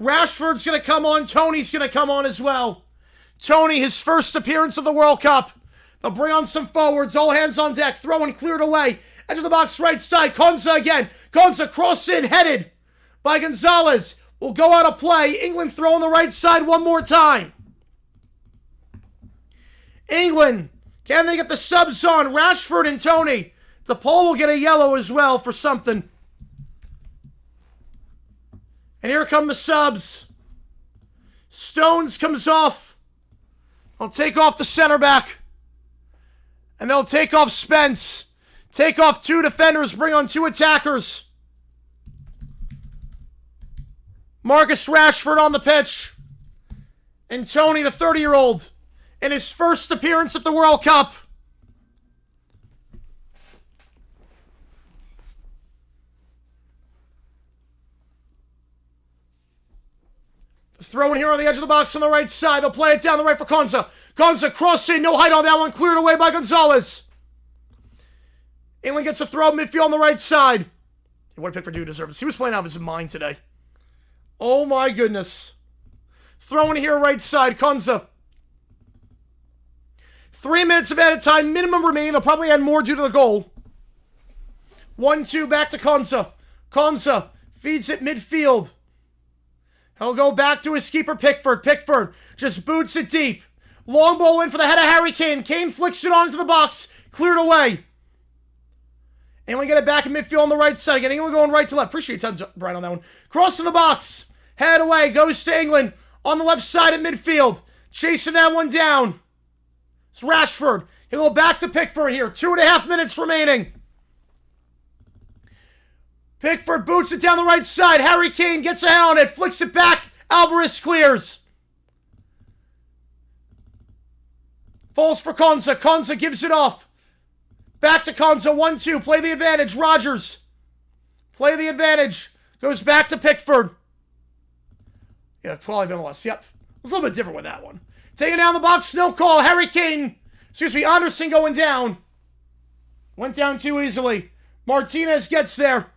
Rashford's going to come on. Tony's going to come on as well. Tony, his first appearance of the World Cup. They'll bring on some forwards. All hands on deck. Throwing cleared away. Edge of the box right side. Konza again. Konza cross in. Headed by Gonzalez. Will go out of play. England throw on the right side one more time. England. Can they get the subs on? Rashford and Tony. DePaul will get a yellow as well for something. And here come the subs. Stones comes off. They'll take off the center back. And they'll take off Spence. Take off 2 defenders. Bring on 2 attackers. Marcus Rashford on the pitch. And Tony, the 30-year-old, in his first appearance at the World Cup. Throwing here on the edge of the box on the right side. They'll play it down the right for Konza. Konza cross in. No height on that one. Cleared away by Gonzalez. England gets a throw midfield on the right side. What a pick for Dude deserves. He was playing out of his mind today. Oh my goodness. Throwing here right side. Konza. 3 minutes of added time. Minimum remaining. They'll probably add more due to the goal. 1-2 back to Konza. Konza feeds it midfield. He'll go back to his keeper, Pickford. Pickford just boots it deep. Long ball in for the head of Harry Kane. Kane flicks it onto the box. Cleared away. And we get it back in midfield on the right side. Again, England going right to left. Appreciate it, Brian, on that one. Cross to the box. Head away. Goes to England on the left side at midfield. Chasing that one down. It's Rashford. He'll go back to Pickford here. 2.5 minutes remaining. Pickford boots it down the right side. Harry Kane gets a hand on it. Flicks it back. Alvarez clears. Falls for Konza. Konza gives it off. Back to Konza. 1-2. Play the advantage. Rogers. Play the advantage. Goes back to Pickford. Yeah, probably MLS. Yep. It's a little bit different with that one. Taking down the box. No call. Harry Kane. Excuse me. Anderson going down. Went down too easily. Martinez gets there.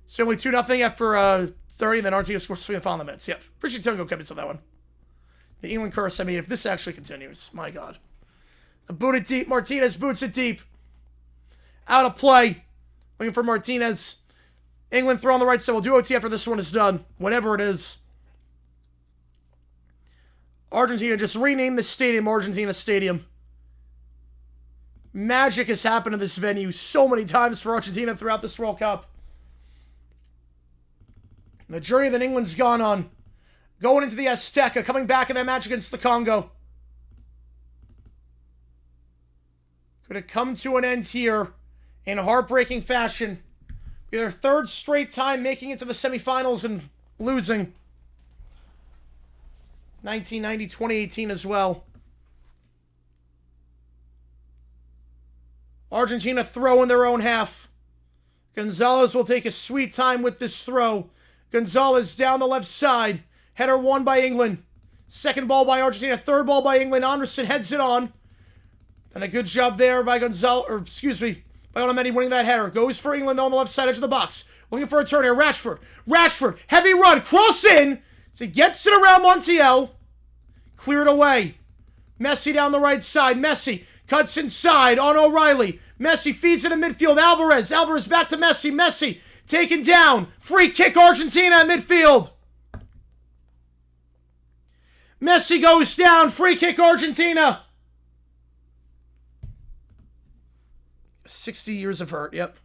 It's only 2-0 after 30, and then Argentina scores 3 in the final minutes. Yep. Appreciate Tango Kevin on that one. The England curse, I mean, if this actually continues, my God. Boot it deep. Martinez boots it deep. Out of play. Looking for Martinez. England throw on the right side. We'll do OT after this one is done. Whatever it is. Argentina just renamed the stadium Argentina Stadium. Magic has happened in this venue so many times for Argentina throughout this World Cup. The journey that England's gone on. Going into the Azteca. Coming back in that match against the Congo. Could have come to an end here in heartbreaking fashion. Be their 3rd straight time making it to the semifinals and losing. 1990, 2018 as well. Argentina throw in their own half. Gonzalez will take a sweet time with this throw. Gonzalez down the left side. Header won by England. Second ball by Argentina. Third ball by England. Anderson heads it on. And a good job there by Gonzalez, or excuse me, by Otamendi winning that header. Goes for England on the left side edge of the box. Looking for a turn here. Rashford. Rashford. Heavy run. Cross in. So he gets it around Montiel. Cleared away. Messi down the right side. Messi cuts inside on O'Reilly. Messi feeds it in midfield. Alvarez. Alvarez back to Messi. Messi taken down. Free kick Argentina in midfield. Messi goes down. Free kick Argentina. 60 years of hurt. Yep.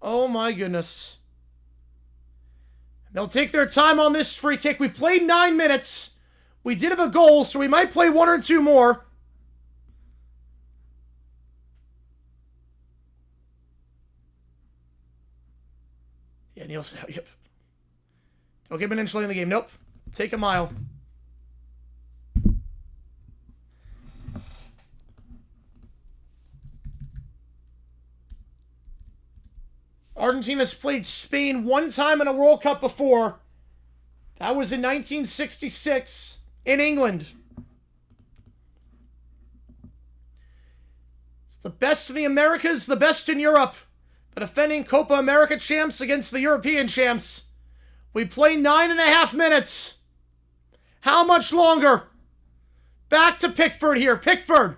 Oh my goodness. They'll take their time on this free kick. We played 9 minutes. We did have a goal, so we might play 1 or 2 more. Yeah, Nielsen. Yep. Don't give him an inch late in the game. Nope. Take a mile. Argentina's played Spain one time in a World Cup before. That was in 1966 in England. It's the best in the Americas, the best in Europe. The defending Copa America champs against the European champs. We play 9.5 minutes. How much longer? Back to Pickford here. Pickford.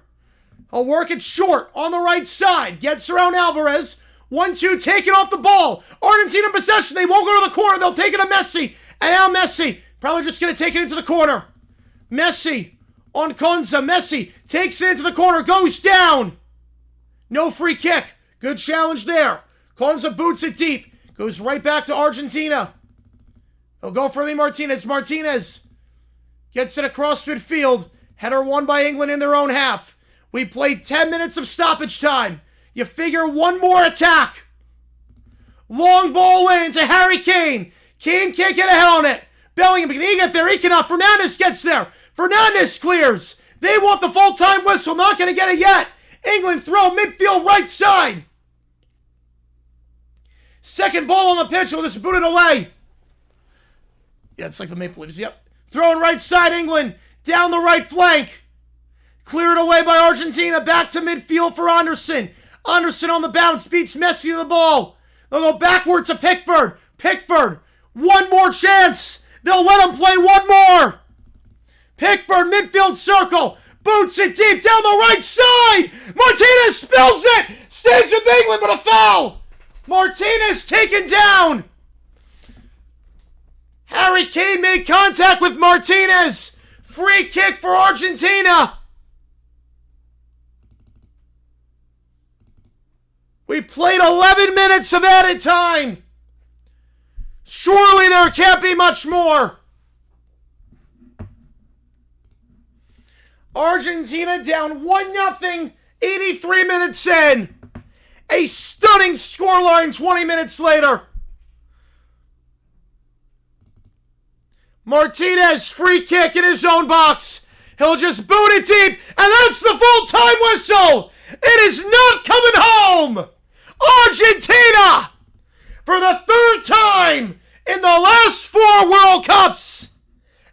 He'll work it short on the right side. Gets around Alvarez. 1-2, taking off the ball. Argentina in possession. They won't go to the corner. They'll take it to Messi. And now Messi. Probably just going to take it into the corner. Messi on Konza. Messi takes it into the corner. Goes down. No free kick. Good challenge there. Konza boots it deep. Goes right back to Argentina. They'll go for Martinez. Martinez gets it across midfield. Header won by England in their own half. We played 10 minutes of stoppage time. You figure one more attack. Long ball in to Harry Kane. Kane can't get ahead on it. Bellingham, can he get there? He cannot. Fernandes gets there. Fernandes clears. They want the full-time whistle. Not going to get it yet. England throw midfield right side. Second ball on the pitch. We'll just boot it away. Yeah, it's like the Maple Leafs. Yep. Throwing right side England. Down the right flank. Cleared away by Argentina. Back to midfield for Anderson. Anderson on the bounce. Beats Messi to the ball. They'll go backward to Pickford. Pickford. One more chance. They'll let him play one more. Pickford, midfield circle. Boots it deep down the right side. Martinez spills it. Stays with England, but a foul. Martinez taken down. Harry Kane made contact with Martinez. Free kick for Argentina. We played 11 minutes of added time. Surely there can't be much more. Argentina down 1-0, 83 minutes in. A stunning scoreline 20 minutes later. Martinez, free kick in his own box. He'll just boot it deep, and that's the full-time whistle. It is not coming home. Argentina, for the third time in the last 4 World Cups,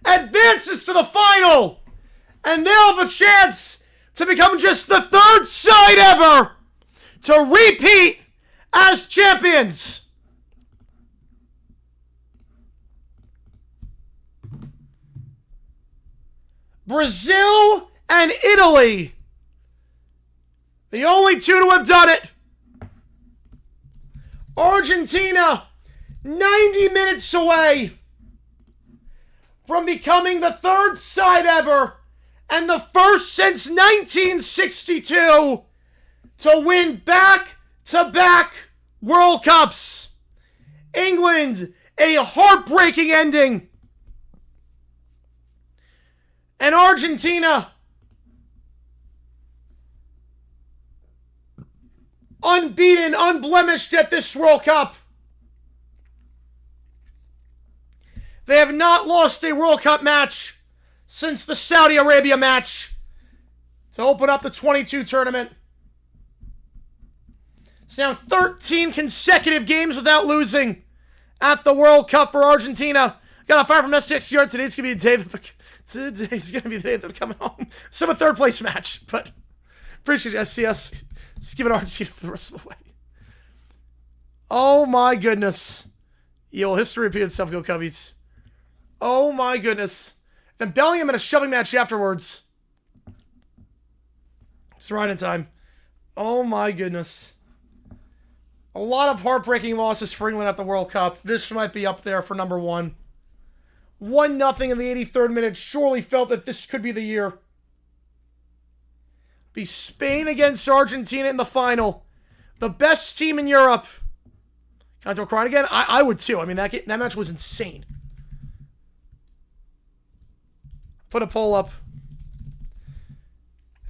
advances to the final. And they'll have a chance to become just the third side ever to repeat as champions. Brazil and Italy, the only two to have done it. Argentina, 90 minutes away from becoming the third side ever and the first since 1962 to win back-to-back World Cups. England, a heartbreaking ending. And Argentina, unbeaten, unblemished at this World Cup. They have not lost a World Cup match since the Saudi Arabia match to open up the 22 tournament. It's now 13 consecutive games without losing at the World Cup for Argentina. Got a fire from S6 Today's going to be the day that today's going to be the day that they're coming home. Some a third place match, but appreciate you guys see us. Just give it Argentina for the rest of the way. Oh my goodness. You'll history repeat itself, go Cubbies. Oh my goodness. Then Bellingham in a shoving match afterwards. It's right in time. Oh my goodness. A lot of heartbreaking losses for England at the World Cup. This might be up there for number 1. 1-0 in the 83rd minute. Surely felt that this could be the year. Be Spain against Argentina in the final. The best team in Europe. Can I throw crying again? I would too. I mean, that match was insane. Put a poll up.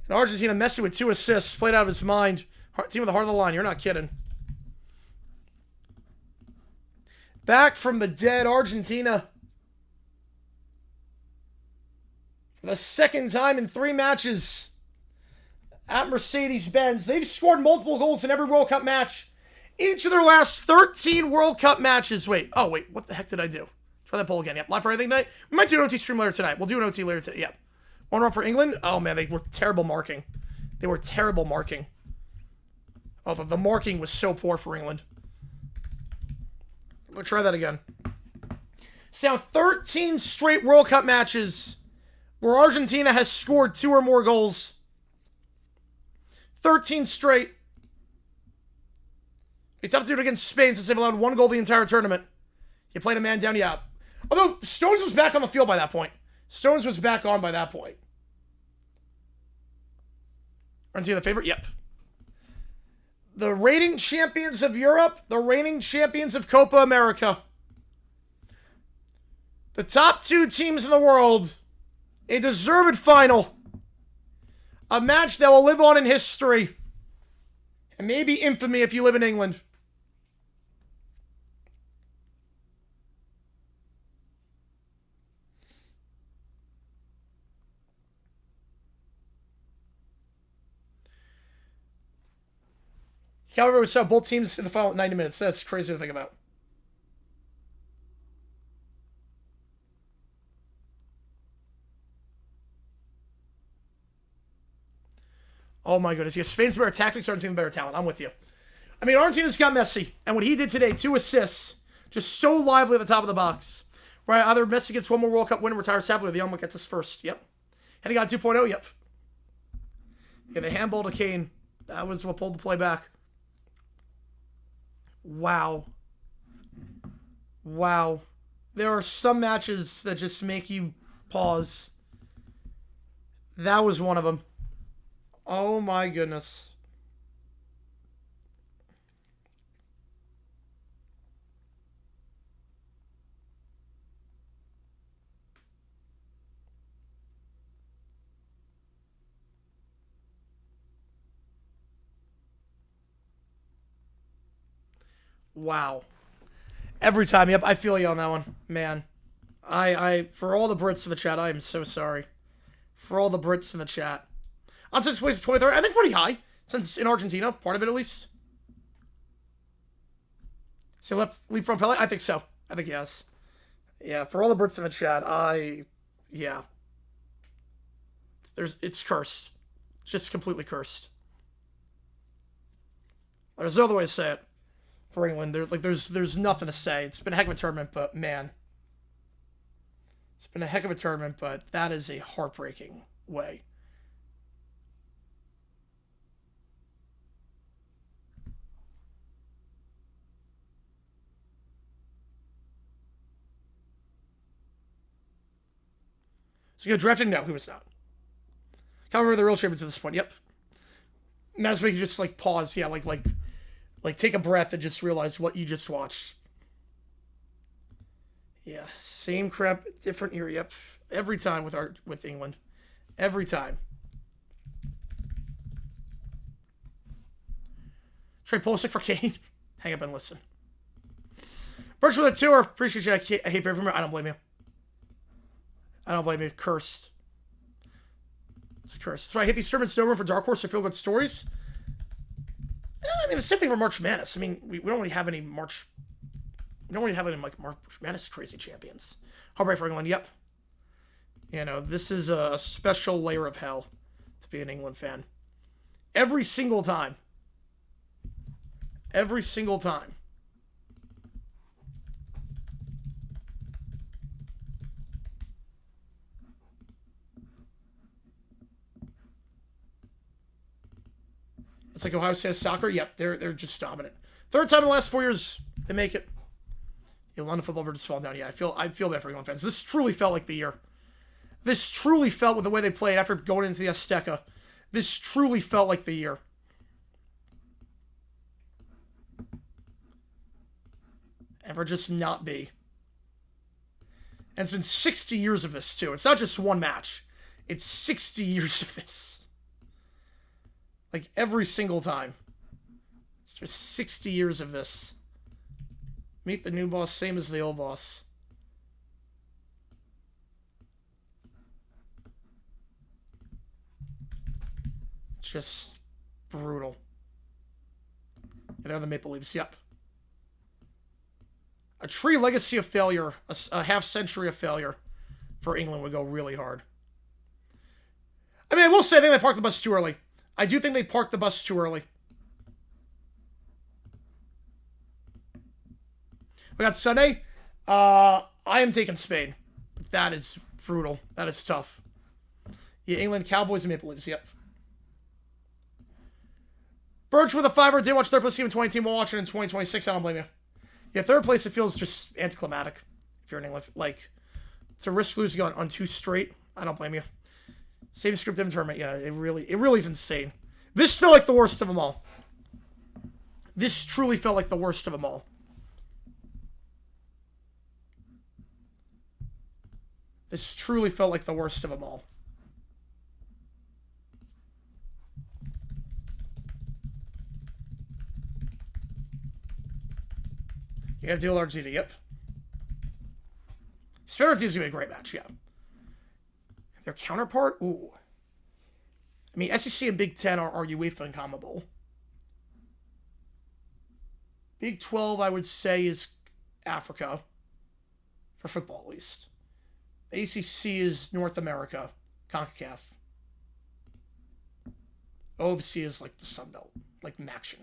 And Argentina, Messi with 2 assists. Played out of his mind. Team with the heart of the line. You're not kidding. Back from the dead, Argentina. For the second time in 3 matches at Mercedes-Benz. They've scored multiple goals in every World Cup match. Each of their last 13 World Cup matches. Wait, what the heck did I do? Try that poll again. Yep, live for anything tonight. We might do an OT stream later tonight. We'll do an OT later today. Yep. One run for England. Oh man, they were terrible marking. They were terrible marking. Oh, the marking was so poor for England. We'll try that again. So now 13 straight World Cup matches where Argentina has scored 2 or more goals. 13 straight. It's tough to do it against Spain since they've allowed 1 goal the entire tournament. You played a man down, yeah. Although Stones was back on the field by that point. Stones was back on by that point. Argentina the favorite? Yep. The reigning champions of Europe, the reigning champions of Copa America. The top 2 teams in the world. A deserved final. A match that will live on in history. And maybe infamy if you live in England. However, we saw both teams in the final 90 minutes. That's crazy to think about. Oh my goodness. Yeah, Spain's better tactics, Argentina's better talent. I'm with you. I mean, Argentina's got Messi. And what he did today, 2 assists. Just so lively at the top of the box. Right, either Messi gets 1 more World Cup win and retires happily, or the Elma gets his first. Yep. And he got 2.0. Yep. Yeah, the handball to Kane. That was what pulled the play back. Wow. Wow. There are some matches that just make you pause. That was one of them. Oh my goodness. Wow. Every time, yep, I feel you on that one. Man. For all the Brits in the chat, I am so sorry. For all the Brits in the chat. On 6th place, 23rd, I think pretty high. Since in Argentina, part of it at least. So leave from Pele? I think so. I think yes. Yeah, for all the Brits in the chat, yeah. It's cursed. Just completely cursed. There's no other way to say it. For England, there's nothing to say. It's been a heck of a tournament, but man. It's been a heck of a tournament, but that is a heartbreaking way. So good drafting? No, he was not. However, the real champions at this point. Yep. That's where you just like pause. Yeah, like take a breath and just realize what you just watched. Yeah, same crap, different era. Yep. Every time with England. Every time. Trade Pulisic for Kane. Hang up and listen. Birch with a tour. Appreciate you. I hate from I don't blame you. I don't blame you. Cursed. It's cursed. That's why I hit these tournaments. No room for Dark Horse or feel good stories. I mean, the same thing for March Madness. I mean, we don't really have any March. We don't really have any like March Madness crazy champions. Heartbreak for England. Yep. You know, this is a special layer of hell to be an England fan. Every single time. Every single time. It's like Ohio State soccer. Yep, they're just dominant. 3rd time in the last 4 years they make it. Yeah, London football bird just falling down. Yeah, I feel bad for England fans. This truly felt like the year. This truly felt with the way they played after going into the Azteca. This truly felt like the year. Ever just not be. And it's been 60 years of this too. It's not just one match. It's 60 years of this. Like, every single time. It's just 60 years of this. Meet the new boss, same as the old boss. Just brutal. They're the Maple Leafs, yep. A tree legacy of failure, a half century of failure for England would go really hard. I mean, I will say, I think they parked the bus too early. I do think they parked the bus too early. We got Sunday. I am taking Spain. That is brutal. That is tough. Yeah, England, Cowboys, and Maple Leafs, yep. Birch with a 5-er. Did watch third place game in 2018. We'll watch it in 2026. I don't blame you. Yeah, third place, it feels just anticlimactic. If you're in England. Like, it's a risk losing on 2 straight. I don't blame you. Same script in tournament. Yeah, it really is insane. This felt like the worst of them all. This truly felt like the worst of them all. This truly felt like the worst of them all. You gotta deal with Argentina, yep. Spain Argentina's gonna be a great match, yeah. Their counterpart? Ooh. I mean, SEC and Big Ten are UEFA incompatible. Big 12, I would say, is Africa. For football, at least. ACC is North America. CONCACAF. OFC is like the Sun Belt. Like Maction.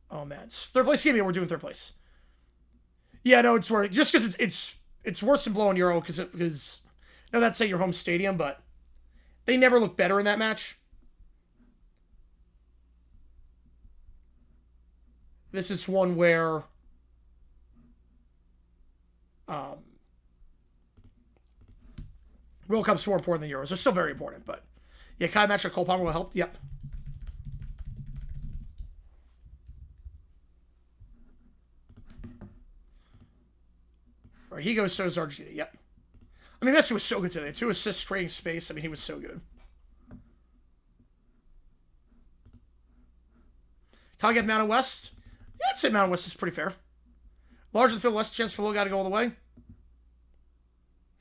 Oh, man. It's third place game. Yeah, we're doing third place. Yeah, no, it's worth. Just because it's worse than blowing Euro because no, that's at your home stadium, but they never look better in that match. This is one where World Cup's more important than Euros. They're still very important, but yeah, Kai match at Cole Palmer will help. Yep. Right, he goes, so is Argentina. Yep. I mean, Messi was so good today. 2 assists, creating space. I mean, he was so good. Can I get Mountain West? Yeah, I'd say Mountain West is pretty fair. Larger than field, less chance for little guy to go all the way.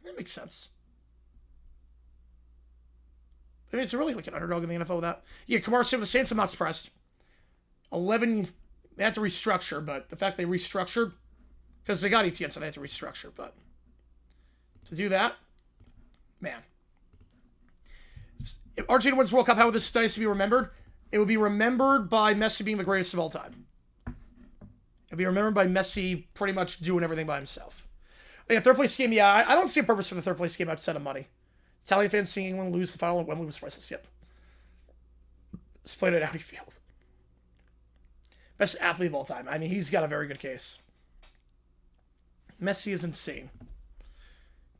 That makes sense. I mean, it's really like an underdog in the NFL with that. Yeah, Kamara saved the Saints. I'm not surprised. 11, they had to restructure, but the fact they restructured, because they got ETN, so they had to restructure, but to do that, man. If Argentina wins World Cup, how would this dynasty be remembered? It would be remembered by Messi being the greatest of all time. It would be remembered by Messi pretty much doing everything by himself. Yeah, third place game, yeah, I don't see a purpose for the third place game outside of money. Italian fans seeing England lose the final at Wembley was priceless, yep. It's played at Audi Field. Best athlete of all time. I mean, he's got a very good case. Messi is insane.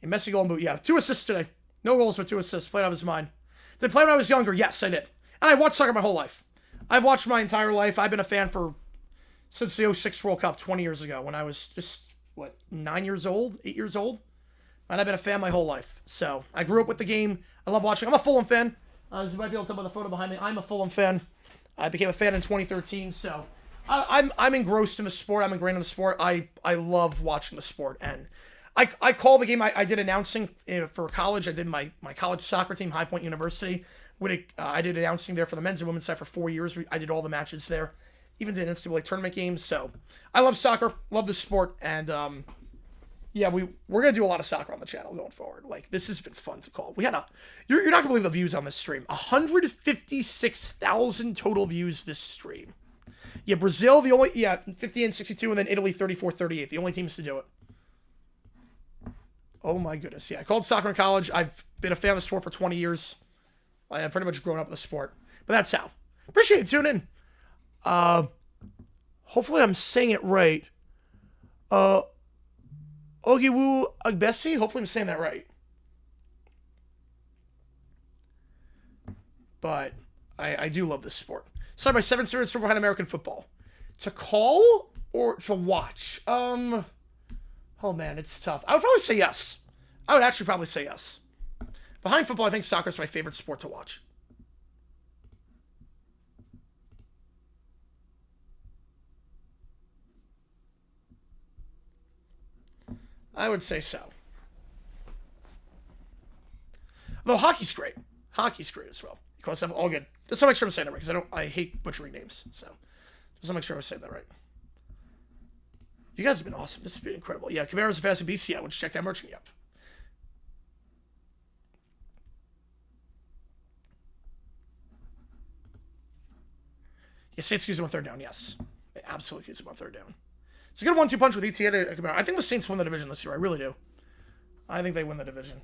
Yeah, Messi golden boot. Yeah, 2 assists today. No goals, but 2 assists. Played out of his mind. Did I play when I was younger? Yes, I did. And I watched soccer my whole life. I've watched my entire life. I've been a fan since the 06 World Cup 20 years ago when I was just, 9 years old? 8 years old? And I've been a fan my whole life. So, I grew up with the game. I love watching. I'm a Fulham fan. As you might be able to tell by the photo behind me, I'm a Fulham fan. I became a fan in 2013, so I'm engrossed in the sport. I'm ingrained in the sport. I love watching the sport, and I call the game. I did announcing for college. I did my college soccer team, High Point University. I did announcing there for the men's and women's side for 4 years. I did all the matches there, even did NCAA tournament games. So I love soccer, love the sport, and yeah, we're gonna do a lot of soccer on the channel going forward. Like, this has been fun to call. We had you're not gonna believe the views on this stream. 156,000 total views this stream. Yeah, Brazil, 50 and 62, and then Italy 34-38. The only teams to do it. Oh my goodness. Yeah, I called soccer in college. I've been a fan of the sport for 20 years. I've pretty much grown up with the sport. But that's how. Appreciate it. Tune in. Hopefully I'm saying it right. Ogiwu Agbesi? Hopefully I'm saying that right. But I do love this sport. Started my 7 series for behind American football. To call or to watch? Oh man, it's tough. I would probably say yes. I would actually probably say yes. Behind football, I think soccer is my favorite sport to watch. I would say so. Although hockey's great. Hockey's great as well. Close up, all good. Just to make sure I'm saying that right, because I hate butchering names. So, just to make sure I'm saying that right. You guys have been awesome. This has been incredible. Yeah, Camaro's a fast BC. I would check that merchant. Yep. Yeah, Saints excuse him on third down. Yes, they absolutely excuse him on third down. It's a good 1-2 punch with ETA and Camaro. I think the Saints win the division this year. I really do. I think they win the division.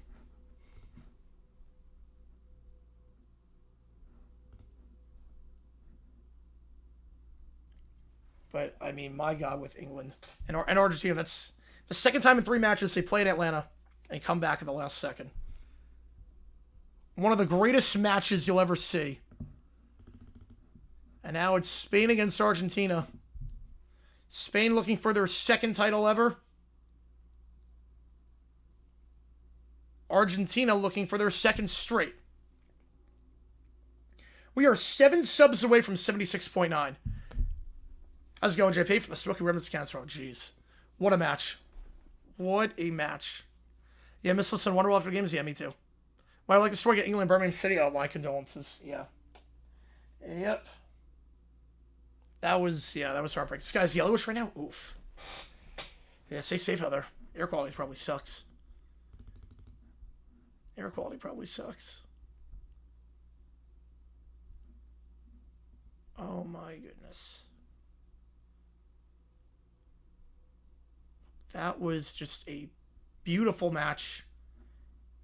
But, I mean, my God, with England and Argentina, that's the second time in 3 matches they play in Atlanta and come back at the last second. One of the greatest matches you'll ever see. And now it's Spain against Argentina. Spain looking for their second title ever. Argentina looking for their second straight. We are 7 subs away from 76.9. How's it going, JP, from the Smoky Remnants Cancer? Oh, jeez. What a match. What a match. Yeah, Miss Listen, Wonderwall after games? Yeah, me too. Why I like the story at England, Birmingham City? Oh, my condolences. Yeah. Yep. That was heartbreaking. This guy's yellowish right now? Oof. Yeah, stay safe out there. Air quality probably sucks. Air quality probably sucks. Oh, my goodness. That was just a beautiful match.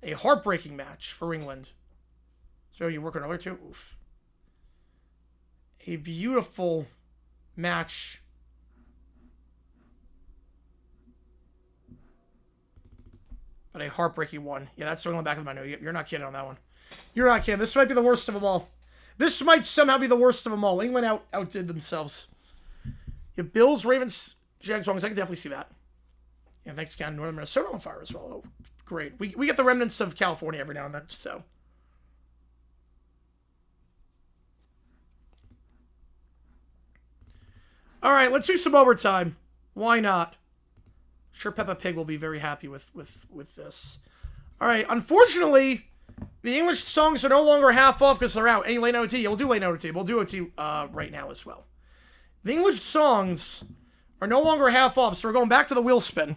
A heartbreaking match for England. So you working earlier too? Oof. A beautiful match. But a heartbreaking one. Yeah, that's going on the back of my note. You're not kidding on that one. You're not kidding. This might be the worst of them all. This might somehow be the worst of them all. England outdid themselves. Yeah, Bills, Ravens, Jags, Wrongs. I can definitely see that. Yeah, thanks again. Northern Minnesota on fire as well. Oh, great. We get the remnants of California every now and then, so. All right, let's do some overtime. Why not? Sure, Peppa Pig will be very happy with this. All right, unfortunately, the English songs are no longer half off because they're out. Any late OT? We'll do late OT. We'll do OT right now as well. The English songs are no longer half off, so we're going back to the wheel spin.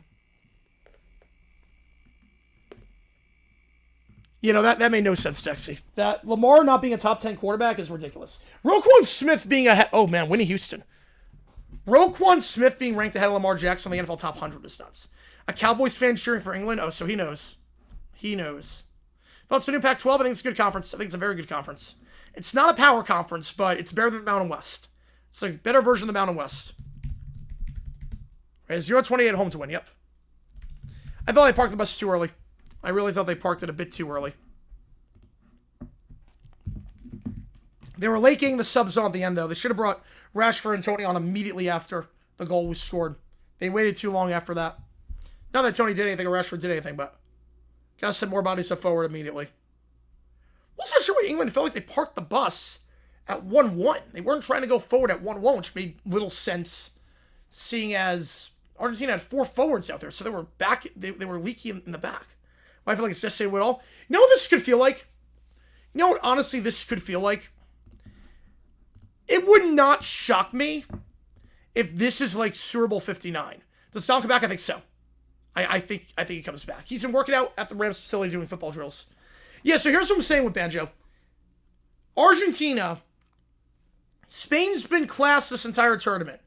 You know, that made no sense, Dexy. That Lamar not being a top 10 quarterback is ridiculous. Roquan Smith being ahead... Oh, man, Winnie Houston. Roquan Smith being ranked ahead of Lamar Jackson on the NFL top 100 is nuts. A Cowboys fan cheering for England? Oh, so he knows. He knows. Thoughts on new Pac-12? I think it's a good conference. I think it's a very good conference. It's not a power conference, but it's better than the Mountain West. It's a better version of the Mountain West. Right, 0-28 home to win, yep. I thought they parked the bus too early. I really thought they parked it a bit too early. They were late getting the subs on at the end, though. They should have brought Rashford and Tony on immediately after the goal was scored. They waited too long after that. Not that Tony did anything or Rashford did anything, but gotta send more bodies up forward immediately. Also, not sure why England felt like they parked the bus at 1-1. They weren't trying to go forward at 1-1, which made little sense, seeing as Argentina had 4 forwards out there, so they were back. They were leaky in the back. I feel like it's just saying it all. You know what this could feel like? You know what, honestly, this could feel like? It would not shock me if this is like Super Bowl 59. Does Don come back? I think so. I think he comes back. He's been working out at the Rams facility doing football drills. Yeah, so here's what I'm saying with Banjo. Argentina, Spain's been class this entire tournament.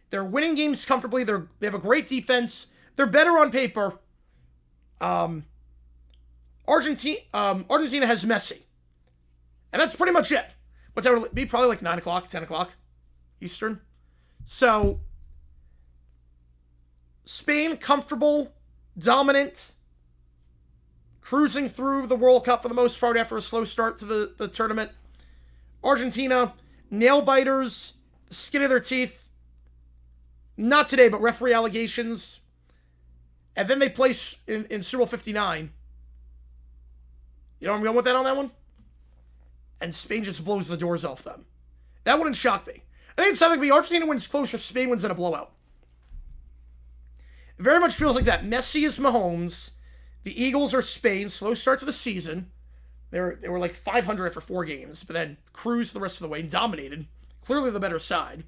They're winning games comfortably. They have a great defense. They're better on paper. Argentina has Messi. And that's pretty much it. What's that would be? Probably like 9 o'clock, 10 o'clock Eastern. So, Spain, comfortable, dominant, cruising through the World Cup for the most part after a slow start to the tournament. Argentina, nail biters, the skin of their teeth. Not today, but referee allegations. And then they play in Super Bowl 59. You know where I'm going with that on that one? And Spain just blows the doors off them. That wouldn't shock me. I think it's something to be Argentina wins close or Spain wins in a blowout. It very much feels like that. Messi is Mahomes. The Eagles are Spain. Slow start to the season. They were like 500 after 4 games, but then cruised the rest of the way and dominated. Clearly the better side.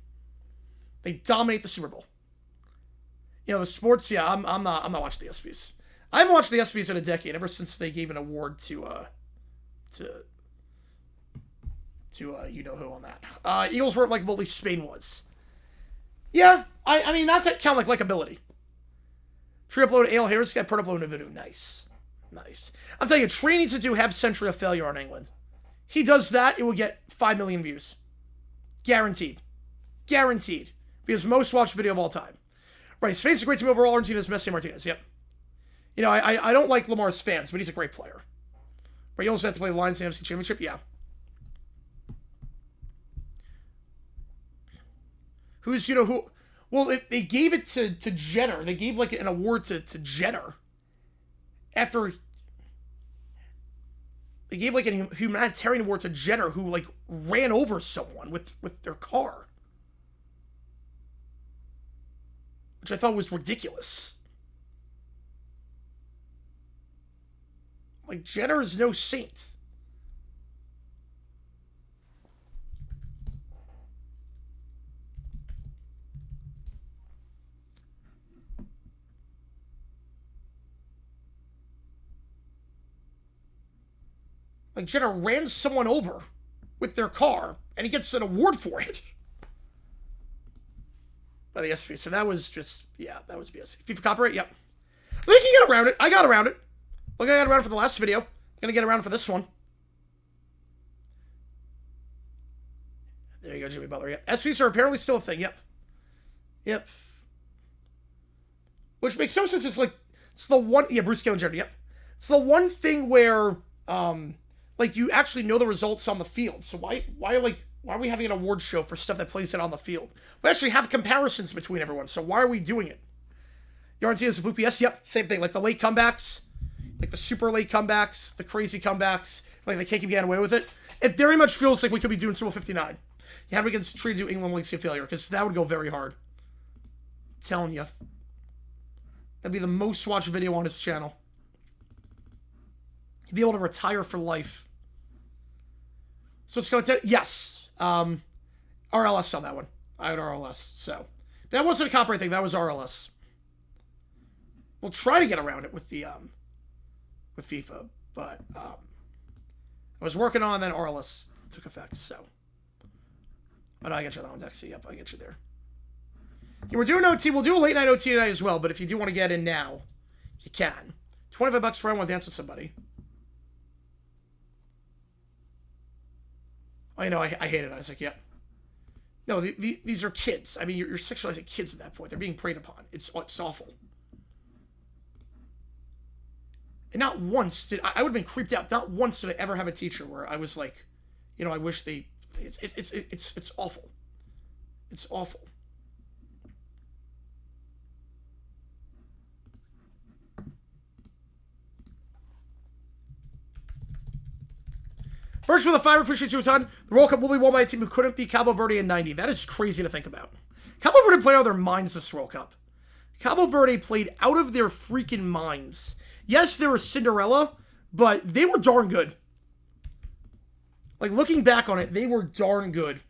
They dominate the Super Bowl. You know, the sports, yeah, I'm not watching the ESPYs. I haven't watched the ESPYs in a decade, ever since they gave an award to you know who on that. Eagles weren't likable, at least Spain was. Yeah, I mean, not to count like likability. Tree upload Ale Harris got put upload a video. Nice. Nice. I'm telling you, Tree needs to do half century of failure on England. He does that, it will get 5 million views. Guaranteed. Guaranteed. Be his most watched video of all time. Right, Spain's a great team overall. Argentina's Messi Martinez. Yep. You know, I don't like Lamar's fans, but he's a great player. But he also had to play the Lions AFC Championship. Yeah. Who's, you know, who... Well, they gave it to Jenner. They gave, like, an award to Jenner. After... They gave, like, a humanitarian award to Jenner, who, like, ran over someone with their car. Which I thought was ridiculous. Like, Jenner is no saint. Like, Jenner ran someone over with their car, and he gets an award for it. By the SP. So that was just, yeah, that was BS. FIFA copyright, yep. I think you get around it. I got around it. Look, I got around it for the last video. I'm gonna get around for this one. There you go, Jimmy Butler. Yep. SVs are apparently still a thing. Yep. Yep. Which makes no sense. It's like, it's the one, yeah, Bruce Gillen Jr. Yep. It's the one thing where, like, you actually know the results on the field. So why are we having an award show for stuff that plays it on the field? We actually have comparisons between everyone, so why are we doing it? Argentina's a Fluke PS? Yep, same thing. Like the late comebacks, like the super late comebacks, the crazy comebacks, like they can't keep getting away with it. It very much feels like we could be doing Super Bowl 59. Yeah, how do we get Tree to do England Legacy of Failure? Because that would go very hard. I'm telling you. That'd be the most watched video on his channel. He'd be able to retire for life. So it's going to... Yes. RLS on that one. I had RLS. So that wasn't a copyright thing. That was RLS. We'll try to get around it with the with FIFA, but I was working on, then RLS took effect. So, but I get you that one, Dexy. Yep, I get you there. Yeah, we're doing OT. We'll do a late night OT tonight as well. But if you do want to get in now, you can. $25 for I want to dance with somebody. Oh, you know, I hate it, Isaac. Yep. No, these are kids. I mean, you're sexualizing kids at that point. They're being preyed upon. It's awful. And not once did I would have been creeped out. Not once did I ever have a teacher where I was like, you know, I wish they. It's awful. It's awful. Birch with a 5, appreciate you a ton. The World Cup will be won by a team who couldn't beat Cabo Verde in 90. That is crazy to think about. Cabo Verde played out of their minds this World Cup. Cabo Verde played out of their freaking minds. Yes, they were Cinderella, but they were darn good. Like, looking back on it, they were darn good.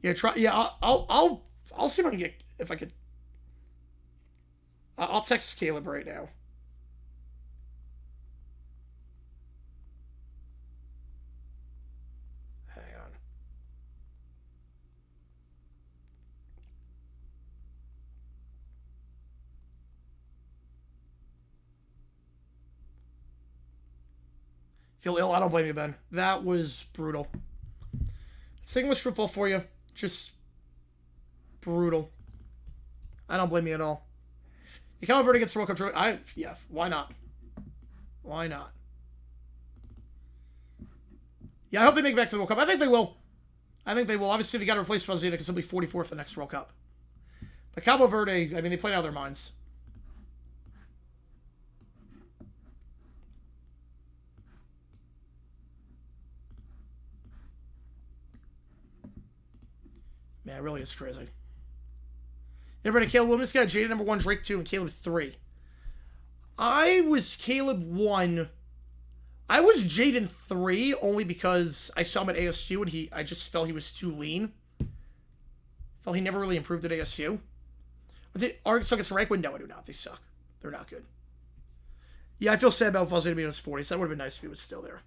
Yeah, try. Yeah, I'll see if I can get, if I could. I'll text Caleb right now. Feel ill? I don't blame you, Ben. That was brutal. It's English football for you. Just brutal. I don't blame you at all. You come over to get the World Cup trophy. Yeah, why not? Why not? Yeah, I hope they make it back to the World Cup. I think they will. I think they will. Obviously, they got to replace Fazenda because they'll be 44th the next World Cup. But Cabo Verde, I mean, they played out of their minds. Man, it really is crazy. Everybody, Caleb Williams got Jada number 1, Drake 2, and Caleb 3. I was Caleb 1. I was Jaden 3 only because I saw him at ASU and I just felt he was too lean. Felt he never really improved at ASU. Arkansas gets ranked? No, I do not. They suck. They're not good. Yeah, I feel sad about Fuzzy to be in his 40s. That would have been nice if he was still there.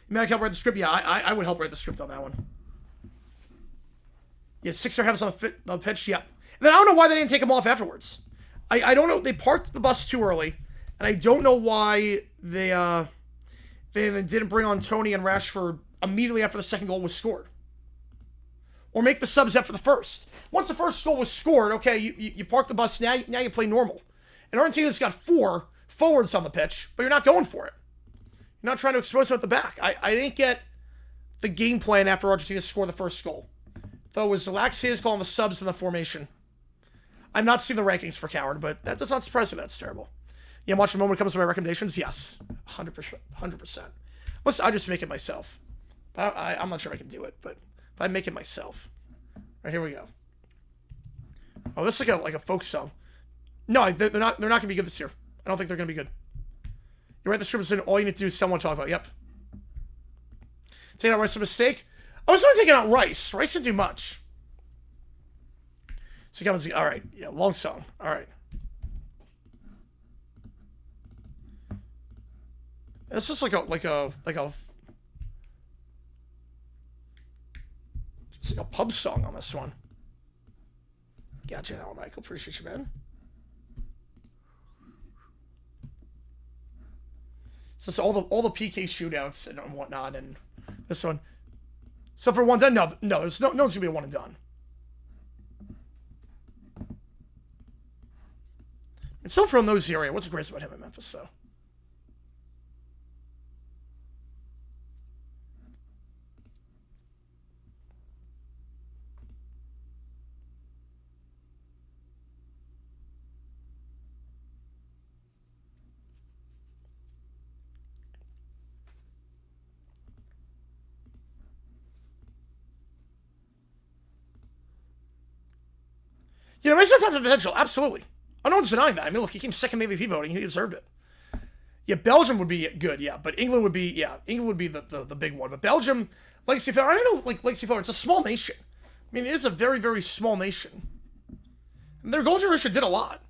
You mean I can help write the script? Yeah, I would help write the script on that one. Yeah, 6.5 on the pitch. Yeah. And then I don't know why they didn't take him off afterwards. I don't know. They parked the bus too early, and I don't know why they didn't bring on Tony and Rashford immediately after the second goal was scored, or make the subs after the first. Once the first goal was scored, okay, you park the bus. Now you play normal. And Argentina's got 4 forwards on the pitch, but you're not going for it. You're not trying to expose them at the back. I didn't get the game plan after Argentina scored the first goal. Though it was the laxative call on the subs and the formation. I'm not seeing the rankings for Coward, but that does not surprise me. That's terrible. Yeah, watch the moment when it comes to my recommendations. Yes, 100%. 100%. I just make it myself. I'm not sure I can do it, but if I make it myself. Right, here we go. Oh, this is like a folk song. No, they're not gonna be good this year. I don't think they're gonna be good. You write the script and all you need to do is someone talk about. Yep. Taking out Rice a mistake. I was not taking out Rice. Rice didn't do much. So come and all right. Yeah, long song. All right. It's just like a just like a pub song on this one. Gotcha, Alan Michael. Appreciate you, man. So it's all the PK shootouts and whatnot, and this one. So for one done, no, there's no one's gonna be a one and done. And still from those area. What's great about him in Memphis, though? You know, Mason has the potential, absolutely. No one's denying that. I mean, look, he came second in the MVP voting. He deserved it. Yeah, Belgium would be good, yeah. But England would be, the big one. But Belgium, legacy failure, I don't know, like, legacy failure, it's a small nation. I mean, it is a very, very small nation. And their goal generation did a lot.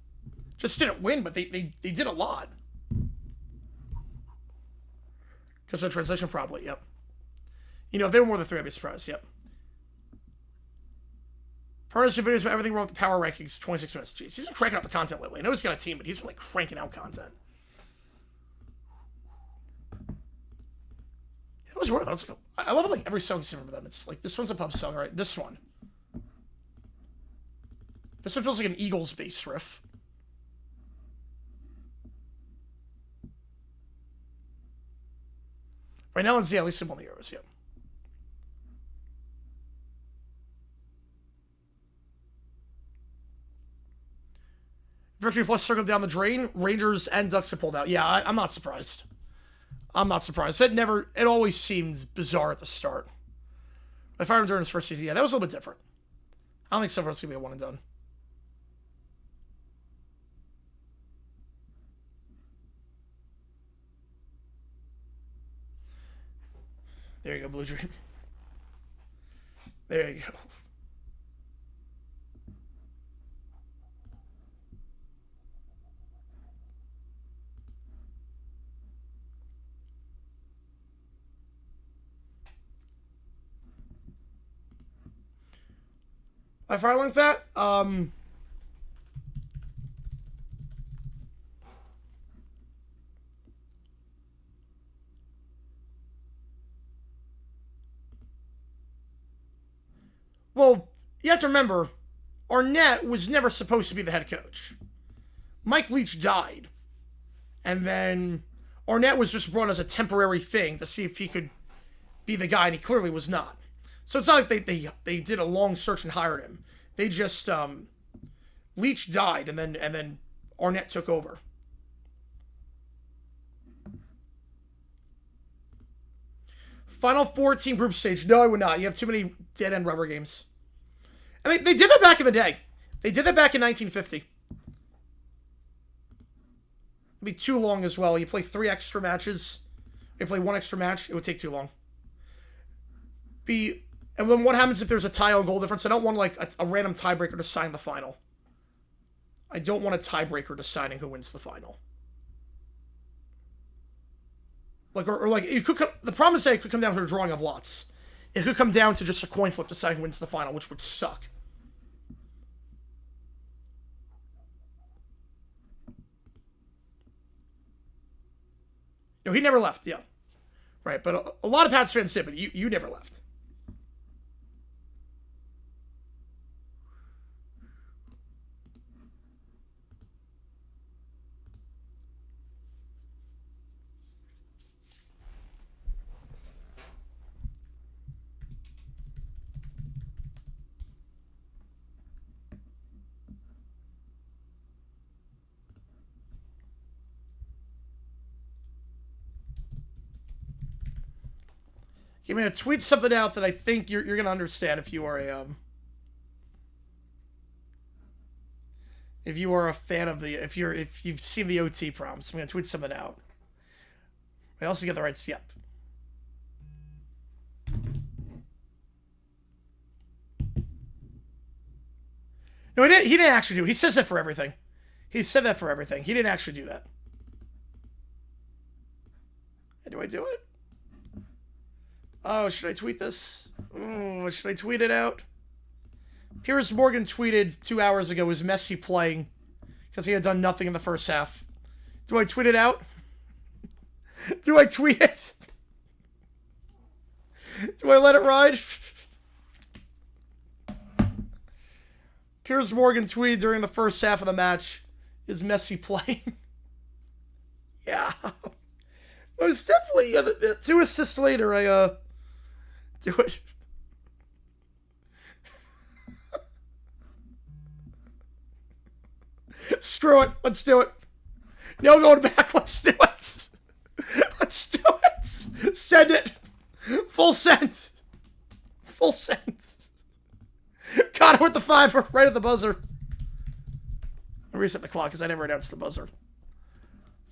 Just didn't win, but they did a lot. Because of the translation, probably, yep. You know, if they were more than 3, I'd be surprised, yep. Pernas videos about everything wrong with the power rankings, 26 minutes. Jeez, he's been cranking out the content lately. I know he's got a team, but he's been like cranking out content. It was worth it. I love it, like every song you see from them. It's like, this one's a pub song, all right? This one. This one feels like an Eagles bass riff. Right now, let's at least one of the Euros, yep. Virtually Plus circled down the drain. Rangers and Ducks have pulled out. Yeah, I'm not surprised. I'm not surprised. It always seemed bizarre at the start. I fired him during his first season. Yeah, that was a little bit different. I don't think so far it's going to be a one and done. There you go, Blue Dream. There you go. I fire link that. Well, you have to remember, Arnett was never supposed to be the head coach. Mike Leach died. And then Arnett was just brought as a temporary thing to see if he could be the guy, and he clearly was not. So it's not like they did a long search and hired him. They just Leach died, and then Arnett took over. Final 4 team group stage. No, I would not. You have too many dead end rubber games. And they did that back in the day. They did that back in 1950. be too long as well. You play 3 extra matches. You play 1 extra match. It would take too long. And then what happens if there's a tie or goal difference? I don't want like a random tiebreaker to sign the final. I don't want a tiebreaker deciding who wins the final. Like or like it could come, the problem is that it could come down to a drawing of lots. It could come down to just a coin flip deciding who wins the final, which would suck. No, he never left. Yeah, right. But a lot of Pats fans did, but you never left. I'm gonna tweet something out that I think you're gonna understand if you are a fan of the if you've seen the OT prompts. I'm gonna tweet something out. I also get the right step. No, he didn't actually do it. He says that for everything. He said that for everything. He didn't actually do that. Do I do it? Oh, should I tweet this? Oh, should I tweet it out? Piers Morgan tweeted 2 hours ago, was Messi playing? Because he had done nothing in the first half. Do I tweet it out? Do I tweet it? Do I let it ride? Piers Morgan tweeted during the first half of the match, is Messi playing? Yeah. It was definitely 2 assists later, I do it. Screw it. Let's do it. No going back. Let's do it. Let's do it. Send it. Full send. Full send. Got it with the 5 right at the buzzer. I reset the clock because I never announced the buzzer.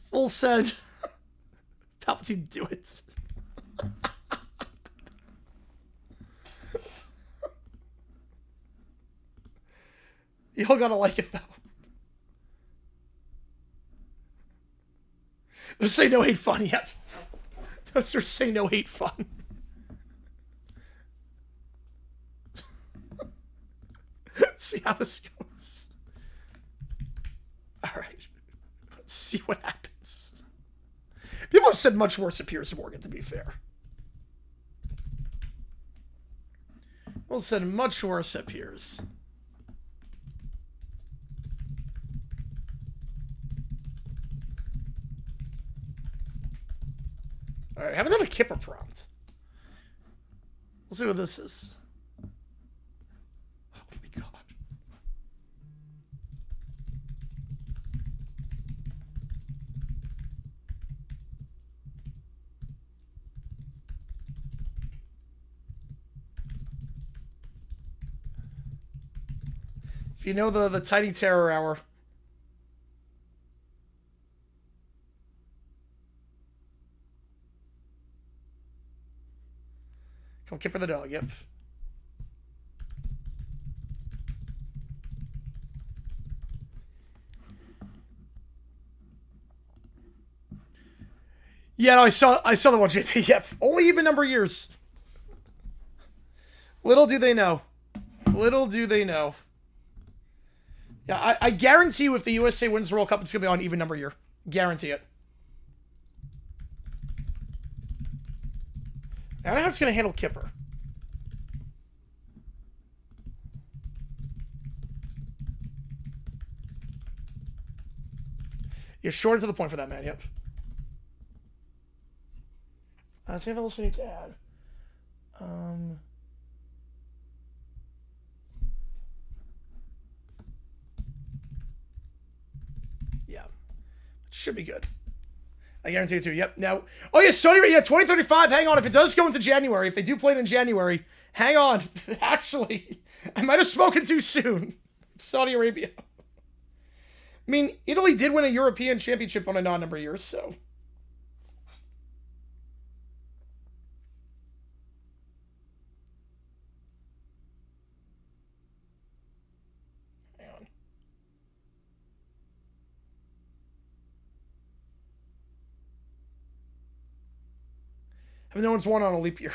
Full send. Palpatine, do it. Y'all gotta like it, though. Those say no hate fun yet. Those are say no hate fun. Let's see how this goes. Alright. Let's see what happens. People have said much worse at Piers Morgan, to be fair. People have said much worse at Piers. Alright, I haven't done a Kipper prompt. We'll see what this is. Oh my god. If you know the Tiny Terror Hour. Come Kipper the dog, yep. Yeah, no, I saw the one, JP, yep. Only even number years. Little do they know. Little do they know. Yeah, I guarantee you if the USA wins the World Cup, it's going to be on even number year. Guarantee it. I don't know how it's going to handle Kipper. Yeah, short to the point for that, man. Yep. Let's see if else we need to add. Yeah. Should be good. I guarantee it too. Yep. Now, oh yeah, Saudi Arabia, 2035. Hang on. If it does go into January, if they do play it in January, hang on. Actually, I might have spoken too soon. Saudi Arabia. I mean, Italy did win a European championship on a non-number of years, so. Hang on. Have no one's won on a leap year.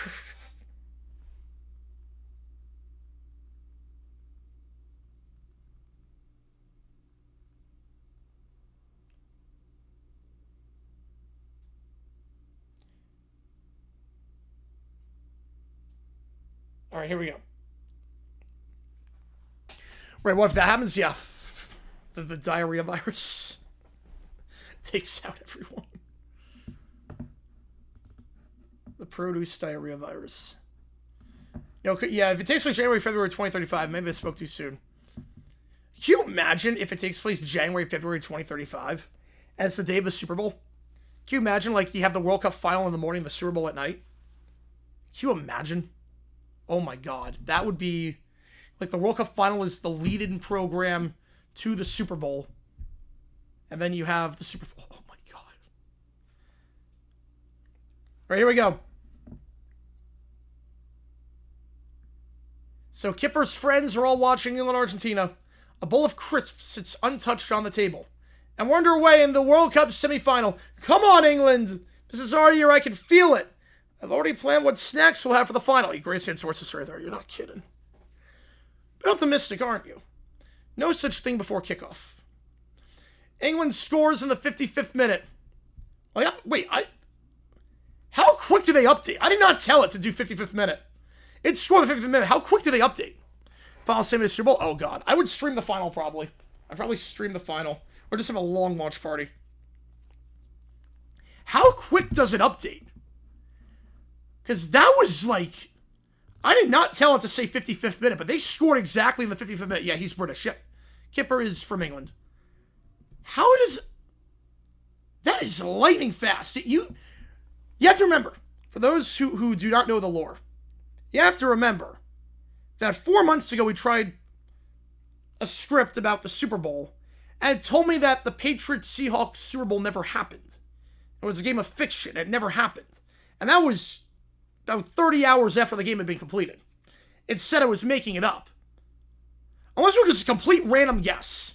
All right, here we go. Right, what if that happens? Yeah. The diarrhea virus takes out everyone. The produce diarrhea virus. Yeah, if it takes place January, February 2035, maybe I spoke too soon. Can you imagine if it takes place January, February 2035, and it's the day of the Super Bowl? Can you imagine, like, you have the World Cup final in the morning, the Super Bowl at night? Can you imagine? Oh my god, that would be... Like, the World Cup final is the lead-in program to the Super Bowl. And then you have the Super Bowl. Oh my god. Alright, here we go. So, Kipper's friends are all watching England, Argentina. A bowl of crisps sits untouched on the table. And we're underway in the World Cup semifinal. Come on, England! This is our year, I can feel it. I've already planned what snacks we'll have for the final. You Grayson sources right there. You're not kidding. But optimistic, aren't you? No such thing before kickoff. England scores in the 55th minute. Oh yeah, wait, how quick do they update? I did not tell it to do 55th minute. It scored the 55th minute. How quick do they update? Final semi Super Bowl? Oh god. I would stream the final probably. I'd probably stream the final. Or just have a long watch party. How quick does it update? Because that was like... I did not tell it to say 55th minute, but they scored exactly in the 55th minute. Yeah, he's British. Yep. Kipper is from England. How does... That is lightning fast. You have to remember, for those who do not know the lore, you have to remember that 4 months ago we tried a script about the Super Bowl, and it told me that the Patriots-Seahawks Super Bowl never happened. It was a game of fiction. It never happened. And that was about 30 hours after the game had been completed. It said I was making it up. Unless it was just a complete random guess.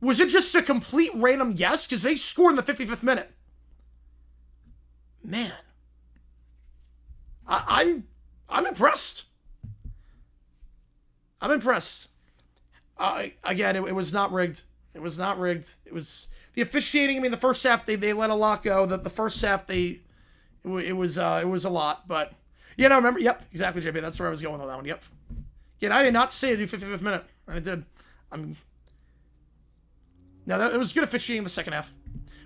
Was it just a complete random guess? Because they scored in the 55th minute. Man. I'm impressed. I'm impressed. Again, it was not rigged. It was not rigged. It was... The officiating, I mean, the first half, they let a lot go. The first half, It was a lot, but... Yeah, no, remember? Yep, exactly, JP. That's where I was going with that one. Yep. Again, I did not say to do 55th minute. And I did. Now, it was good officiating in the second half.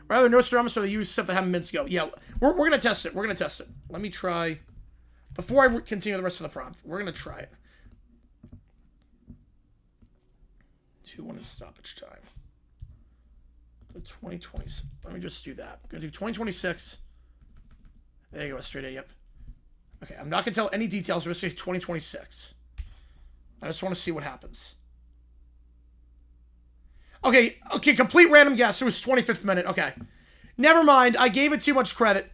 Rather, Nostradamus or they use stuff that have mids go. Yeah, we're going to test it. We're going to test it. Let me try... Before I continue the rest of the prompt, we're going to try it. 2-1 in stoppage time. The 2026. Let me just do that. I'm going to do 2026. There you go, straight A, yep. Okay, I'm not going to tell any details. We're going to say 2026. I just want to see what happens. Okay, complete random guess. It was 25th minute. Okay. Never mind. I gave it too much credit.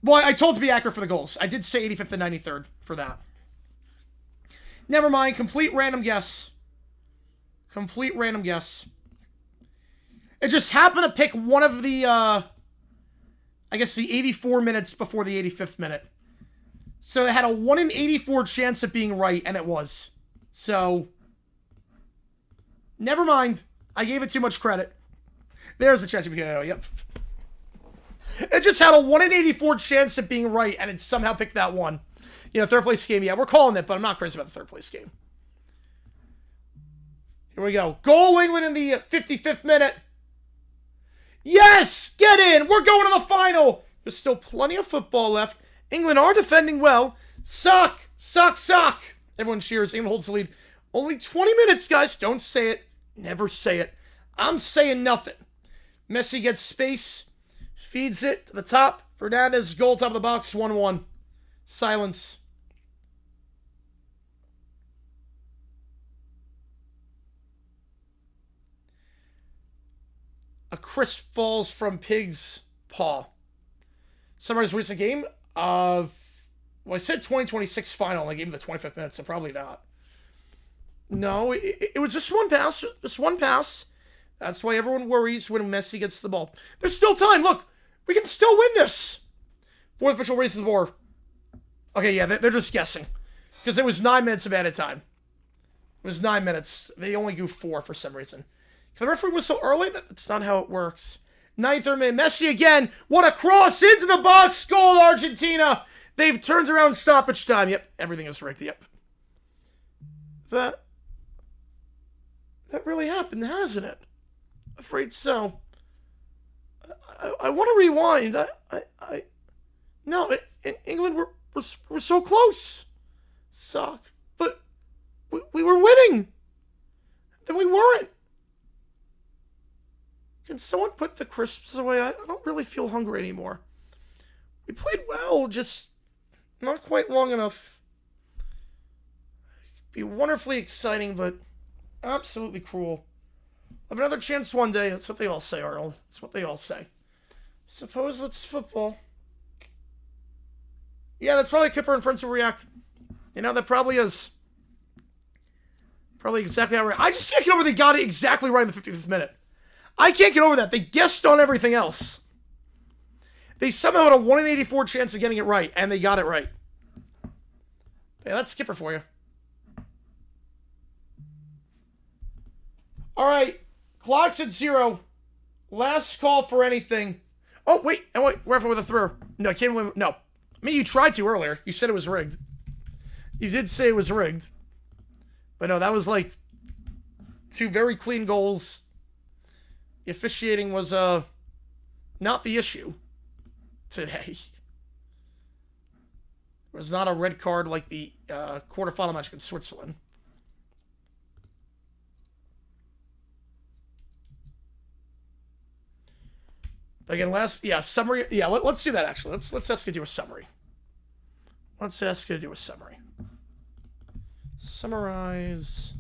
Well, I told to be accurate for the goals. I did say 85th and 93rd for that. Never mind. Complete random guess. Complete random guess. It just happened to pick one of the, I guess the 84 minutes before the 85th minute. So it had a 1 in 84 chance of being right, and it was. So, never mind. I gave it too much credit. There's the chance you can know. Yep. It just had a 1 in 84 chance of being right, and it somehow picked that one. You know, third place game. Yeah, we're calling it, but I'm not crazy about the third place game. Here we go. Goal England in the 55th minute. Yes! Get in! We're going to the final! There's still plenty of football left. England are defending well. Suck! Suck, suck! Everyone cheers. England holds the lead. Only 20 minutes, guys. Don't say it. Never say it. I'm saying nothing. Messi gets space. Feeds it to the top. Fernandez, goal, top of the box. 1-1. Silence. A crisp falls from Pig's paw. Summarize recent game of... Well, I said 2026 final in the game of the 25th minute, so probably not. No, it was just one pass. Just one pass. That's why everyone worries when Messi gets the ball. There's still time. Look, we can still win this. Fourth official raises the bar. Okay, yeah, they're just guessing. Because it was 9 minutes of added time. It was 9 minutes. They only go 4 for some reason. If the referee was so early, that's not how it works. 9th minute, Messi again. What a cross into the box. Goal, Argentina. They've turned around stoppage time. Yep, everything is rigged. Yep. That really happened, hasn't it? Afraid so. I want to rewind. No, in England, we're so close. Suck. But we were winning. Then we weren't. Can someone put the crisps away? I don't really feel hungry anymore. We played well, just not quite long enough. It'd be wonderfully exciting, but absolutely cruel. Have another chance one day. That's what they all say, Arnold. That's what they all say. Suppose it's football. Yeah, that's probably Kipper and friends will react. You know, that probably is. Probably exactly how I just can't get over they got it exactly right in the 55th minute. I can't get over that. They guessed on everything else. They somehow had a 1 in 84 chance of getting it right, and they got it right. Yeah, that's Skipper for you. All right. Clock's at 0. Last call for anything. Oh, wait. Referee with a throw. No, I can't win. No. I mean, you tried to earlier. You said it was rigged. You did say it was rigged. But no, that was like 2 very clean goals. The officiating was not the issue today. It was not a red card like the quarterfinal match against Switzerland. But again, summary. Yeah, let's do that actually. Let's ask you to do a summary. Let's ask you to do a summary. Summarize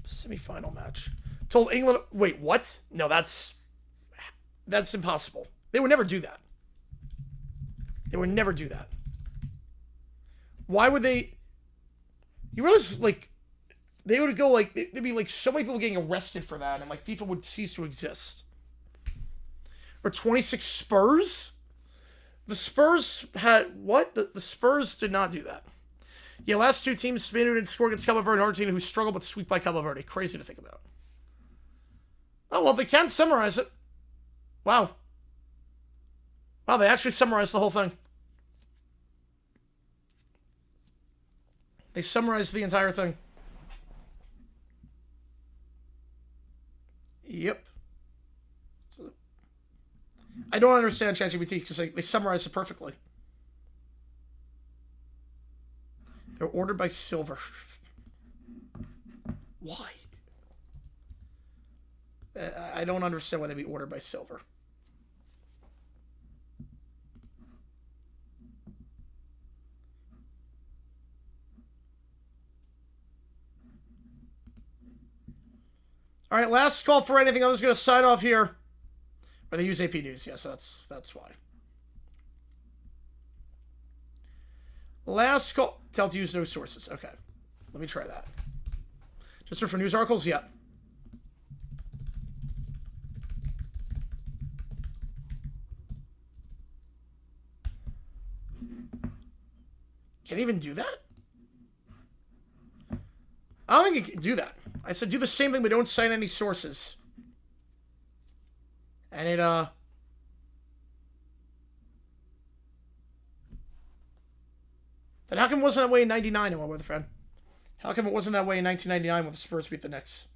semifinal match. Told England. Wait, what? No, that's impossible. They would never do that. They would never do that. Why would they? You realize, like, they would go like there'd be like so many people getting arrested for that, and like FIFA would cease to exist. Or 26 Spurs. The Spurs had what? The Spurs did not do that. Yeah, last 2 teams, Spain didn't score against Cabo Verde and Argentina, who struggled but sweep by Cabo Verde. Crazy to think about. Oh, well, they can summarize it. Wow. Wow, they actually summarized the whole thing. They summarized the entire thing. Yep. I don't understand ChatGPT because they summarize it perfectly. They're ordered by silver. Why? I don't understand why they'd be ordered by silver. All right, last call for anything. I was going to sign off here. Or they use AP News, yeah, so that's why. Last call. Tell to use no sources. Okay. Let me try that. Just for news articles? Yeah. Can't even do that? I don't think it can do that. I said do the same thing, but don't cite any sources. And it, Then how come it wasn't that way in 99, my brother friend? How come it wasn't that way in 1999 when the Spurs beat the Knicks?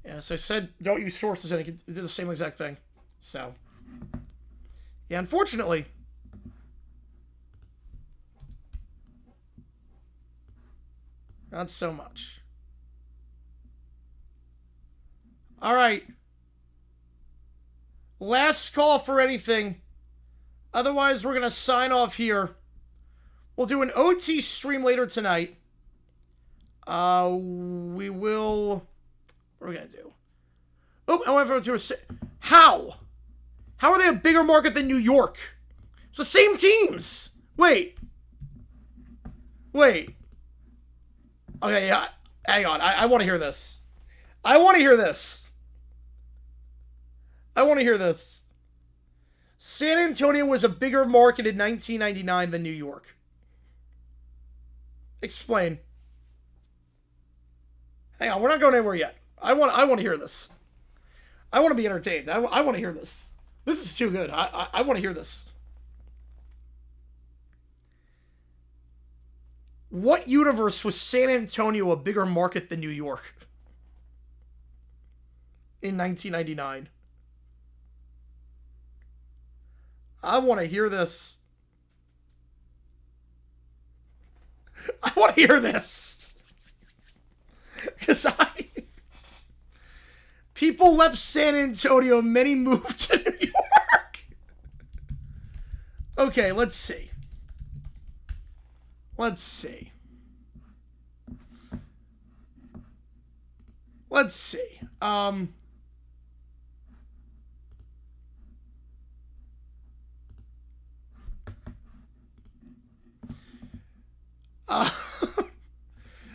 Yeah, so I said don't use sources, and it did the same exact thing. So, yeah, unfortunately. Not so much. All right. Last call for anything. Otherwise, we're going to sign off here. We'll do an OT stream later tonight. We will... What are we going to do? Oh, I went to a... How? How are they a bigger market than New York? It's the same teams. Wait. Okay, yeah. Hang on. I want to hear this. I want to hear this. San Antonio was a bigger market in 1999 than New York. Explain. Hang on, we're not going anywhere yet. I want to hear this. I want to be entertained. I want to hear this. This is too good. I want to hear this. What universe was San Antonio a bigger market than New York in 1999? I want to hear this. I want to hear this. Because people left San Antonio, many moved to New York. Okay, let's see.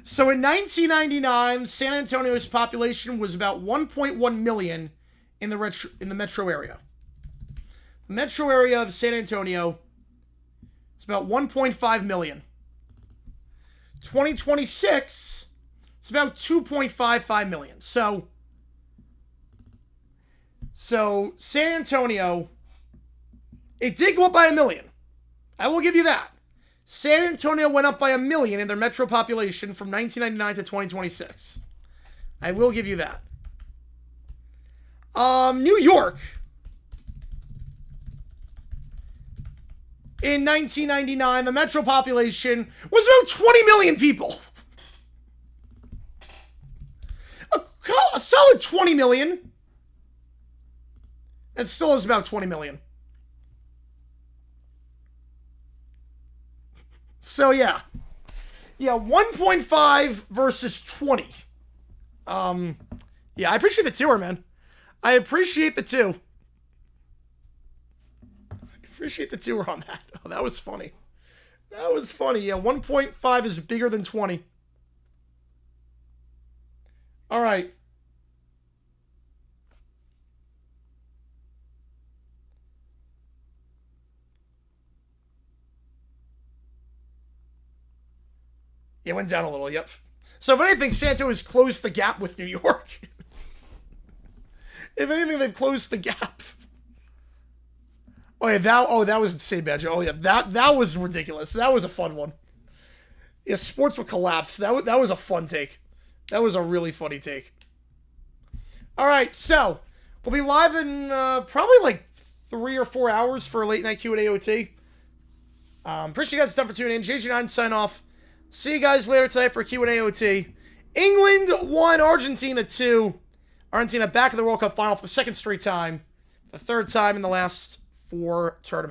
So in 1999, San Antonio's population was about 1.1 million in the metro area. The metro area of San Antonio is about 1.5 million. 2026, it's about 2.55 million. So San Antonio, it did go up by 1 million. I will give you that. San Antonio went up by 1 million in their metro population from 1999 to 2026. I will give you that. New York, in 1999, the metro population was about 20 million people. A solid 20 million. It still is about 20 million. So, yeah. Yeah, 1.5 versus 20. Yeah, I appreciate the tour, man. I appreciate the two. Appreciate the tour on that. Oh, that was funny. Yeah, 1.5 is bigger than 20. All right. Yeah, it went down a little, yep. So if anything, Santo has closed the gap with New York. If anything, they've closed the gap. Oh yeah, that was insane, Badger. Oh yeah, that was ridiculous. That was a fun one. Yeah, sports will collapse. That was a fun take. That was a really funny take. All right, so we'll be live in probably like 3 or 4 hours for a late night Q&A OT. Appreciate you guys' time for tuning in. cgiulianihpu sign off. See you guys later tonight for Q&A OT. England 1, Argentina 2. Argentina back in the World Cup final for the second straight time. The third time in the last 4 tournaments.